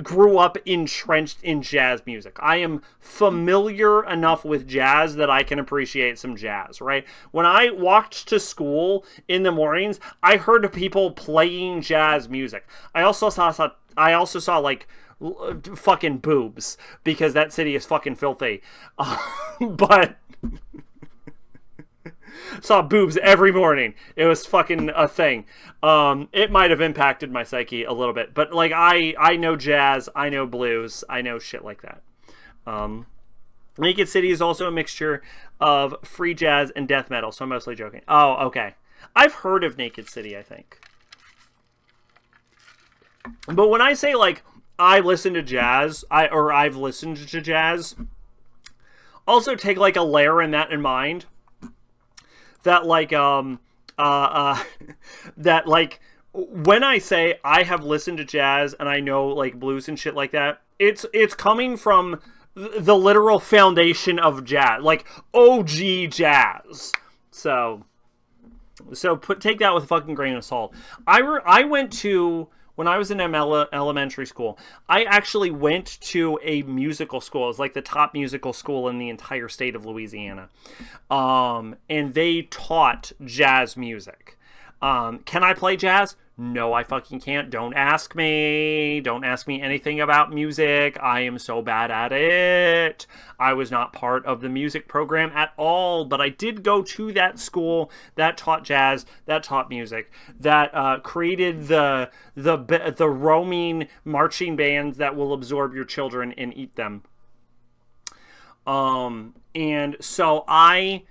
[SPEAKER 1] grew up entrenched in jazz music. I am familiar enough with jazz that I can appreciate some jazz, right? When I walked to school in the mornings, I heard people playing jazz music. I also saw like fucking boobs, because that city is fucking filthy. But saw boobs every morning. It was fucking a thing. It might have impacted my psyche a little bit, but, like, I know jazz, I know blues, I know shit like that. Naked City is also a mixture of free jazz and death metal, so I'm mostly joking. Oh, okay. I've heard of Naked City, I think. But when I say, like, I listen to jazz, I've listened to jazz, also take, like, a layer in that in mind. That, like, that, like, when I say I have listened to jazz and I know like blues and shit like that, it's coming from the literal foundation of jazz, like OG jazz. So take that with a fucking grain of salt. I went to, when I was in elementary school, I actually went to a musical school. It was like the top musical school in the entire state of Louisiana. And they taught jazz music. Can I play jazz? No, I fucking can't. Don't ask me. Don't ask me anything about music. I am so bad at it. I was not part of the music program at all, but I did go to that school that taught jazz, that taught music, that created the roaming marching bands that will absorb your children and eat them. And so I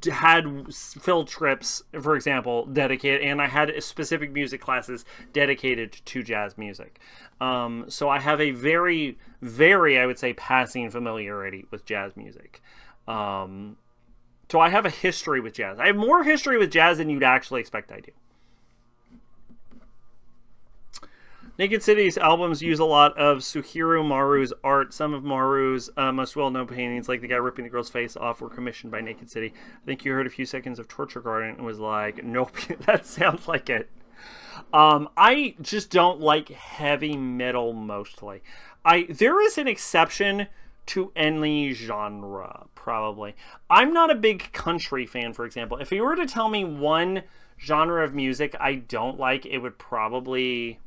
[SPEAKER 1] had field trips, for example, dedicated, and I had specific music classes dedicated to jazz music. So I have a very, very, I would say, passing familiarity with jazz music. So I have a history with jazz. I have more history with jazz than you'd actually expect I do. Naked City's albums use a lot of Suhiru Maru's art. Some of Maru's most well-known paintings, like the guy ripping the girl's face off, were commissioned by Naked City. I think you heard a few seconds of Torture Garden and was like, nope, that sounds like it. I just don't like heavy metal mostly. There is an exception to any genre, probably. I'm not a big country fan, for example. If you were to tell me one genre of music I don't like, it would probably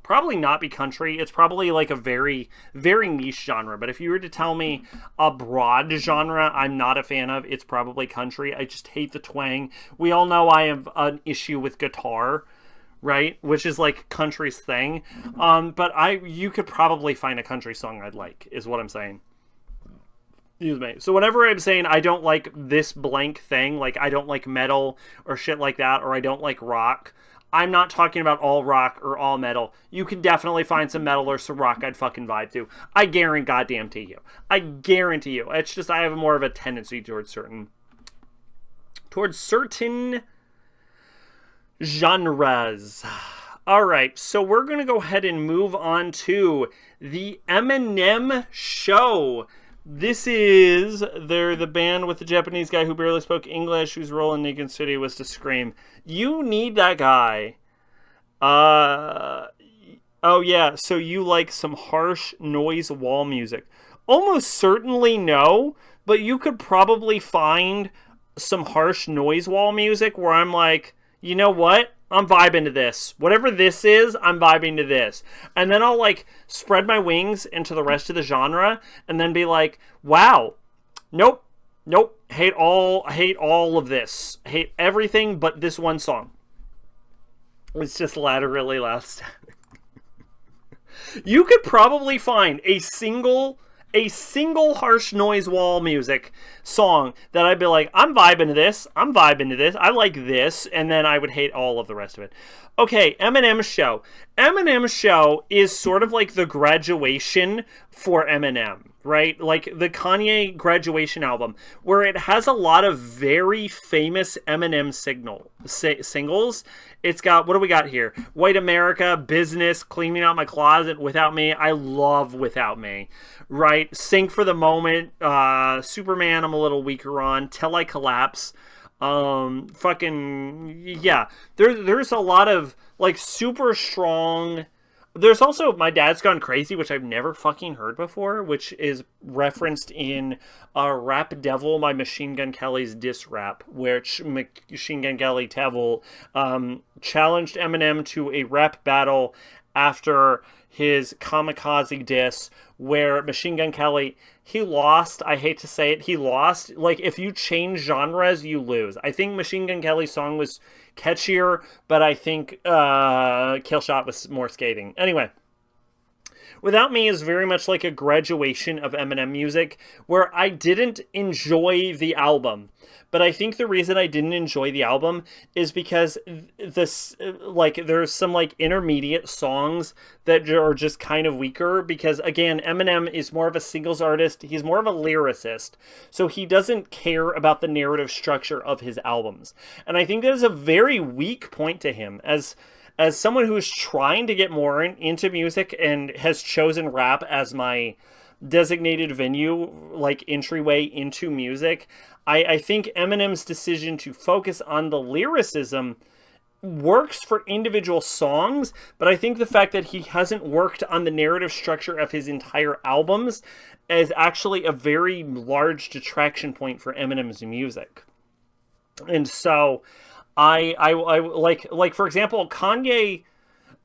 [SPEAKER 1] not be country. It's probably like a very, very niche genre. But if you were to tell me a broad genre I'm not a fan of, it's probably country. I just hate the twang. We all know I have an issue with guitar, right? Which is like country's thing. But you could probably find a country song I'd like, is what I'm saying. Excuse me. So whenever I'm saying I don't like this blank thing, like I don't like metal or shit like that, or I don't like rock, I'm not talking about all rock or all metal. You can definitely find some metal or some rock I'd fucking vibe to. I guarantee goddamn to you. I guarantee you. It's just I have more of a tendency towards certain genres. All right, so we're going to go ahead and move on to the Eminem Show. This is the band with the Japanese guy who barely spoke English, whose role in Naked City was to scream. You need that guy. Oh yeah, so you like some harsh noise wall music. Almost certainly no, but you could probably find some harsh noise wall music where I'm like, you know what? I'm vibing to this. Whatever this is, I'm vibing to this. And then I'll like spread my wings into the rest of the genre and then be like, wow, nope, hate all of this. Hate everything but this one song. It's just really loud static. You could probably find a single harsh noise wall music song that I'd be like, I'm vibing to this, I like this, and then I would hate all of the rest of it. Okay, Eminem Show. Eminem Show is sort of like the graduation for Eminem, right? Like the Kanye graduation album, where it has a lot of very famous Eminem singles. It's got, what do we got here? White America, Business, Cleaning Out My Closet, Without Me. I love Without Me, right? Sing for the Moment, Superman I'm a little weaker on, Till I Collapse. Fucking, yeah. There's a lot of, like, super strong... There's also My Dad's Gone Crazy, which I've never fucking heard before, which is referenced in Rap Devil by Machine Gun Kelly's diss rap, which Machine Gun Kelly challenged Eminem to a rap battle after his Kamikaze diss, where Machine Gun Kelly, he lost. I hate to say it, he lost. Like, if you change genres, you lose. I think Machine Gun Kelly's song was catchier, but I think Killshot was more skating. Anyway, Without Me is very much like a graduation of Eminem music, where I didn't enjoy the album. But I think the reason I didn't enjoy the album is because there's some like intermediate songs that are just kind of weaker, because again, Eminem is more of a singles artist. He's more of a lyricist. So he doesn't care about the narrative structure of his albums. And I think that is a very weak point to him. as someone who's trying to get more into music and has chosen rap as my designated venue, like entryway into music, I think Eminem's decision to focus on the lyricism works for individual songs, but I think the fact that he hasn't worked on the narrative structure of his entire albums is actually a very large detraction point for Eminem's music. And so I like for example, Kanye,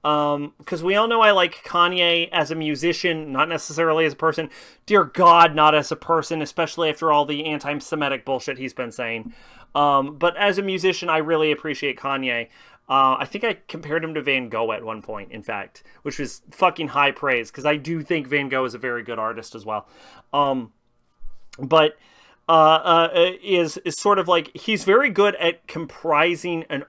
[SPEAKER 1] because we all know I like Kanye as a musician, not necessarily as a person. Dear God, not as a person, especially after all the anti-Semitic bullshit he's been saying. But as a musician, I really appreciate Kanye. I think I compared him to Van Gogh at one point, in fact, which was fucking high praise, because I do think Van Gogh is a very good artist as well. But is sort of like, he's very good at comprising an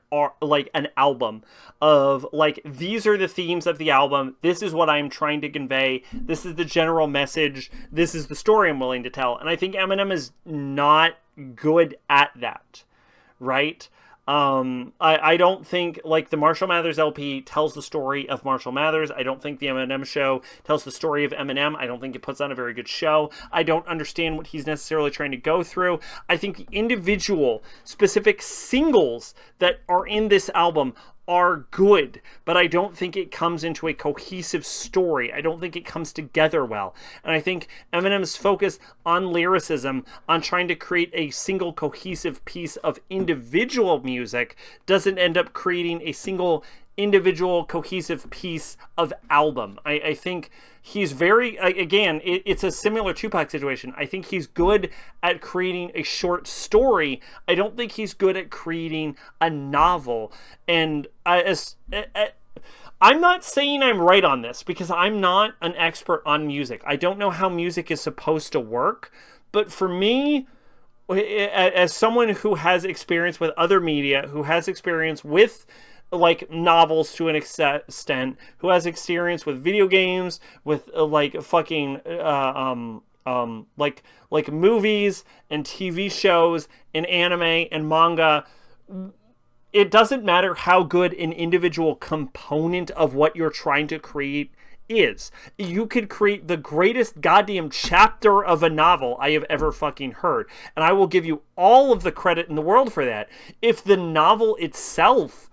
[SPEAKER 1] album of like, these are the themes of the album, this is what I'm trying to convey, this is the general message, this is the story I'm willing to tell. And I think Eminem is not good at that, right? I don't think, like, the Marshall Mathers LP tells the story of Marshall Mathers. I don't think the Eminem show tells the story of Eminem. I don't think it puts on a very good show. I don't understand what he's necessarily trying to go through. I think the individual specific singles that are in this album are good, but I don't think it comes into a cohesive story. I don't think it comes together well. And I think Eminem's focus on lyricism, on trying to create a single cohesive piece of individual music, doesn't end up creating a single individual cohesive piece of album. I think he's very, again, it's a similar Tupac situation. I think he's good at creating a short story. I don't think he's good at creating a novel. And I'm not saying I'm right on this, because I'm not an expert on music. I don't know how music is supposed to work. But for me, as someone who has experience with other media, who has experience with like novels to an extent, who has experience with video games, with like fucking like movies and TV shows and anime and manga, it doesn't matter how good an individual component of what you're trying to create is. You could create the greatest goddamn chapter of a novel I have ever fucking heard, and I will give you all of the credit in the world for that. If the novel itself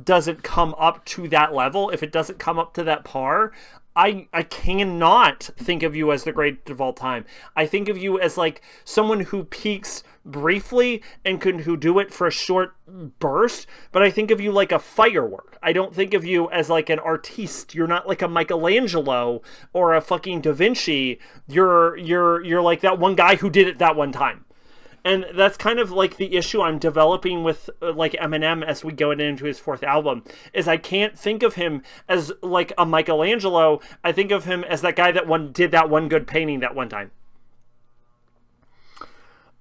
[SPEAKER 1] doesn't come up to that level, if it doesn't come up to that par, I cannot think of you as the greatest of all time. I think of you as like someone who peaks briefly and who do it for a short burst, but I think of you like a firework. I don't think of you as like an artiste. You're not like a Michelangelo or a fucking Da Vinci. You're like that one guy who did it that one time. And that's kind of like the issue I'm developing with like Eminem as we go into his fourth album, is I can't think of him as like a Michelangelo. I think of him as that guy that did that one good painting that one time.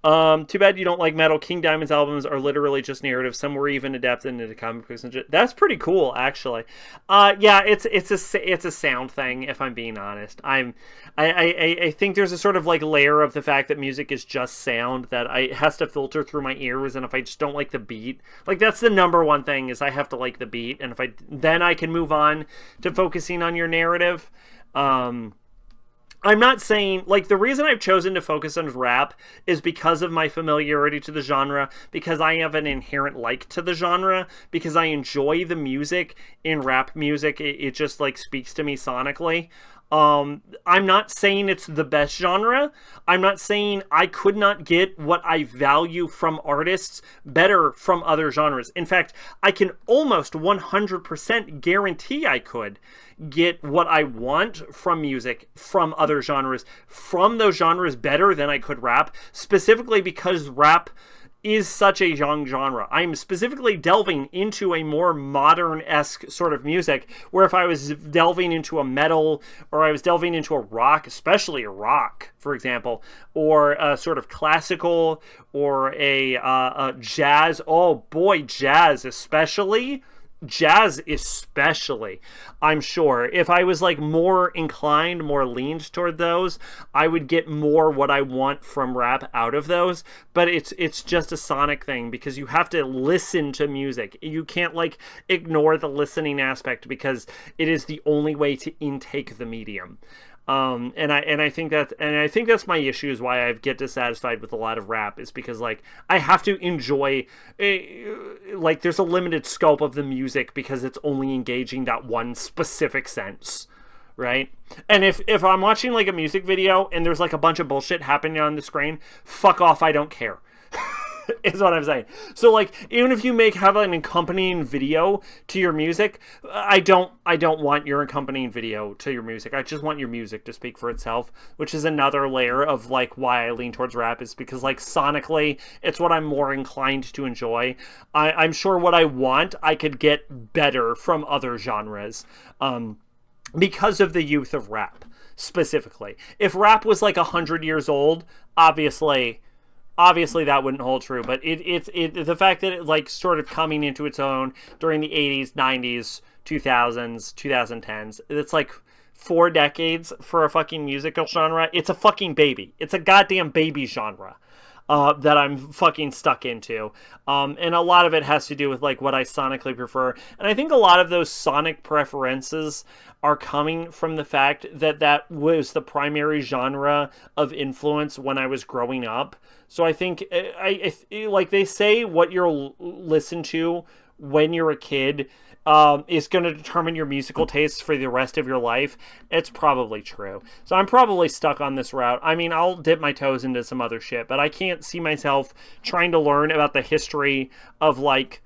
[SPEAKER 1] Too bad you don't like metal. King Diamond's albums are literally just narrative. Some were even adapted into comic books and shit. That's pretty cool, actually. Yeah, it's a sound thing, if I'm being honest. I think there's a sort of like layer of the fact that music is just sound that it has to filter through my ears, and if I just don't like the beat, like that's the number one thing, is I have to like the beat, and then I can move on to focusing on your narrative. I'm not saying, like, the reason I've chosen to focus on rap is because of my familiarity to the genre, because I have an inherent like to the genre, because I enjoy the music in rap music. It just, like, speaks to me sonically. I'm not saying it's the best genre. I'm not saying I could not get what I value from artists better from other genres. In fact, I can almost 100% guarantee I could get what I want from music from other genres, from those genres, better than I could rap, specifically because rap is such a young genre. I'm specifically delving into a more modern-esque sort of music, where if I was delving into a metal, or I was delving into a rock, especially a rock, for example, or a sort of classical, or a jazz, oh boy, jazz especially, jazz especially, I'm sure. If I was like more inclined, more leaned toward those, I would get more what I want from rap out of those. But it's just a sonic thing because you have to listen to music. You can't like ignore the listening aspect because it is the only way to intake the medium. And I think that's my issue, is why I get dissatisfied with a lot of rap, is because like I have to enjoy like there's a limited scope of the music because it's only engaging that one specific sense, right? And if I'm watching like a music video and there's like a bunch of bullshit happening on the screen, fuck off, I don't care. Is what I'm saying. So like, even if you have an accompanying video to your music, I don't want your accompanying video to your music. I just want your music to speak for itself, which is another layer of like why I lean towards rap, is because like sonically it's what I'm more inclined to enjoy. I'm sure what I want I could get better from other genres because of the youth of rap specifically. If rap was like 100 years old, obviously that wouldn't hold true, but it's the fact that it like sort of coming into its own during the 80s, 90s, 2000s, 2010s, it's like 4 decades for a fucking musical genre. It's a fucking baby. It's a goddamn baby genre that I'm fucking stuck into. And a lot of it has to do with like what I sonically prefer. And I think a lot of those sonic preferences are coming from the fact that that was the primary genre of influence when I was growing up. So I think, I like they say, what you'll listen to when you're a kid is going to determine your musical tastes for the rest of your life. It's probably true. So I'm probably stuck on this route. I mean, I'll dip my toes into some other shit, but I can't see myself trying to learn about the history of like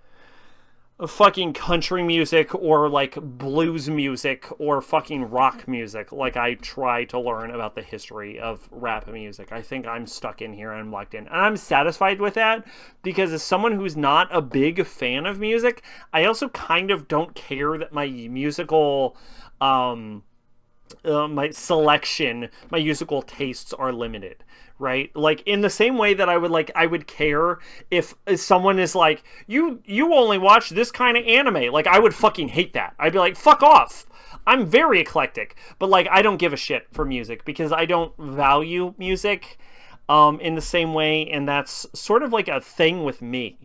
[SPEAKER 1] fucking country music or like blues music or fucking rock music like I try to learn about the history of rap music. I think I'm stuck in here and I'm locked in, and I'm satisfied with that, because as someone who's not a big fan of music, I also kind of don't care that my musical my selection, my musical tastes are limited, right? Like in the same way that I would care if someone is like, you only watch this kind of anime. Like I would fucking hate that. I'd be like, fuck off. I'm very eclectic, but like I don't give a shit for music because I don't value music in the same way, and that's sort of like a thing with me.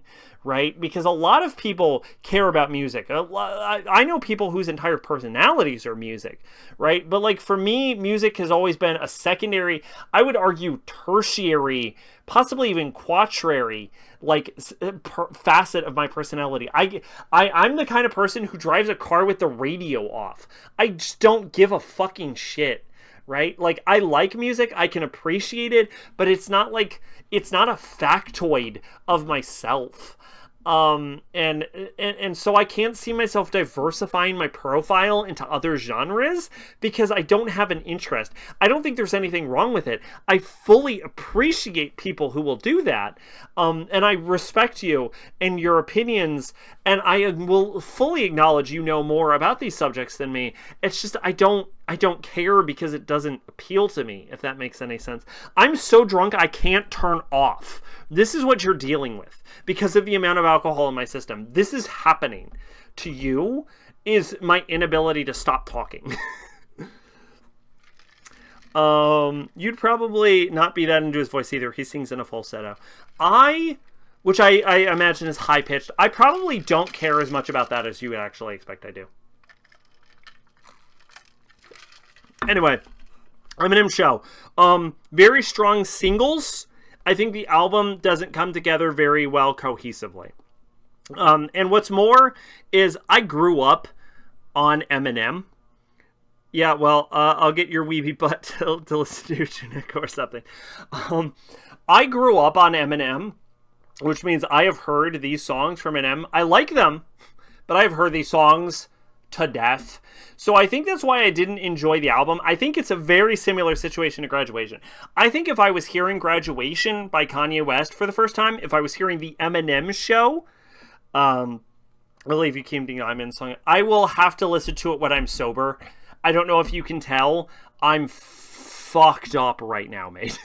[SPEAKER 1] Right? Because a lot of people care about music. I know people whose entire personalities are music, right? But like for me, music has always been a secondary, I would argue tertiary, possibly even quaternary, like facet of my personality. I'm the kind of person who drives a car with the radio off. I just don't give a fucking shit. Right? Like I like music, I can appreciate it, but it's not a factoid of myself. And so I can't see myself diversifying my profile into other genres because I don't have an interest. I don't think there's anything wrong with it. I fully appreciate people who will do that. And I respect you and your opinions, and I will fully acknowledge you know more about these subjects than me. It's just I don't care because it doesn't appeal to me, if that makes any sense. I'm so drunk I can't turn off. This is what you're dealing with because of the amount of alcohol in my system. This is happening to you, is my inability to stop talking. You'd probably not be that into his voice either. He sings in a falsetto. Which I imagine is high-pitched. I probably don't care as much about that as you would actually expect I do. Anyway, Eminem show. Very strong singles. I think the album doesn't come together very well cohesively. And what's more is I grew up on Eminem. Yeah, well, I'll get your weeby butt to listen to Gynecology or something. I grew up on Eminem, which means I have heard these songs from Eminem. I like them, but I've heard these songs to death. So I think that's why I didn't enjoy the album. I think it's a very similar situation to Graduation. I think if I was hearing Graduation by Kanye West for the first time, if I was hearing the Eminem show, I believe you came to Diamond song, I will have to listen to it when I'm sober. I don't know if you can tell, I'm fucked up right now, mate.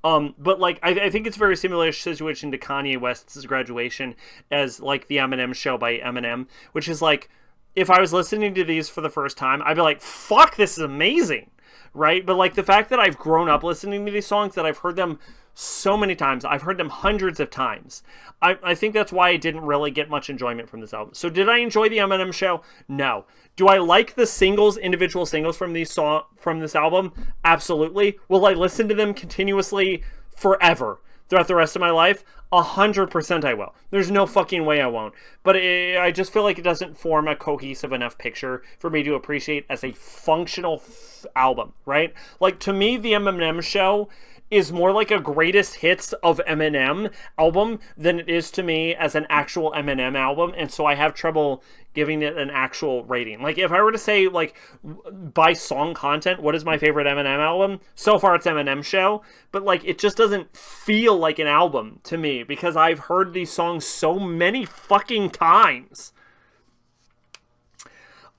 [SPEAKER 1] But like, I think it's a very similar situation to Kanye West's Graduation as like the Eminem Show by Eminem, which is like, if I was listening to these for the first time, I'd be like, fuck, this is amazing, right? But like the fact that I've grown up listening to these songs, that I've heard them so many times, I've heard them hundreds of times, I think that's why I didn't really get much enjoyment from this album. So did I enjoy the Eminem Show? No. Do I like the singles, individual singles from this album? Absolutely. Will I listen to them continuously forever throughout the rest of my life? 100% I will. There's no fucking way I won't. But I just feel like it doesn't form a cohesive enough picture for me to appreciate as a functional album, right? Like, to me, the Eminem Show is more like a greatest hits of Eminem album than it is to me as an actual Eminem album, and so I have trouble giving it an actual rating. Like, if I were to say, like, by song content, what is my favorite Eminem album? So far, it's Eminem Show, but, like, it just doesn't feel like an album to me, because I've heard these songs so many fucking times.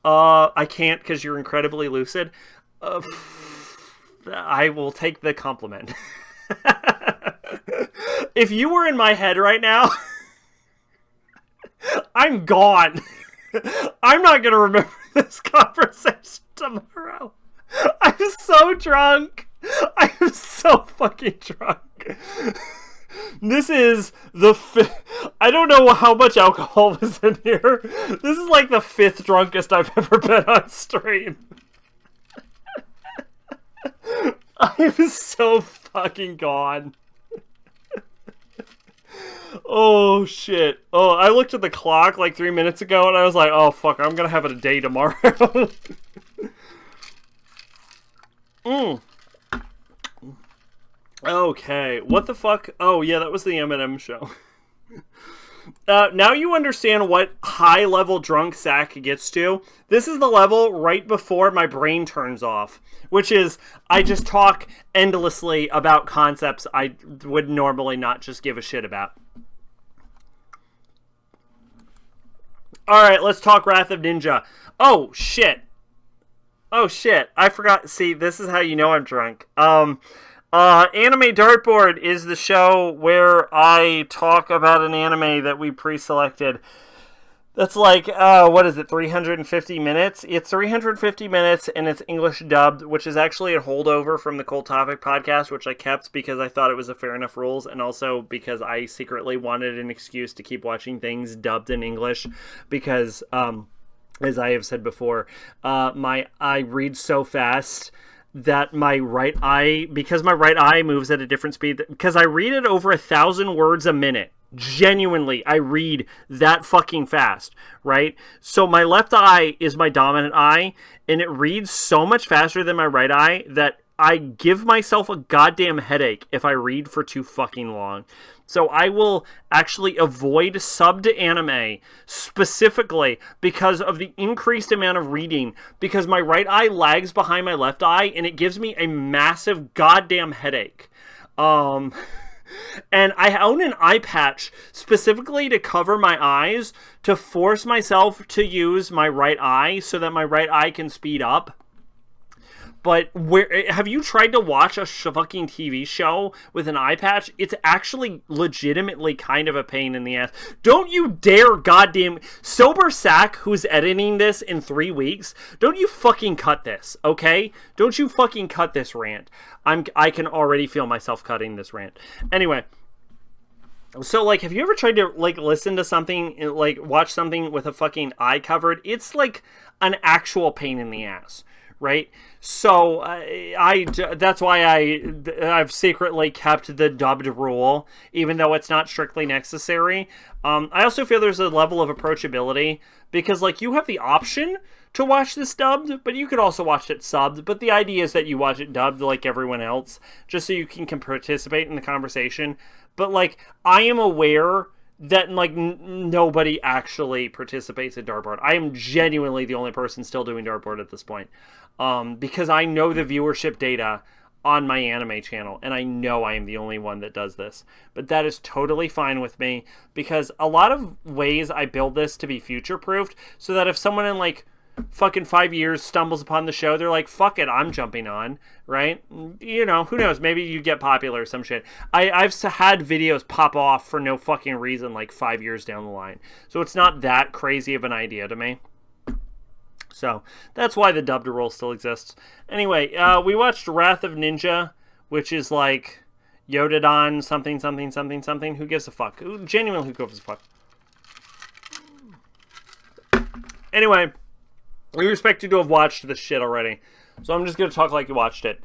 [SPEAKER 1] I can't, because you're incredibly lucid. I will take the compliment. If you were in my head right now, I'm gone. I'm not going to remember this conversation tomorrow. I'm so drunk. I'm so fucking drunk. This is the I don't know how much alcohol was in here. This is like the 5th drunkest I've ever been on stream. I'm so fucking gone. Oh, shit. Oh, I looked at the clock like 3 minutes ago and I was like, oh, fuck, I'm gonna have a day tomorrow. Okay, what the fuck? Oh, yeah, that was the Eminem Show. Now you understand what high-level drunk Sack gets to. This is the level right before my brain turns off, which is I just talk endlessly about concepts I would normally not just give a shit about. Alright, let's talk Wrath of Ninja. Oh, shit. Oh, shit. I forgot. See, this is how you know I'm drunk. Anime Dartboard is the show where I talk about an anime that we pre-selected. That's like, what is it, 350 minutes? It's 350 minutes, and it's English dubbed, which is actually a holdover from the Cold Topic podcast, which I kept because I thought it was a fair enough rules, and also because I secretly wanted an excuse to keep watching things dubbed in English, because, as I have said before, I read so fast that my right eye, because my right eye moves at a different speed, because I read it over 1,000 words a minute. Genuinely, I read that fucking fast, right? So my left eye is my dominant eye, and it reads so much faster than my right eye that I give myself a goddamn headache if I read for too fucking long. So I will actually avoid subbed anime specifically because of the increased amount of reading, because my right eye lags behind my left eye and it gives me a massive goddamn headache. And I own an eye patch specifically to cover my eyes, to force myself to use my right eye so that my right eye can speed up. But have you tried to watch a fucking TV show with an eye patch? It's actually legitimately kind of a pain in the ass. Don't you dare goddamn Sober Sack, who's editing this in 3 weeks, don't you fucking cut this, okay? Don't you fucking cut this rant. I can already feel myself cutting this rant. Anyway, so, like, have you ever tried to, like, listen to something, like, watch something with a fucking eye covered? It's, like, an actual pain in the ass. Right? So, that's why I've secretly kept the dubbed rule, even though it's not strictly necessary. I also feel there's a level of approachability, because, like, you have the option to watch this dubbed, but you could also watch it subbed, but the idea is that you watch it dubbed like everyone else, just so you can participate in the conversation. But, like, I am aware that, like, nobody actually participates in Dartboard. I am genuinely the only person still doing Dartboard at this point. Because I know the viewership data on my anime channel, and I know I am the only one that does this. But that is totally fine with me, because a lot of ways I build this to be future-proofed, so that if someone in, like, fucking 5 years, stumbles upon the show. They're like, fuck it, I'm jumping on, right? You know, who knows? Maybe you get popular or some shit. I've had videos pop off for no fucking reason like 5 years down the line. So it's not that crazy of an idea to me. So that's why the dubbed role still exists. Anyway, we watched Wrath of Ninja, which is like Yodadon something, something, something, something. Who gives a fuck? Genuinely, who gives a fuck? Anyway, we expect you to have watched this shit already. So I'm just going to talk like you watched it.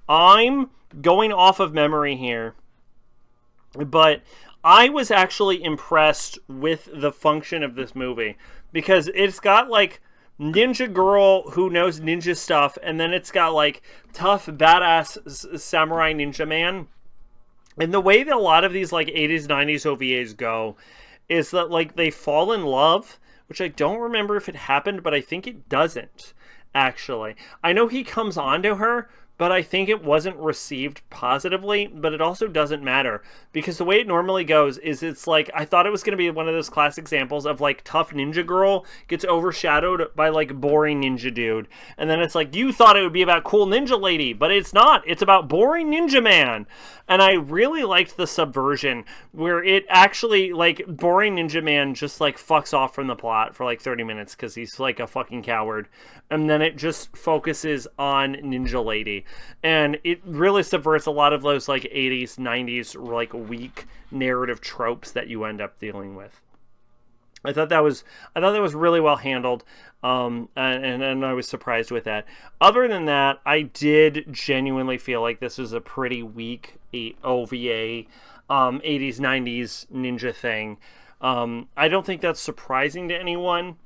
[SPEAKER 1] I'm going off of memory here. But I was actually impressed with the function of this movie. Because it's got like ninja girl who knows ninja stuff. And then it's got like tough, badass samurai ninja man. And the way that a lot of these like 80s, 90s OVAs go is that like they fall in love. Which I don't remember if it happened, but I think it doesn't, actually. I know he comes onto her, but I think it wasn't received positively, but it also doesn't matter. Because the way it normally goes is it's like, I thought it was going to be one of those classic examples of like tough ninja girl gets overshadowed by like boring ninja dude. And then it's like, you thought it would be about cool ninja lady, but it's not. It's about boring ninja man. And I really liked the subversion where it actually, like, boring ninja man just, like, fucks off from the plot for, like, 30 minutes because he's, like, a fucking coward. And then it just focuses on ninja lady. And it really subverts a lot of those, like, 80s, 90s, like, weak narrative tropes that you end up dealing with. I thought that was really well handled, and I was surprised with that. Other than that, I did genuinely feel like this was a pretty weak OVA, 80s, 90s ninja thing. I don't think that's surprising to anyone.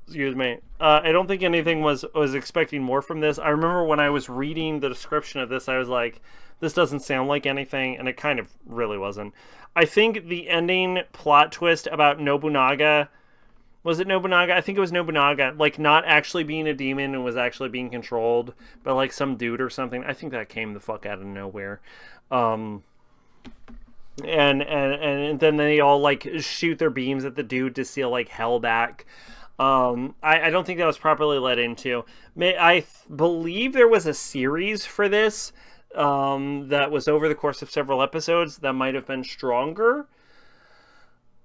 [SPEAKER 1] Excuse me. I don't think anything was expecting more from this. I remember when I was reading the description of this, I was like, this doesn't sound like anything, and it kind of really wasn't. I think the ending plot twist about Nobunaga, was it Nobunaga? I think it was Nobunaga, like not actually being a demon and was actually being controlled by like some dude or something. I think that came the fuck out of nowhere. And then they all like shoot their beams at the dude to steal like hell back. I don't think that was properly led into. I believe there was a series for this that was over the course of several episodes that might have been stronger.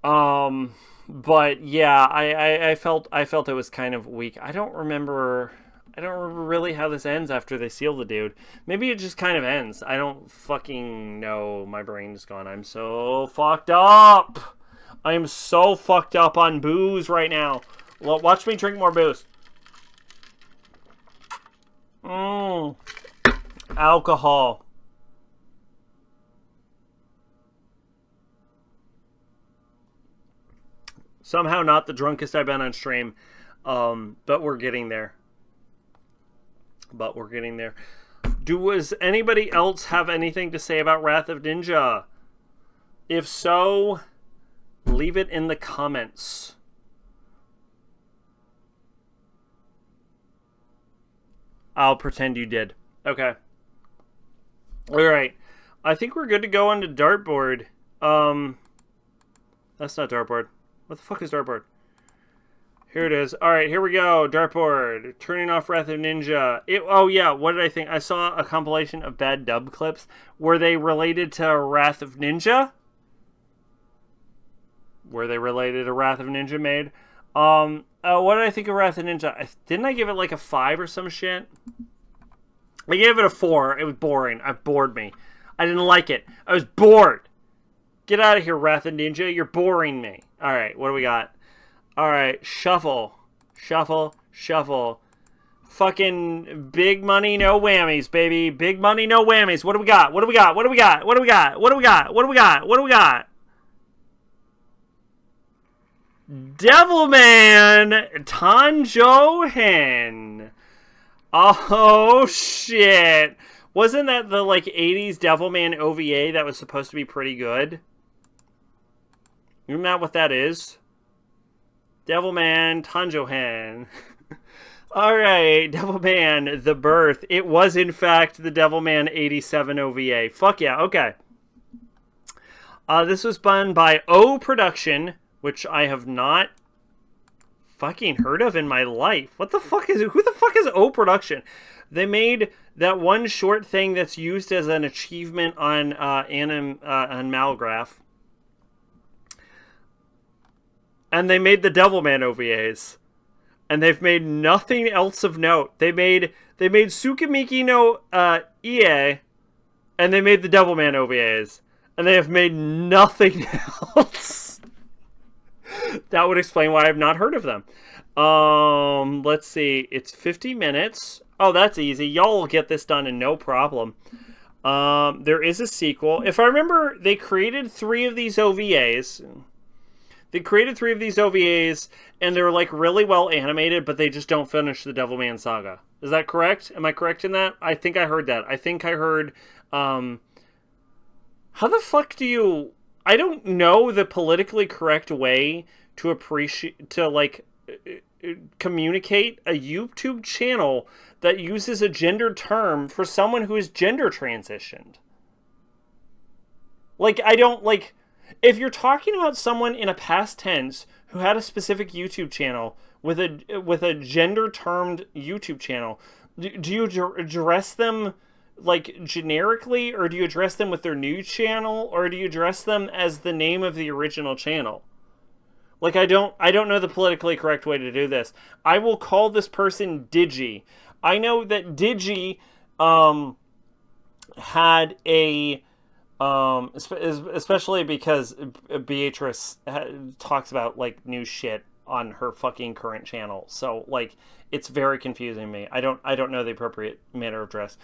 [SPEAKER 1] But yeah, I felt it was kind of weak. I don't remember really how this ends after they seal the dude. Maybe it just kind of ends. I don't fucking know. My brain's gone. I'm so fucked up. I am so fucked up on booze right now. Watch me drink more booze. Alcohol. Somehow not the drunkest I've been on stream. But we're getting there. Does anybody else have anything to say about Wrath of Ninja? If so, leave it in the comments. I'll pretend you did. Okay. Alright. I think we're good to go on to Dartboard. That's not Dartboard. What the fuck is Dartboard? Here it is. Alright, here we go. Dartboard. Turning off Wrath of Ninja. Oh yeah, what did I think? I saw a compilation of bad dub clips. Were they related to Wrath of Ninja? Were they related to Wrath of Ninja made? What did I think of Wrath of Ninja? Didn't I give it like a 5 or some shit? I gave it a 4. It was boring. It bored me. I didn't like it. I was bored. Get out of here, Wrath of Ninja. You're boring me. Alright, what do we got? Alright, shuffle. Shuffle. Shuffle. Fucking big money, no whammies, baby. Big money, no whammies. What do we got? What do we got? What do we got? What do we got? What do we got? What do we got? What do we got? Devilman Tanjohen. Oh shit. Wasn't that the like 80s Devilman OVA that was supposed to be pretty good? Isn't that what that is? Devilman Tanjohen. Alright, Devilman The Birth. It was in fact the Devilman 87 OVA. Fuck yeah, okay. This was done by O Production, which I have not fucking heard of in my life. Who the fuck is O Production? They made that one short thing that's used as an achievement on Malgraph. And they made the Devilman OVAs. And they've made nothing else of note. They made Tsukamiki no EA, and they made the Devilman OVAs. And they have made nothing else. That would explain why I've not heard of them. Let's see. It's 50 minutes. Oh, that's easy. Y'all will get this done in no problem. There is a sequel. If I remember, they created 3 of these OVAs. And they're like really well animated, but they just don't finish the Devilman saga. Is that correct? Am I correct in that? I think I heard that. I think I heard, how the fuck do you, I don't know the politically correct way to communicate a YouTube channel that uses a gendered term for someone who is gender transitioned. If you're talking about someone in a past tense who had a specific YouTube channel with a gender-termed YouTube channel, do you address them generically, or do you address them with their new channel, or do you address them as the name of the original channel? I don't know the politically correct way to do this. I will call this person Digi. I know that Digi had a especially because Beatrice talks about new shit on her fucking current channel, so it's very confusing to me. I don't know the appropriate manner of dress.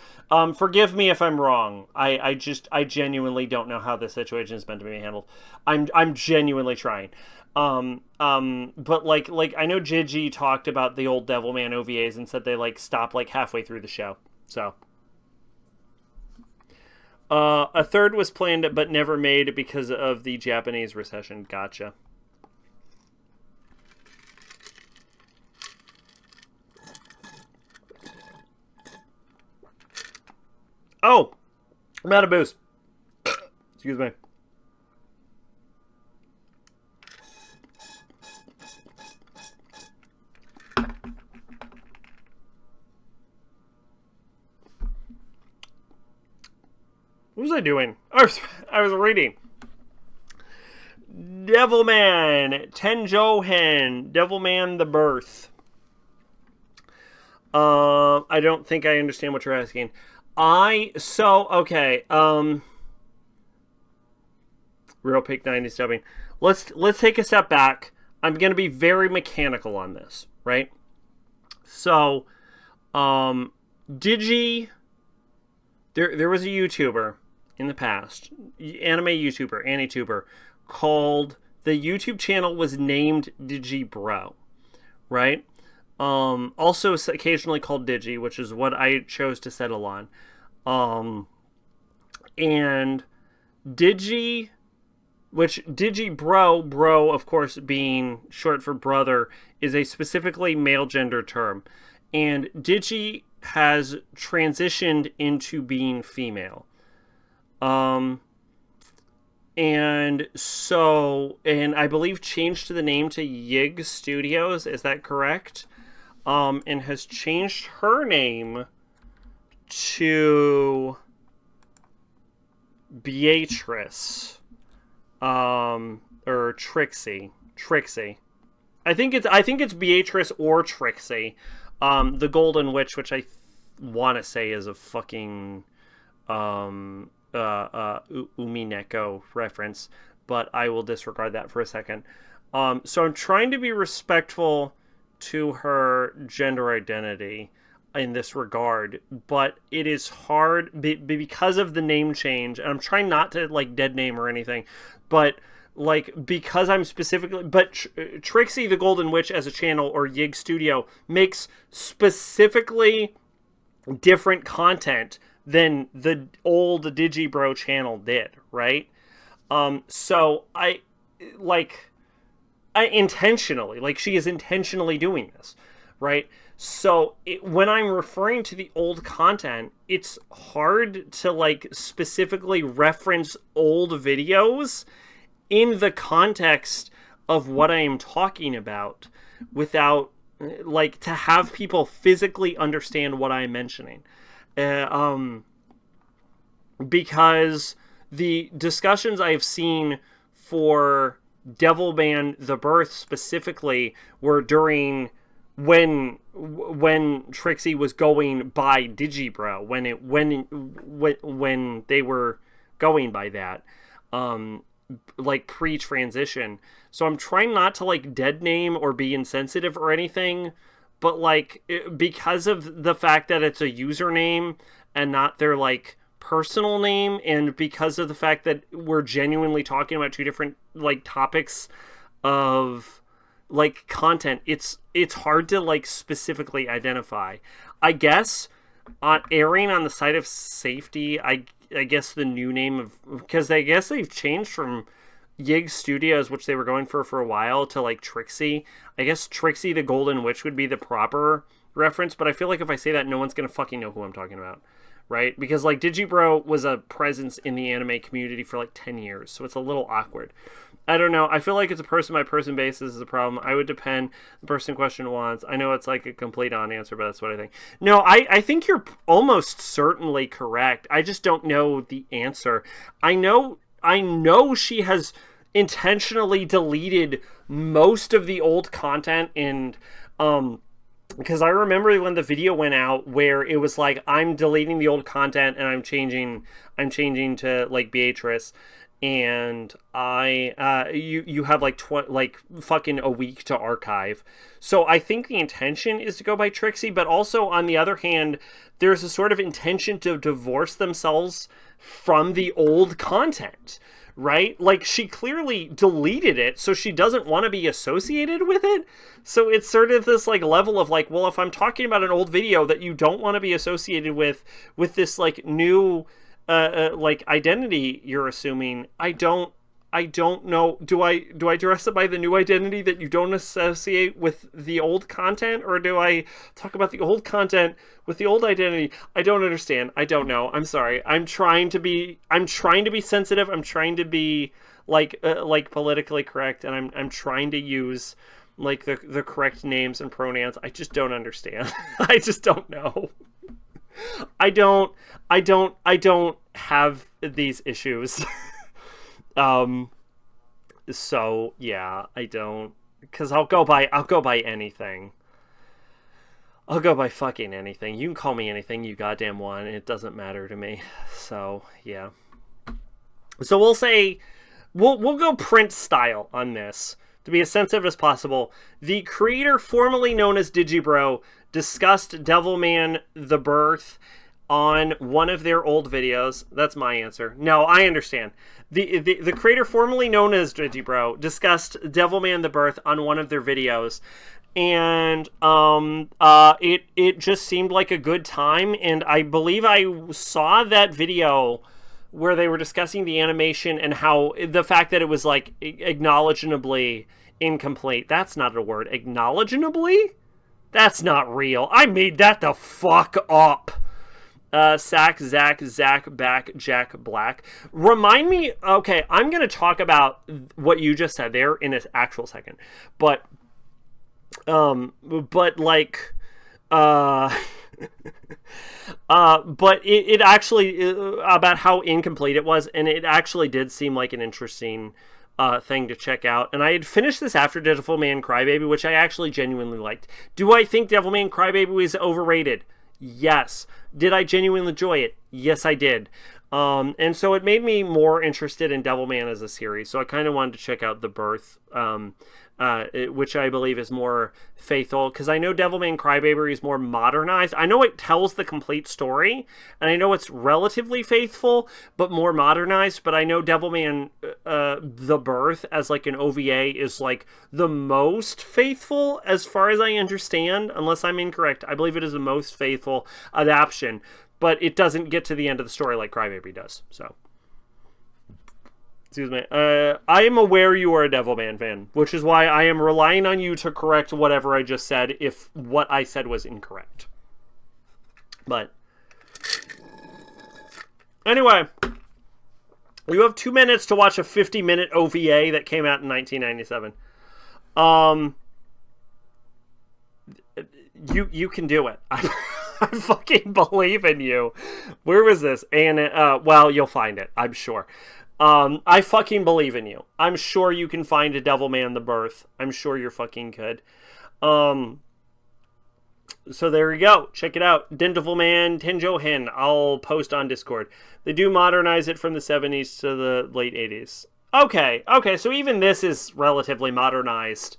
[SPEAKER 1] Forgive me if I'm wrong. I genuinely don't know how this situation is meant to be handled. I'm genuinely trying. But I know Gigi talked about the old Devilman OVAs and said they stopped halfway through the show. So a third was planned but never made because of the Japanese recession. Gotcha. Oh, I'm out of booze. Excuse me. What was I doing? I was reading. Devilman, Tenjohen, Devilman the Birth. I don't think I understand what you're asking. Okay. Real Peak 90s dubbing. Let's take a step back. I'm going to be very mechanical on this, right? So, Digi, there was a YouTuber in the past, anime YouTuber, AniTuber, called, the YouTube channel was named DigiBro, right? Also occasionally called Digi, which is what I chose to settle on. And Digi, which bro, of course, being short for brother, is a specifically male gender term. And Digi has transitioned into being female. And I believe changed the name to Yig Studios, is that correct? And has changed her name to Beatrice, or Trixie. I think it's Beatrice or Trixie. The Golden Witch, which I want to say is a fucking Umineko reference, but I will disregard that for a second. So I'm trying to be respectful to her gender identity in this regard, but it is hard because of the name change, and I'm trying not to dead name or anything, but because I'm specifically, but Trixie the Golden Witch as a channel, or Yig Studio, makes specifically different content than the old DigiBro channel did, right? So I intentionally, she is intentionally doing this, right? So when I'm referring to the old content, it's hard to specifically reference old videos in the context of what I am talking about, like, to have people physically understand what I'm mentioning. Because the discussions I've seen for Devilman the Birth specifically were during when Trixie was going by Digibro, when they were going by that, like pre-transition. So I'm trying not to like dead name or be insensitive or anything, but like because of the fact that it's a username and not their like personal name, and because of the fact that we're genuinely talking about two different like topics of like content, it's hard to like specifically identify. I guess on erring on the side of safety, I guess the new name of, because I guess they've changed from Yig Studios, which they were going for a while, to like Trixie. I guess Trixie the Golden Witch would be the proper reference, but I feel like if I say that, no one's gonna fucking know who I'm talking about. Right? Because, like, Digibro was a presence in the anime community for, like, 10 years, so it's a little awkward. I don't know. I feel like it's a person-by-person basis is a problem. I would depend the person in question wants. I know it's, like, a complete non-answer, but that's what I think. No, I think you're almost certainly correct. I just don't know the answer. I know she has intentionally deleted most of the old content, and, because I remember when the video went out where it was like, I'm deleting the old content and I'm changing to like Beatrice, and you have like fucking a week to archive. So I think the intention is to go by Trixie, but also on the other hand, there's a sort of intention to divorce themselves from the old content. Right? Like, she clearly deleted it, so she doesn't want to be associated with it. So it's sort of this, like, level of, like, well, if I'm talking about an old video that you don't want to be associated with this, like, new, like, identity you're assuming, I don't know. Do I dress it by the new identity that you don't associate with the old content, or do I talk about the old content with the old identity? I don't understand. I don't know. I'm sorry. I'm trying to be sensitive. I'm trying to be like politically correct, and I'm trying to use like the correct names and pronouns. I just don't understand. I just don't know. I don't have these issues. So yeah, I don't, because I'll go by anything. I'll go by fucking anything. You can call me anything you goddamn want. It doesn't matter to me. So yeah. So we'll say, we'll go print style on this to be as sensitive as possible. The creator formerly known as Digibro discussed Devilman the Birth on one of their old videos. That's my answer. No, I understand. The creator formerly known as Digibro discussed Devilman the Birth on one of their videos, and it just seemed like a good time, and I believe I saw that video where they were discussing the animation and how the fact that it was like acknowledgeably incomplete. That's not a word. Acknowledgeably? That's not real. I made that the fuck up. Zach, back, Jack, Black. Remind me, okay, I'm going to talk about what you just said there in an actual second. But like, but it actually, about how incomplete it was, and it actually did seem like an interesting thing to check out. And I had finished this after Devilman Crybaby, which I actually genuinely liked. Do I think Devilman Crybaby is overrated? Yes. Did I genuinely enjoy it? Yes, I did. And so it made me more interested in Devilman as a series. So I kind of wanted to check out The Birth, which I believe is more faithful. Because I know Devilman Crybaby is more modernized. I know it tells the complete story. And I know it's relatively faithful, but more modernized. But I know Devilman The Birth as like an OVA is like the most faithful as far as I understand. Unless I'm incorrect. I believe it is the most faithful adaptation. But it doesn't get to the end of the story like Crybaby does. So, excuse me. I am aware you are a Devilman fan, which is why I am relying on you to correct whatever I just said if what I said was incorrect. But, anyway, you have 2 minutes to watch a 50-minute OVA that came out in 1997. You can do it. I fucking believe in you. Where was this? And well, you'll find it, I'm sure. I fucking believe in you. I'm sure you can find a Devilman the Birth. I'm sure you're fucking good. So there you go. Check it out. Devilman Tenjo Hin. I'll post on Discord. They do modernize it from the 70s to the late 80s. Okay, so even this is relatively modernized.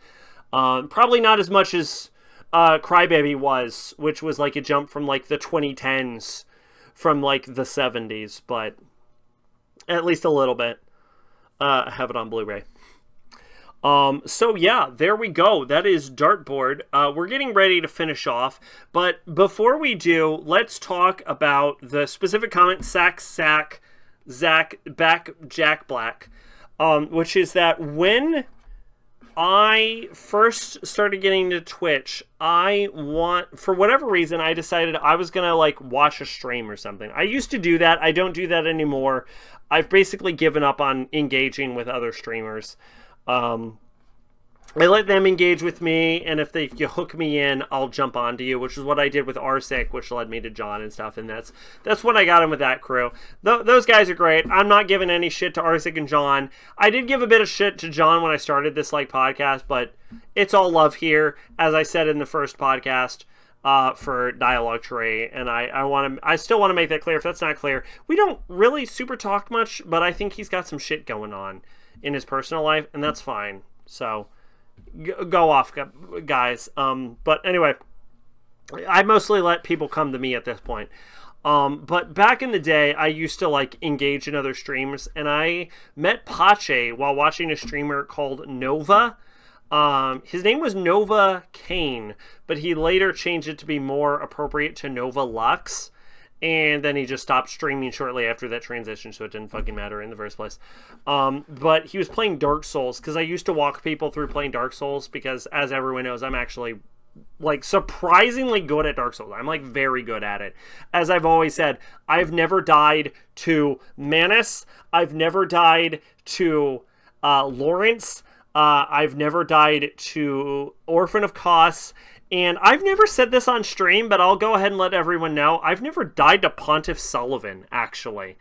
[SPEAKER 1] Probably not as much as Crybaby was, which was like a jump from like the 2010s from like the 70s, but at least a little bit. I have it on Blu-ray. So yeah, there we go. That is Dartboard. We're getting ready to finish off, but before we do, let's talk about the specific comment Jack Black, which is that when I first started getting into Twitch, for whatever reason, I decided I was gonna like watch a stream or something. I used to do that. I don't do that anymore. I've basically given up on engaging with other streamers. I let them engage with me, and if you hook me in, I'll jump onto you, which is what I did with R6, which led me to John and stuff, and that's when I got in with that crew. Those guys are great. I'm not giving any shit to R6 and John. I did give a bit of shit to John when I started this like podcast, but it's all love here, as I said in the first podcast for Dialogue Tree, and I still want to make that clear if that's not clear. We don't really super talk much, but I think he's got some shit going on in his personal life, and that's fine. So go off, guys. But anyway, I mostly let people come to me at this point. But back in the day, I used to like engage in other streams, and I met Pache while watching a streamer called Nova. His name was Nova Kane, but he later changed it to be more appropriate to Nova Lux. And then he just stopped streaming shortly after that transition, so it didn't fucking matter in the first place. But he was playing Dark Souls, because I used to walk people through playing Dark Souls, because as everyone knows, I'm actually like surprisingly good at Dark Souls. I'm like very good at it. As I've always said, I've never died to Manus. I've never died to Lawrence. I've never died to Orphan of Kos. And I've never said this on stream, but I'll go ahead and let everyone know. I've never died to Pontiff Sullivan, actually.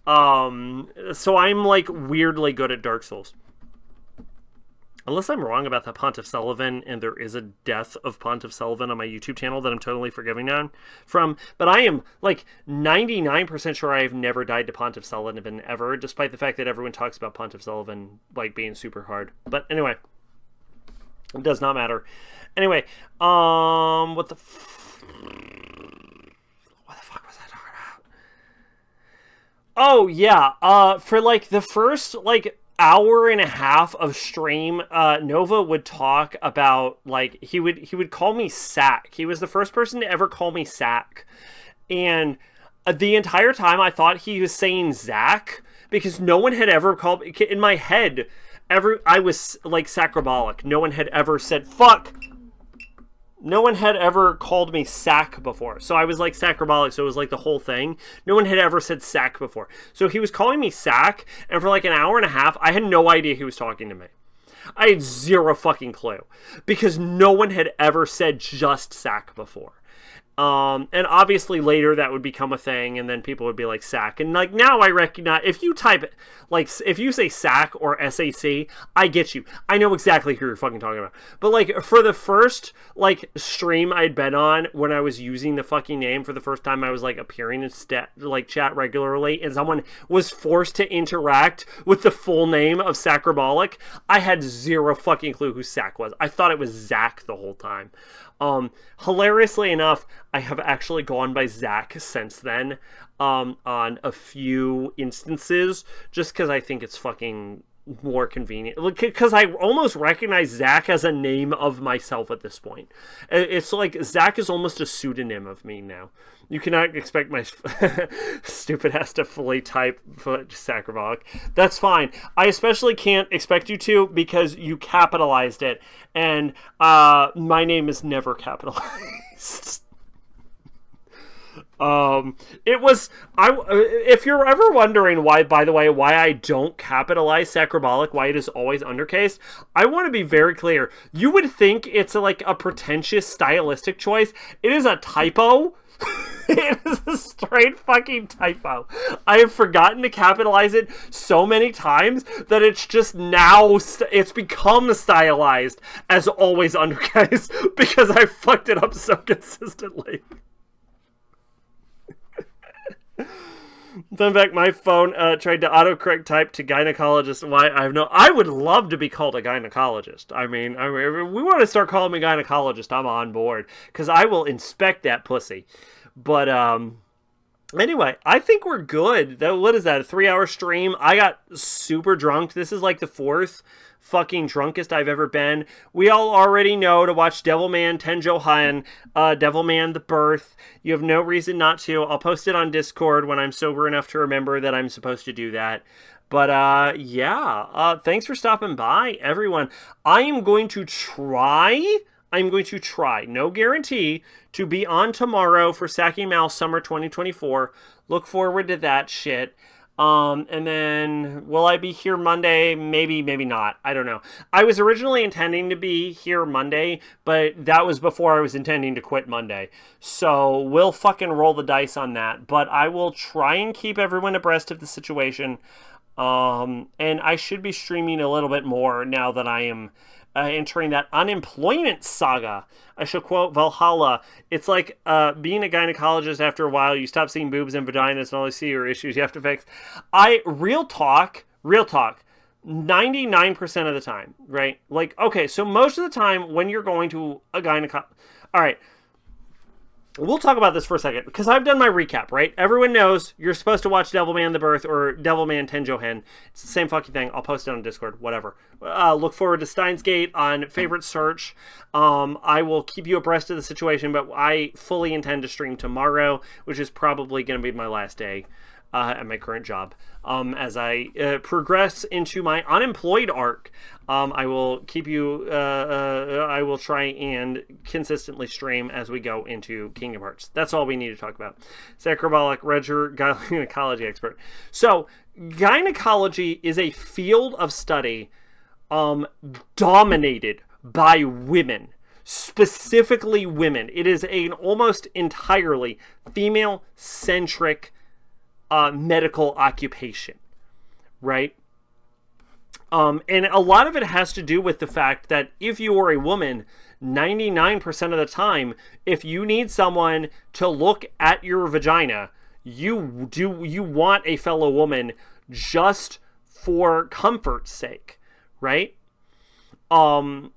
[SPEAKER 1] So I'm, like, weirdly good at Dark Souls. Unless I'm wrong about the Pontiff Sullivan, and there is a death of Pontiff Sullivan on my YouTube channel that I'm totally forgiving from. But I am, like, 99% sure I've never died to Pontiff Sullivan ever, despite the fact that everyone talks about Pontiff Sullivan, like, being super hard. But anyway, it does not matter. Anyway, what the fuck was I talking about? Oh, yeah, for, like, the first, like, hour and a half of stream, Nova would talk about, like, he would call me Sack. He was the first person to ever call me Sack. And the entire time I thought he was saying Zach, because no one had ever called, in my head, I was, like, Sacrabalic. No one had ever said, fuck! No one had ever called me Sack before. So I was like Sacrabalic, so it was like the whole thing. No one had ever said Sack before. So he was calling me Sack, and for like an hour and a half, I had no idea he was talking to me. I had zero fucking clue. Because no one had ever said just Sack before. And obviously later that would become a thing, and then people would be like Sack. And like now I recognize, if you type it, like if you say Sack or SAC, I get you. I know exactly who you're fucking talking about. But like for the first like stream I'd been on when I was using the fucking name for the first time, I was like appearing in like chat regularly, and someone was forced to interact with the full name of Sacrabalic. I had zero fucking clue who Sack was. I thought it was Zach the whole time. Hilariously enough, I have actually gone by Zach since then, on a few instances, just because I think it's fucking more convenient. Because I almost recognize Zach as a name of myself at this point. It's like, Zach is almost a pseudonym of me now. You cannot expect my stupid ass to fully type Sacrabalic. That's fine. I especially can't expect you to, because you capitalized it, and my name is never capitalized. It was, if you're ever wondering why, by the way, why I don't capitalize Sacrabalic, why it is always undercased, I want to be very clear. You would think it's like a pretentious stylistic choice. It is a typo. It is a straight fucking typo. I have forgotten to capitalize it so many times that it's just now, it's become stylized as always undercased because I fucked it up so consistently. Fun fact, my phone tried to autocorrect type to gynecologist. Why? I would love to be called a gynecologist. I mean, if we want to start calling me gynecologist, I'm on board. Because I will inspect that pussy. But, anyway, I think we're good. What is that, a 3-hour stream? I got super drunk. This is like the 4th fucking drunkest I've ever been. We all already know to watch Devilman Tenjo-Han, Devilman The Birth. You have no reason not to. I'll post it on Discord when I'm sober enough to remember that I'm supposed to do that. But, yeah. Thanks for stopping by, everyone. I am going to try, no guarantee, to be on tomorrow for Saki Mouse Summer 2024. Look forward to that shit. And then, will I be here Monday? Maybe, maybe not. I don't know. I was originally intending to be here Monday, but that was before I was intending to quit Monday. So, we'll fucking roll the dice on that. But I will try and keep everyone abreast of the situation. And I should be streaming a little bit more now that I am entering that unemployment saga. I shall quote Valhalla. It's like being a gynecologist after a while. You stop seeing boobs and vaginas and all you see are issues you have to fix. Real talk, 99% of the time, right? Like, okay, so most of the time when you're going to a gynecologist, all right, we'll talk about this for a second, because I've done my recap, right? Everyone knows you're supposed to watch Devilman The Birth or Devilman Tenjo-Han. It's the same fucking thing. I'll post it on Discord, whatever. Look forward to Steins Gate on favorite search. I will keep you abreast of the situation, but I fully intend to stream tomorrow, which is probably going to be my last day at my current job. As I progress into my unemployed arc, I will keep you, I will try and consistently stream as we go into Kingdom Hearts. That's all we need to talk about. Sacrabalic, gynecology expert. So, gynecology is a field of study dominated by women. Specifically women. It is an almost entirely female-centric medical occupation, right? And a lot of it has to do with the fact that if you are a woman, 99% of the time, if you need someone to look at your vagina, you want a fellow woman just for comfort's sake, right? So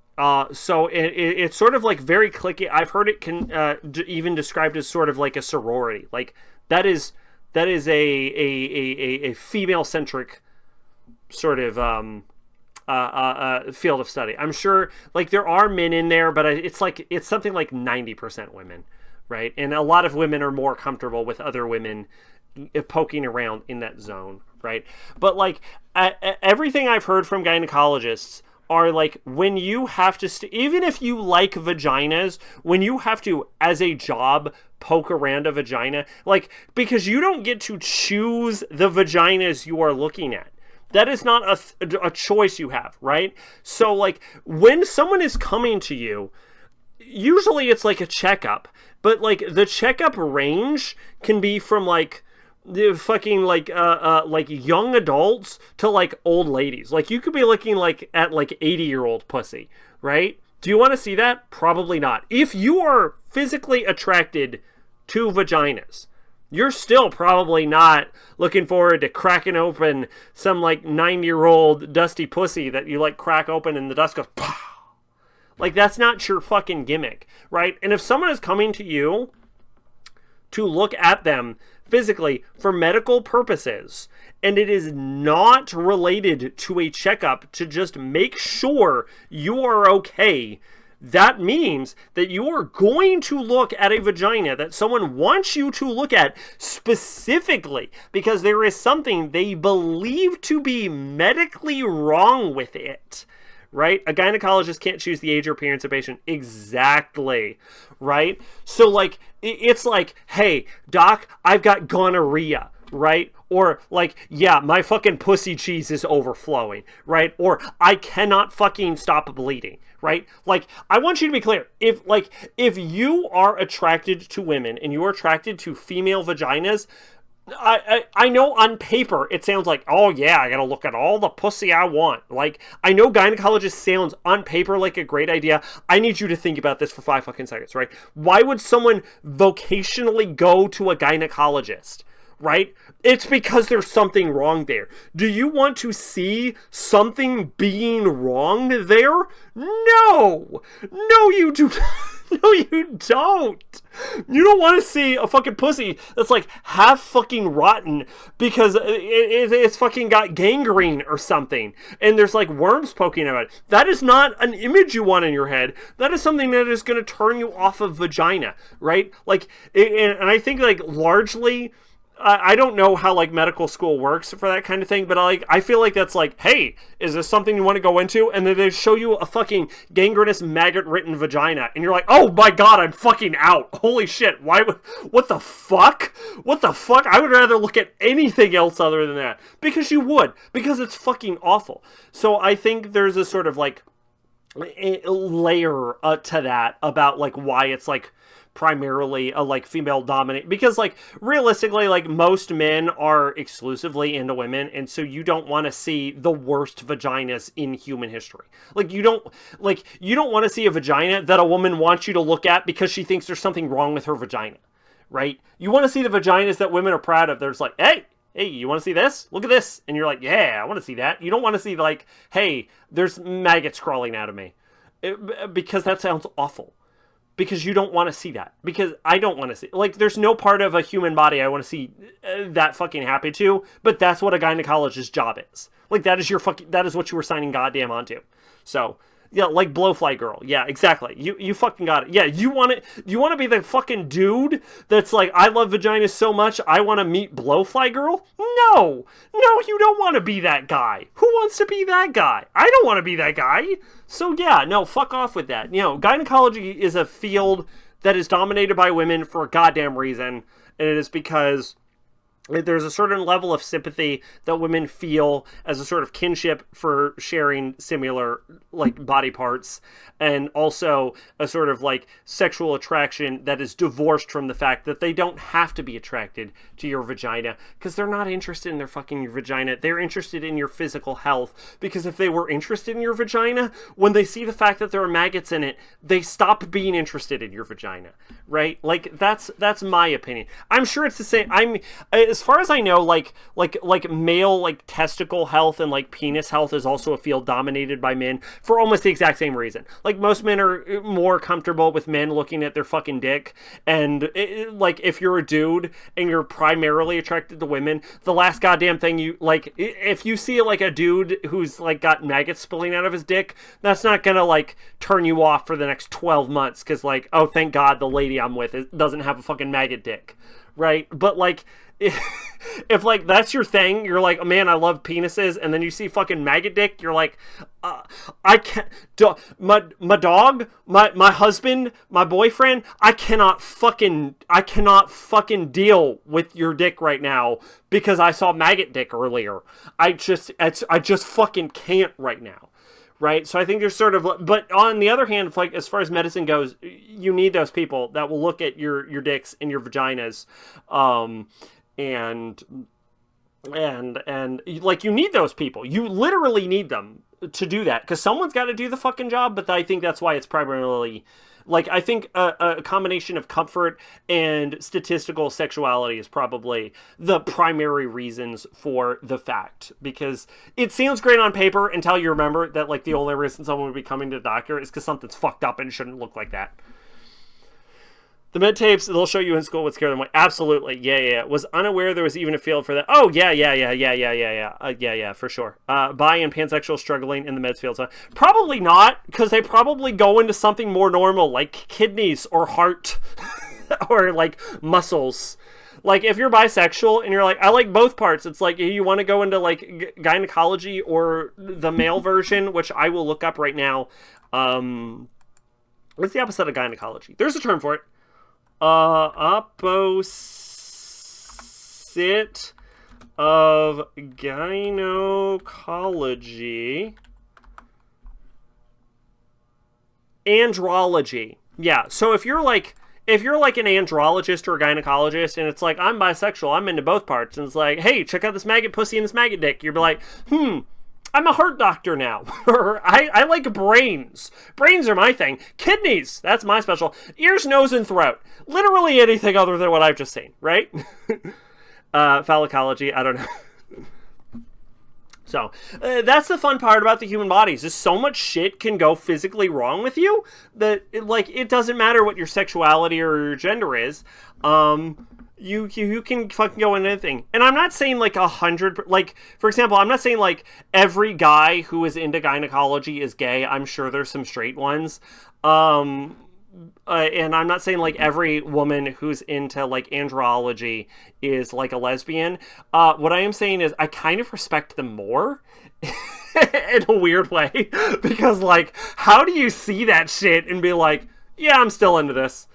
[SPEAKER 1] it's sort of like very cliquey. I've heard it even described as sort of like a sorority. Like that is a female-centric sort of field of study. I'm sure like there are men in there, but it's something like 90% women, right? And a lot of women are more comfortable with other women poking around in that zone, right? But like everything I've heard from gynecologists are like when you have to even if you like vaginas, when you have to as a job poke around a vagina, like because you don't get to choose the vaginas you are looking at. That is not a choice you have, right? So like when someone is coming to you, usually it's like a checkup, but like the checkup range can be from like the fucking like young adults to like old ladies. Like you could be looking like at like 80-year-old pussy, right? Do you want to see that? Probably not. If you are physically attracted to vaginas, you're still probably not looking forward to cracking open some like 90-year-old dusty pussy that you like crack open and the dust goes pow. Like that's not your fucking gimmick, right? And if someone is coming to you to look at them physically for medical purposes, and it is not related to a checkup to just make sure you are okay, that means that you are going to look at a vagina that someone wants you to look at specifically because there is something they believe to be medically wrong with it, right? A gynecologist can't choose the age or appearance of patient. Exactly, right? So, like, it's like, hey, doc, I've got gonorrhea, right? Or, like, yeah, my fucking pussy cheese is overflowing, right? Or, I cannot fucking stop bleeding, right? Like, I want you to be clear. If you are attracted to women and you are attracted to female vaginas, I know on paper it sounds like, oh yeah, I gotta look at all the pussy I want. Like, I know gynecologist sounds on paper like a great idea. I need you to think about this for 5 fucking seconds, right? Why would someone vocationally go to a gynecologist? Right? It's because there's something wrong there. Do you want to see something being wrong there? No! No, you do No, you don't. You don't want to see a fucking pussy that's like half fucking rotten because it's fucking got gangrene or something. And there's like worms poking out of it. That is not an image you want in your head. That is something that is going to turn you off of vagina, right? Like, and I think like largely, I don't know how like medical school works for that kind of thing, but I feel like that's like, hey, is this something you want to go into? And then they show you a fucking gangrenous maggot-ridden vagina, and you're like, oh my god, I'm fucking out. Holy shit, what the fuck? What the fuck? I would rather look at anything else other than that. Because you would. Because it's fucking awful. So I think there's a sort of like a layer to that about like why it's like primarily a like female dominant, because like realistically like most men are exclusively into women, and so you don't want to see the worst vaginas in human history. Like you don't want to see a vagina that a woman wants you to look at because she thinks there's something wrong with her vagina, right? You want to see the vaginas that women are proud of. There's like, hey, you want to see this? Look at this. And you're like, yeah, I want to see that. You don't want to see like, hey, there's maggots crawling out of me, because that sounds awful. Because you don't want to see that. Because I don't want to see. Like, there's no part of a human body I want to see that fucking happy to. But that's what a gynecologist's job is. Like, that is what you were signing goddamn onto. So, yeah, like Blowfly Girl. Yeah, exactly. You fucking got it. Yeah, you want to be the fucking dude that's like, I love vaginas so much, I want to meet Blowfly Girl? No, you don't want to be that guy. Who wants to be that guy? I don't want to be that guy. So yeah, no, fuck off with that. You know, gynecology is a field that is dominated by women for a goddamn reason, and it is because there's a certain level of sympathy that women feel as a sort of kinship for sharing similar like body parts, and also a sort of like sexual attraction that is divorced from the fact that they don't have to be attracted to your vagina because they're not interested in their fucking vagina. They're interested in your physical health, because if they were interested in your vagina, when they see the fact that there are maggots in it, they stop being interested in your vagina, right? Like that's my opinion. I'm sure it's the same. As far as I know, like male like testicle health and like penis health is also a field dominated by men for almost the exact same reason. Like most men are more comfortable with men looking at their fucking dick, and like if you're a dude and you're primarily attracted to women, the last goddamn thing you like, if you see like a dude who's like got maggots spilling out of his dick, that's not gonna like turn you off for the next 12 months because like, oh thank God the lady I'm with doesn't have a fucking maggot dick, right? But like if like that's your thing, you're like, oh, man, I love penises, and then you see fucking maggot dick, you're like, I can't, my dog, my husband, my boyfriend, I cannot fucking deal with your dick right now because I saw maggot dick earlier. I just fucking can't right now. Right, so I think there's sort of, but on the other hand, like as far as medicine goes, you need those people that will look at your dicks and your vaginas, and like you need those people. You literally need them to do that because someone's got to do the fucking job. But I think that's why it's primarily. Like, I think a combination of comfort and statistical sexuality is probably the primary reasons for the fact. Because it sounds great on paper until you remember that, like, the only reason someone would be coming to the doctor is because something's fucked up and shouldn't look like that. The med tapes, they'll show you in school what scared them away. Absolutely. Yeah. Was unaware there was even a field for that. Oh, yeah, for sure. Bi and pansexual struggling in the meds field. So probably not, because they probably go into something more normal, like kidneys or heart or, like, muscles. Like, if you're bisexual and you're like, I like both parts, it's like, you want to go into, like, gynecology or the male version, which I will look up right now. What's the opposite of gynecology? There's a term for it. Opposite of gynecology. Andrology. Yeah, so if you're like an andrologist or a gynecologist and it's like, I'm bisexual, I'm into both parts, and it's like, hey, check out this maggot pussy and this maggot dick, you'd be like, I'm a heart doctor now. Or I like brains. Brains are my thing. Kidneys, that's my special. Ears, nose, and throat. Literally anything other than what I've just seen, right? Phallicology, I don't know. So, that's the fun part about the human bodies, is so much shit can go physically wrong with you that, it doesn't matter what your sexuality or your gender is. You can fucking go into anything. And I'm not saying, like, 100... Like, for example, I'm not saying, like, every guy who is into gynecology is gay. I'm sure there's some straight ones. And I'm not saying, like, every woman who's into, like, andrology is, like, a lesbian. What I am saying is I kind of respect them more in a weird way. Because, like, how do you see that shit and be like, yeah, I'm still into this.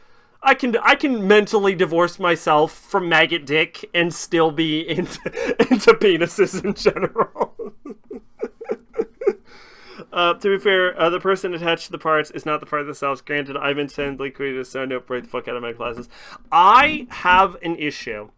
[SPEAKER 1] I can mentally divorce myself from maggot dick and still be into penises in general. To be fair, the person attached to the parts is not the part themselves. Granted, I've been intendedly created, so no, break the fuck out of my classes. I have an issue.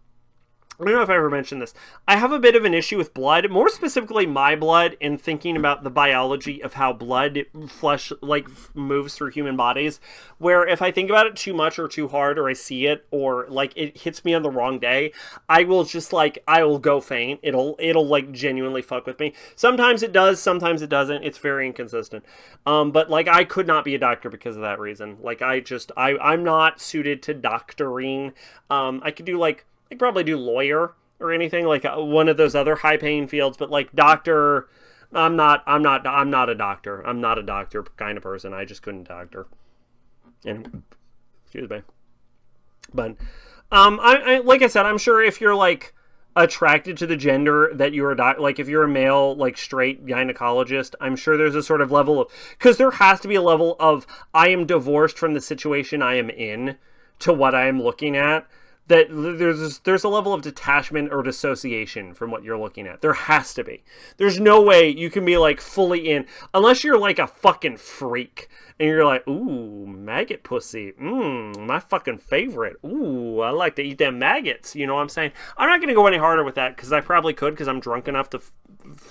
[SPEAKER 1] I don't know if I ever mentioned this. I have a bit of an issue with blood, more specifically my blood, and thinking about the biology of how blood, flesh, like, moves through human bodies, where if I think about it too much or too hard, or I see it, or, like, it hits me on the wrong day, I will just, like, I will go faint. It'll, like, genuinely fuck with me. Sometimes it does, sometimes it doesn't. It's very inconsistent. But, like, I could not be a doctor because of that reason. Like, I'm not suited to doctoring. I could do, like, I could probably do lawyer or anything, like one of those other high-paying fields, but like doctor, I'm not a doctor. I'm not a doctor kind of person. I just couldn't doctor. And excuse me. But I like I said, I'm sure if you're like attracted to the gender that you're like if you're a male, like straight gynecologist, I'm sure there's a sort of level of, because there has to be a level of I am divorced from the situation I am in to what I am looking at. That there's a level of detachment or dissociation from what you're looking at. There has to be. There's no way you can be like fully in, unless you're like a fucking freak and you're like, ooh, maggot pussy, my fucking favorite. Ooh, I like to eat them maggots. You know what I'm saying? I'm not gonna go any harder with that because I probably could because I'm drunk enough to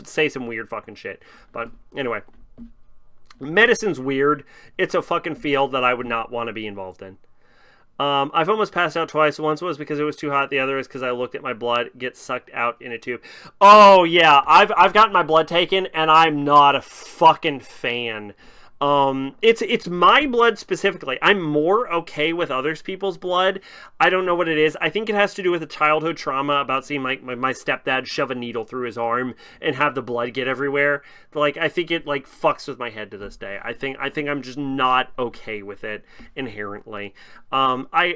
[SPEAKER 1] say some weird fucking shit. But anyway, medicine's weird. It's a fucking field that I would not want to be involved in. I've almost passed out twice. Once was because it was too hot. The other is because I looked at my blood get sucked out in a tube. Oh, yeah. I've gotten my blood taken, and I'm not a fucking fan. It's my blood specifically. I'm more okay with other people's blood. I don't know what it is. I think it has to do with a childhood trauma about seeing my stepdad shove a needle through his arm and have the blood get everywhere. Like, I think it like fucks with my head to this day. I think I'm just not okay with it inherently. I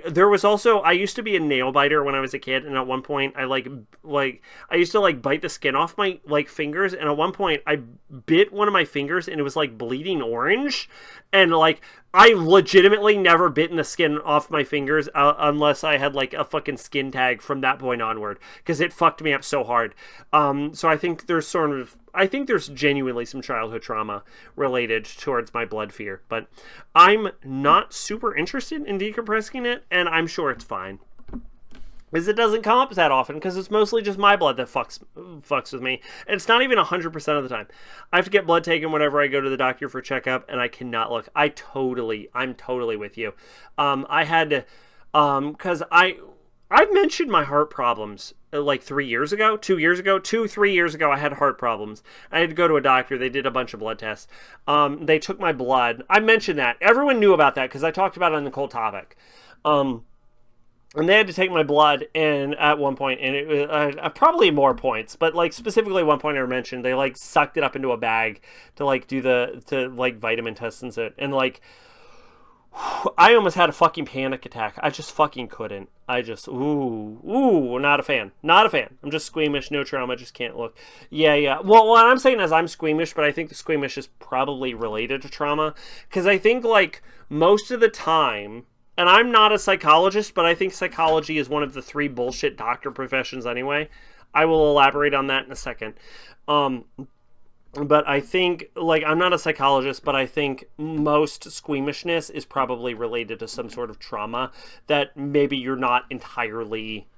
[SPEAKER 1] used to be a nail biter when I was a kid, and at one point I I used to like bite the skin off my like fingers, and at one point I bit one of my fingers and it was like bleeding orange. And like I legitimately never bitten the skin off my fingers unless I had like a fucking skin tag from that point onward, because it fucked me up so hard. So I think there's genuinely some childhood trauma related towards my blood fear, but I'm not super interested in decompressing it, and I'm sure it's fine. Because it doesn't come up that often, because it's mostly just my blood that fucks with me. And it's not even 100% of the time. I have to get blood taken whenever I go to the doctor for checkup, and I cannot look. I'm totally with you. I had to, because I've mentioned my heart problems like 3 years ago, 3 years ago, I had heart problems. I had to go to a doctor. They did a bunch of blood tests. They took my blood. I mentioned that. Everyone knew about that because I talked about it on the Cold Topic. And they had to take my blood at one point, and it was probably more points, but like specifically one point I mentioned, they like sucked it up into a bag to like do to like vitamin tests and shit. And like, I almost had a fucking panic attack. I just fucking couldn't. Not a fan. Not a fan. I'm just squeamish, no trauma, just can't look. Yeah. Well, what I'm saying is I'm squeamish, but I think the squeamish is probably related to trauma. Because I think, like, most of the time, and I'm not a psychologist, but I think psychology is one of the 3 bullshit doctor professions anyway. I will elaborate on that in a second. But I think, like, I'm not a psychologist, but I think most squeamishness is probably related to some sort of trauma that maybe you're not entirely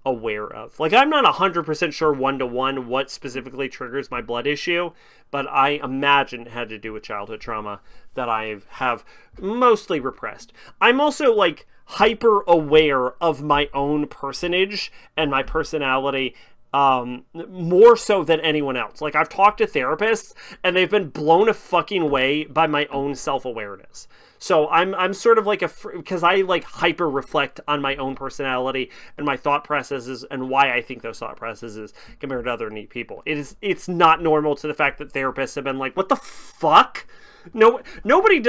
[SPEAKER 1] aware of. Like, I'm not 100% sure one-to-one what specifically triggers my blood issue, but I imagine it had to do with childhood trauma that I have mostly repressed. I'm also, like, hyper aware of my own personage and my personality more so than anyone else. Like, I've talked to therapists and they've been blown a fucking away by my own self-awareness. So I'm sort of like because I like hyper reflect on my own personality and my thought processes and why I think those thought processes compared to other neat people. It's not normal to the fact that therapists have been like, what the fuck? No, nobody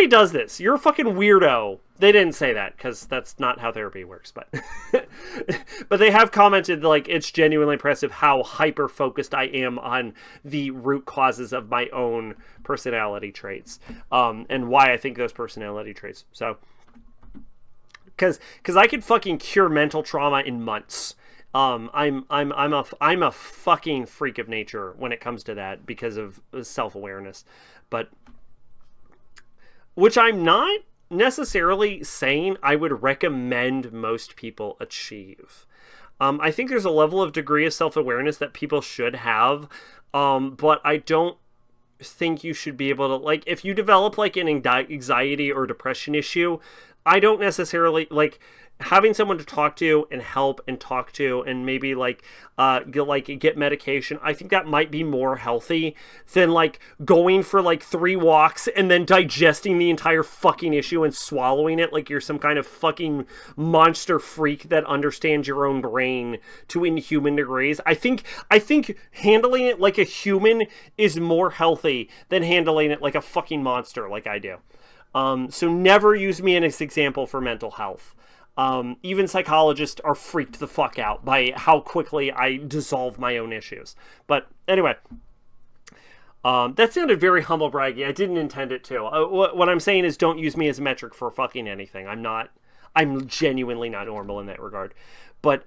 [SPEAKER 1] does this. You're a fucking weirdo. They didn't say that because that's not how therapy works, but but they have commented like it's genuinely impressive how hyper focused I am on the root causes of my own personality traits, and why I think those personality traits. So, because I could fucking cure mental trauma in months. I'm a fucking freak of nature when it comes to that because of self-awareness, but which I'm not necessarily saying I would recommend most people achieve. I think there's a level of degree of self-awareness that people should have, but I don't think you should be able to, like, if you develop like an anxiety or depression issue, I don't necessarily like having someone to talk to and help and talk to and maybe get medication. I think that might be more healthy than like going for like 3 walks and then digesting the entire fucking issue and swallowing it like you're some kind of fucking monster freak that understands your own brain to inhuman degrees. I think handling it like a human is more healthy than handling it like a fucking monster like I do. So never use me as an example for mental health. Even psychologists are freaked the fuck out by how quickly I dissolve my own issues. But anyway, that sounded very humble braggy. I didn't intend it to. What I'm saying is don't use me as a metric for fucking anything. I'm genuinely not normal in that regard. But,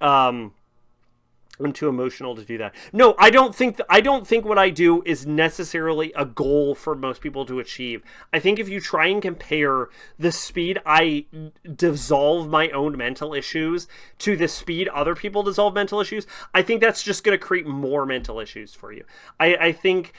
[SPEAKER 1] I'm too emotional to do that. No, I don't think what I do is necessarily a goal for most people to achieve. I think if you try and compare the speed I dissolve my own mental issues to the speed other people dissolve mental issues, I think that's just going to create more mental issues for you. I think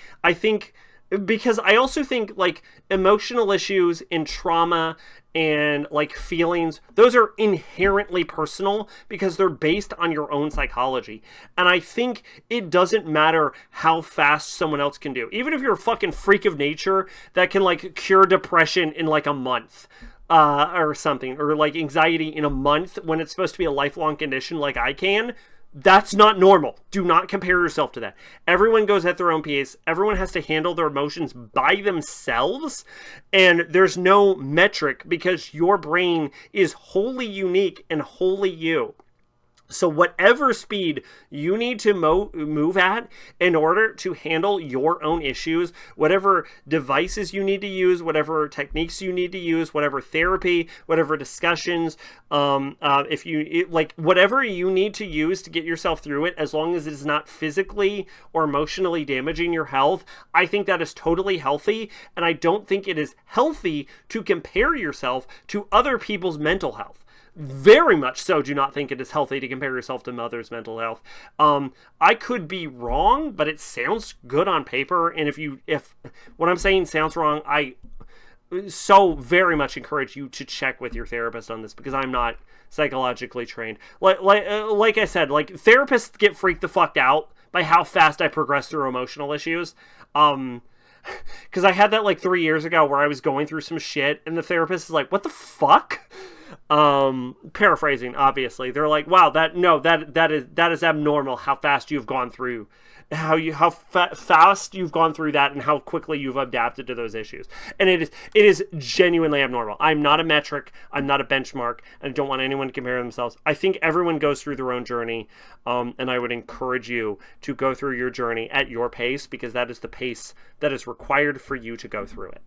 [SPEAKER 1] because I also think like emotional issues and trauma and like feelings, those are inherently personal because they're based on your own psychology. And I think it doesn't matter how fast someone else can do. Even if you're a fucking freak of nature that can like cure depression in like a month, or something, or like anxiety in a month when it's supposed to be a lifelong condition like I can, that's not normal. Do not compare yourself to that. Everyone goes at their own pace. Everyone has to handle their emotions by themselves. And there's no metric because your brain is wholly unique and wholly you. So whatever speed you need to move at in order to handle your own issues, whatever devices you need to use, whatever techniques you need to use, whatever therapy, whatever discussions, whatever you need to use to get yourself through it, as long as it is not physically or emotionally damaging your health, I think that is totally healthy. And I don't think it is healthy to compare yourself to other people's mental health. Very much so do not think it is healthy to compare yourself to others' mental health. I could be wrong, but it sounds good on paper. And if what I'm saying sounds wrong, I so very much encourage you to check with your therapist on this because I'm not psychologically trained. Like I said, like therapists get freaked the fuck out by how fast I progress through emotional issues. Because I had that like 3 years ago where I was going through some shit and the therapist is like, what the fuck? Paraphrasing, obviously. They're like, wow, that is abnormal how fast you've gone through fast you've gone through that and how quickly you've adapted to those issues. And it is genuinely abnormal. I'm not a metric, I'm not a benchmark, and I don't want anyone to compare themselves. I think everyone goes through their own journey, and I would encourage you to go through your journey at your pace, because that is the pace that is required for you to go through it.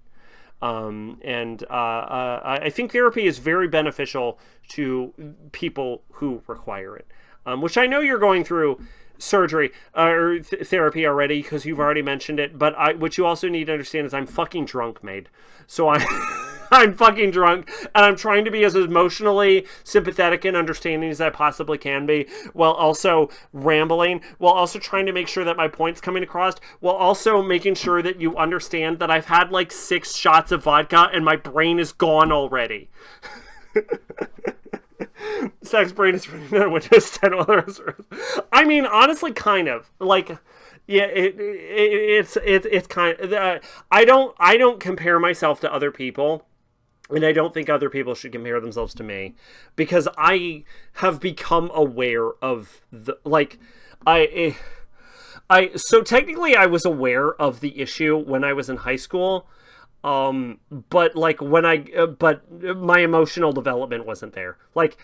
[SPEAKER 1] I think therapy is very beneficial to people who require it, which I know you're going through surgery or therapy already, because you've already mentioned it. But what you also need to understand is I'm fucking drunk, mate. So I'm fucking drunk, and I'm trying to be as emotionally sympathetic and understanding as I possibly can be, while also rambling, while also trying to make sure that my point's coming across, while also making sure that you understand that I've had like 6 shots of vodka and my brain is gone already. Zach's brain is running on Windows 10 while the rest of I mean, honestly, kind of. Like, yeah, it's kind of... I don't compare myself to other people, and I don't think other people should compare themselves to me, because I have become aware of the... Like, so technically I was aware of the issue when I was in high school, but like but my emotional development wasn't there. Like,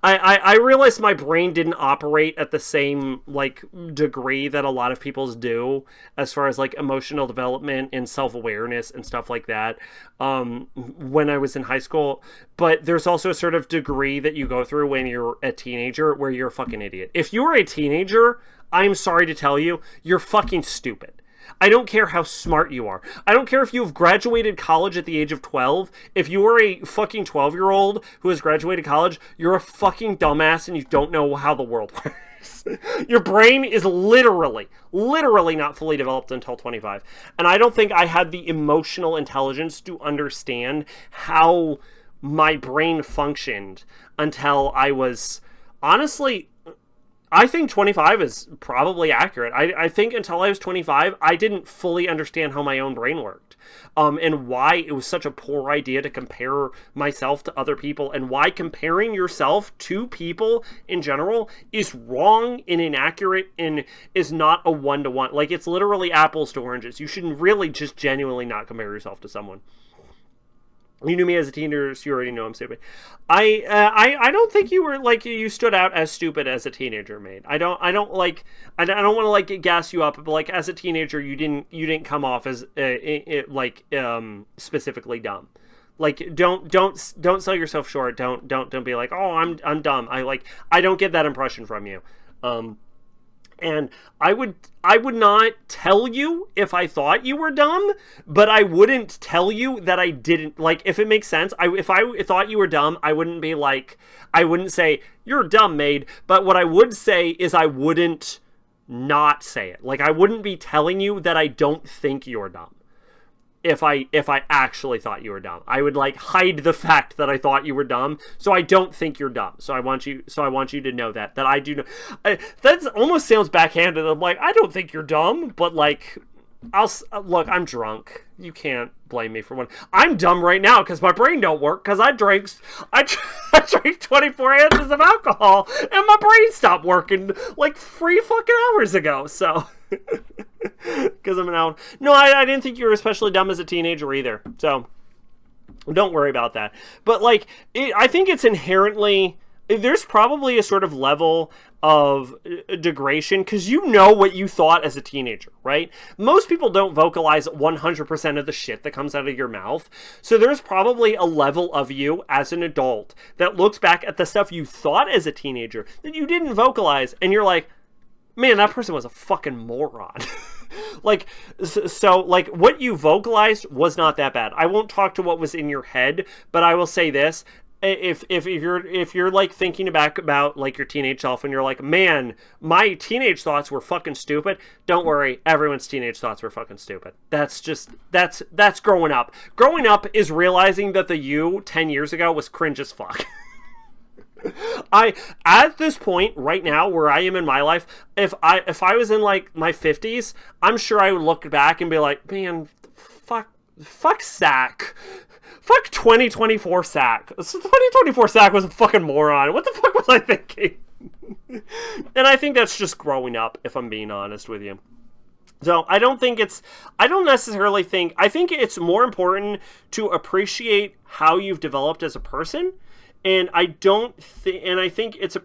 [SPEAKER 1] I realized my brain didn't operate at the same like degree that a lot of people's do, as far as like emotional development and self-awareness and stuff like that, when I was in high school. But there's also a sort of degree that you go through when you're a teenager where you're a fucking idiot. If you're a teenager, I'm sorry to tell you, you're fucking stupid. I don't care how smart you are. I don't care if you've graduated college at the age of 12. If you are a fucking 12-year-old who has graduated college, you're a fucking dumbass and you don't know how the world works. Your brain is literally not fully developed until 25. And I don't think I had the emotional intelligence to understand how my brain functioned until I was, honestly... I think 25 is probably accurate. I think until I was 25, I didn't fully understand how my own brain worked, and why it was such a poor idea to compare myself to other people, and why comparing yourself to people in general is wrong and inaccurate and is not a one-to-one. Like, it's literally apples to oranges. You should really just genuinely not compare yourself to someone. You knew me as a teenager, so you already know I'm stupid. I don't think you were like, you stood out as stupid as a teenager, mate. I don't want to like gas you up, but like as a teenager, you didn't come off as specifically dumb. Like, don't sell yourself short. Don't be like, oh, I'm dumb. I don't get that impression from you. And I would not tell you if I thought you were dumb, but I wouldn't tell you that I didn't. Like, if it makes sense, if I thought you were dumb, I wouldn't say, you're dumb, maid. But what I would say is I wouldn't not say it. Like, I wouldn't be telling you that I don't think you're dumb. If I actually thought you were dumb, I would like hide the fact that I thought you were dumb, so I don't think you're dumb. So I want you to know that I do know. That almost sounds backhanded. I'm like, I don't think you're dumb, but like, look, I'm drunk. You can't blame me for one. I'm dumb right now because my brain don't work, because I drank 24 ounces of alcohol and my brain stopped working like 3 fucking hours ago. So. Because I'm an out. No, I didn't think you were especially dumb as a teenager either. So don't worry about that. But like, I think it's inherently, there's probably a sort of level of degradation, because you know what you thought as a teenager, right? Most people don't vocalize 100% of the shit that comes out of your mouth. So there's probably a level of you as an adult that looks back at the stuff you thought as a teenager that you didn't vocalize, and you're like, man, that person was a fucking moron. Like, so like, what you vocalized was not that bad. I won't talk to what was in your head, but I will say this: if you're like thinking back about like your teenage self and you're like, man, my teenage thoughts were fucking stupid, don't worry, everyone's teenage thoughts were fucking stupid. That's growing up. Growing up is realizing that the you 10 years ago was cringe as fuck. At this point right now where I am in my life, if I was in like my 50s, I'm sure I would look back and be like, man, fuck Zach. Fuck 2024 Sack. 2024 Sack was a fucking moron. What the fuck was I thinking? And I think that's just growing up, if I'm being honest with you. So I don't necessarily think, I think it's more important to appreciate how you've developed as a person. And I think it's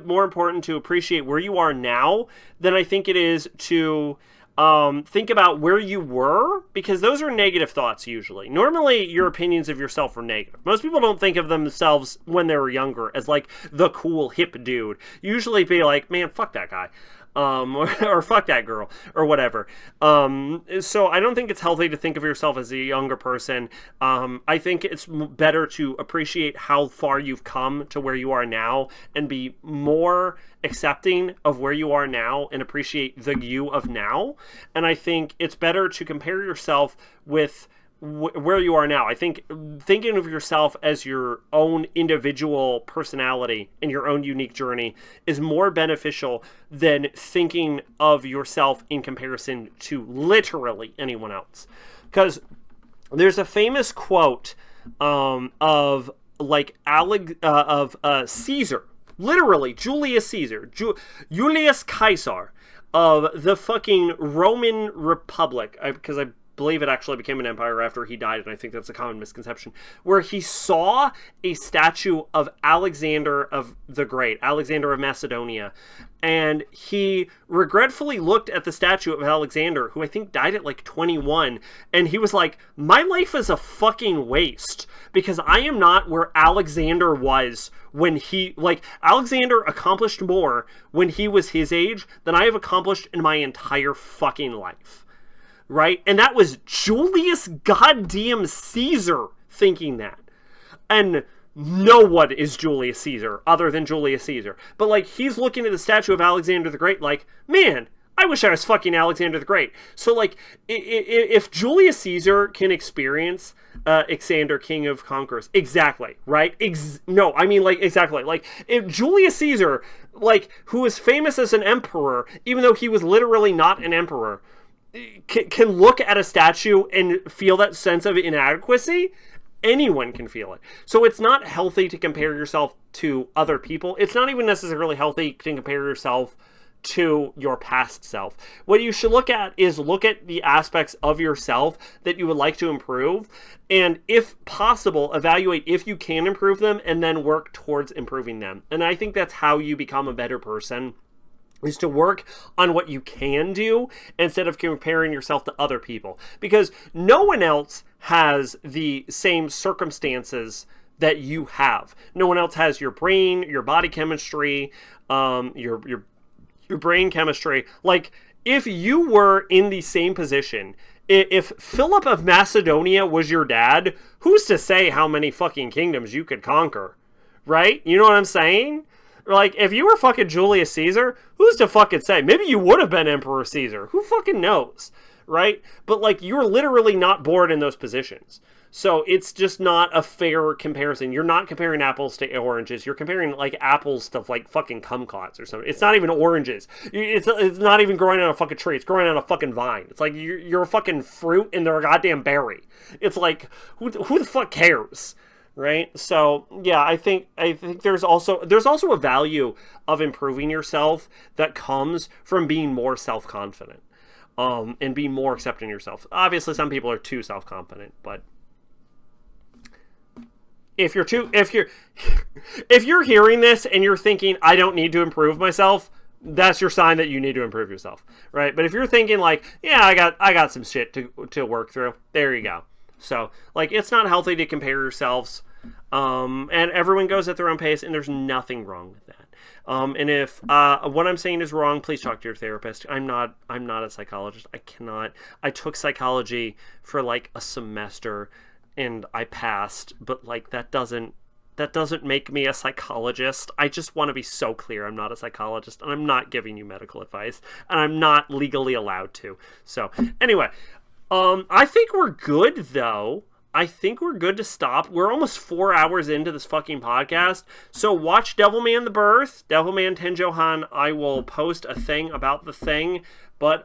[SPEAKER 1] more important to appreciate where you are now than I think it is to think about where you were, because those are negative thoughts usually. Normally, your opinions of yourself are negative. Most people don't think of themselves when they were younger as like the cool hip dude. Usually be like, man, fuck that guy. Or fuck that girl, or whatever. So I don't think it's healthy to think of yourself as a younger person. I think it's better to appreciate how far you've come to where you are now and be more accepting of where you are now and appreciate the you of now. And I think it's better to compare yourself with where you are now. I think thinking of yourself as your own individual personality and your own unique journey is more beneficial than thinking of yourself in comparison to literally anyone else. Because there's a famous quote of Caesar, literally Julius Caesar, Julius Caesar of the fucking Roman Republic, because I believe it actually became an empire after he died, and I think that's a common misconception, where he saw a statue of Alexander of the Great, Alexander of Macedonia, and he regretfully looked at the statue of Alexander, who I think died at like 21, and he was like, my life is a fucking waste, because I am not where Alexander was when Alexander accomplished more when he was his age than I have accomplished in my entire fucking life. Right? And that was Julius goddamn Caesar thinking that. And no one is Julius Caesar other than Julius Caesar. But, like, he's looking at the statue of Alexander the Great like, man, I wish I was fucking Alexander the Great. So, like, if Julius Caesar can experience Alexander, king of conquerors, exactly, right? Exactly. Like, if Julius Caesar, like, who was famous as an emperor, even though he was literally not an emperor, can look at a statue and feel that sense of inadequacy, anyone can feel it. So it's not healthy to compare yourself to other people. It's not even necessarily healthy to compare yourself to your past self. What you should look at the aspects of yourself that you would like to improve, and if possible, evaluate if you can improve them and then work towards improving them. And I think that's how you become a better person, is to work on what you can do instead of comparing yourself to other people. Because no one else has the same circumstances that you have. No one else has your brain, your body chemistry, your brain chemistry. Like, if you were in the same position, if Philip of Macedonia was your dad, who's to say how many fucking kingdoms you could conquer? Right? You know what I'm saying? Like, if you were fucking Julius Caesar, who's to fucking say? Maybe you would have been Emperor Caesar. Who fucking knows? Right? But, like, you're literally not born in those positions. So it's just not a fair comparison. You're not comparing apples to oranges. You're comparing, like, apples to, like, fucking kumquats or something. It's not even oranges. It's not even growing on a fucking tree. It's growing on a fucking vine. It's like you're a fucking fruit and they're a goddamn berry. It's like, who the fuck cares? Right? So, yeah, I think there's also a value of improving yourself that comes from being more self-confident, and being more accepting of yourself. Obviously, some people are too self-confident, but if you're hearing this and you're thinking, I don't need to improve myself, that's your sign that you need to improve yourself, right? But if you're thinking like, yeah, I got some shit to work through, there you go. So, like, it's not healthy to compare yourselves, and everyone goes at their own pace, and there's nothing wrong with that. And if what I'm saying is wrong, please talk to your therapist. I'm not a psychologist. I took psychology for like a semester, and I passed, but like that doesn't make me a psychologist. I just want to be so clear, I'm not a psychologist, and I'm not giving you medical advice, and I'm not legally allowed to. So, anyway. I think we're good, though. I think we're good to stop. We're almost 4 hours into this fucking podcast. So watch Devilman The Birth, Devilman Tenjohan. I will post a thing about the thing. But,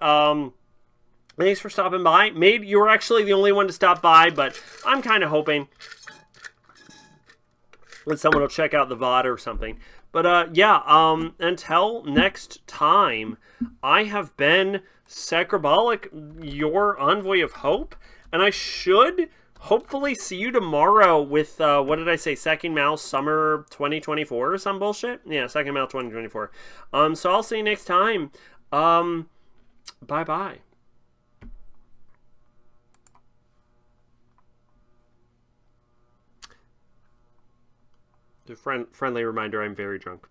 [SPEAKER 1] Thanks for stopping by. Maybe you were actually the only one to stop by, but I'm kind of hoping that someone will check out the VOD or something. But yeah, until next time, I have been Sacrabalic, your envoy of hope, and I should hopefully see you tomorrow with, what did I say, Second Mouse Summer 2024 or some bullshit? Yeah, Second Mouse 2024. So I'll see you next time. Bye-bye. Friendly reminder, I'm very drunk.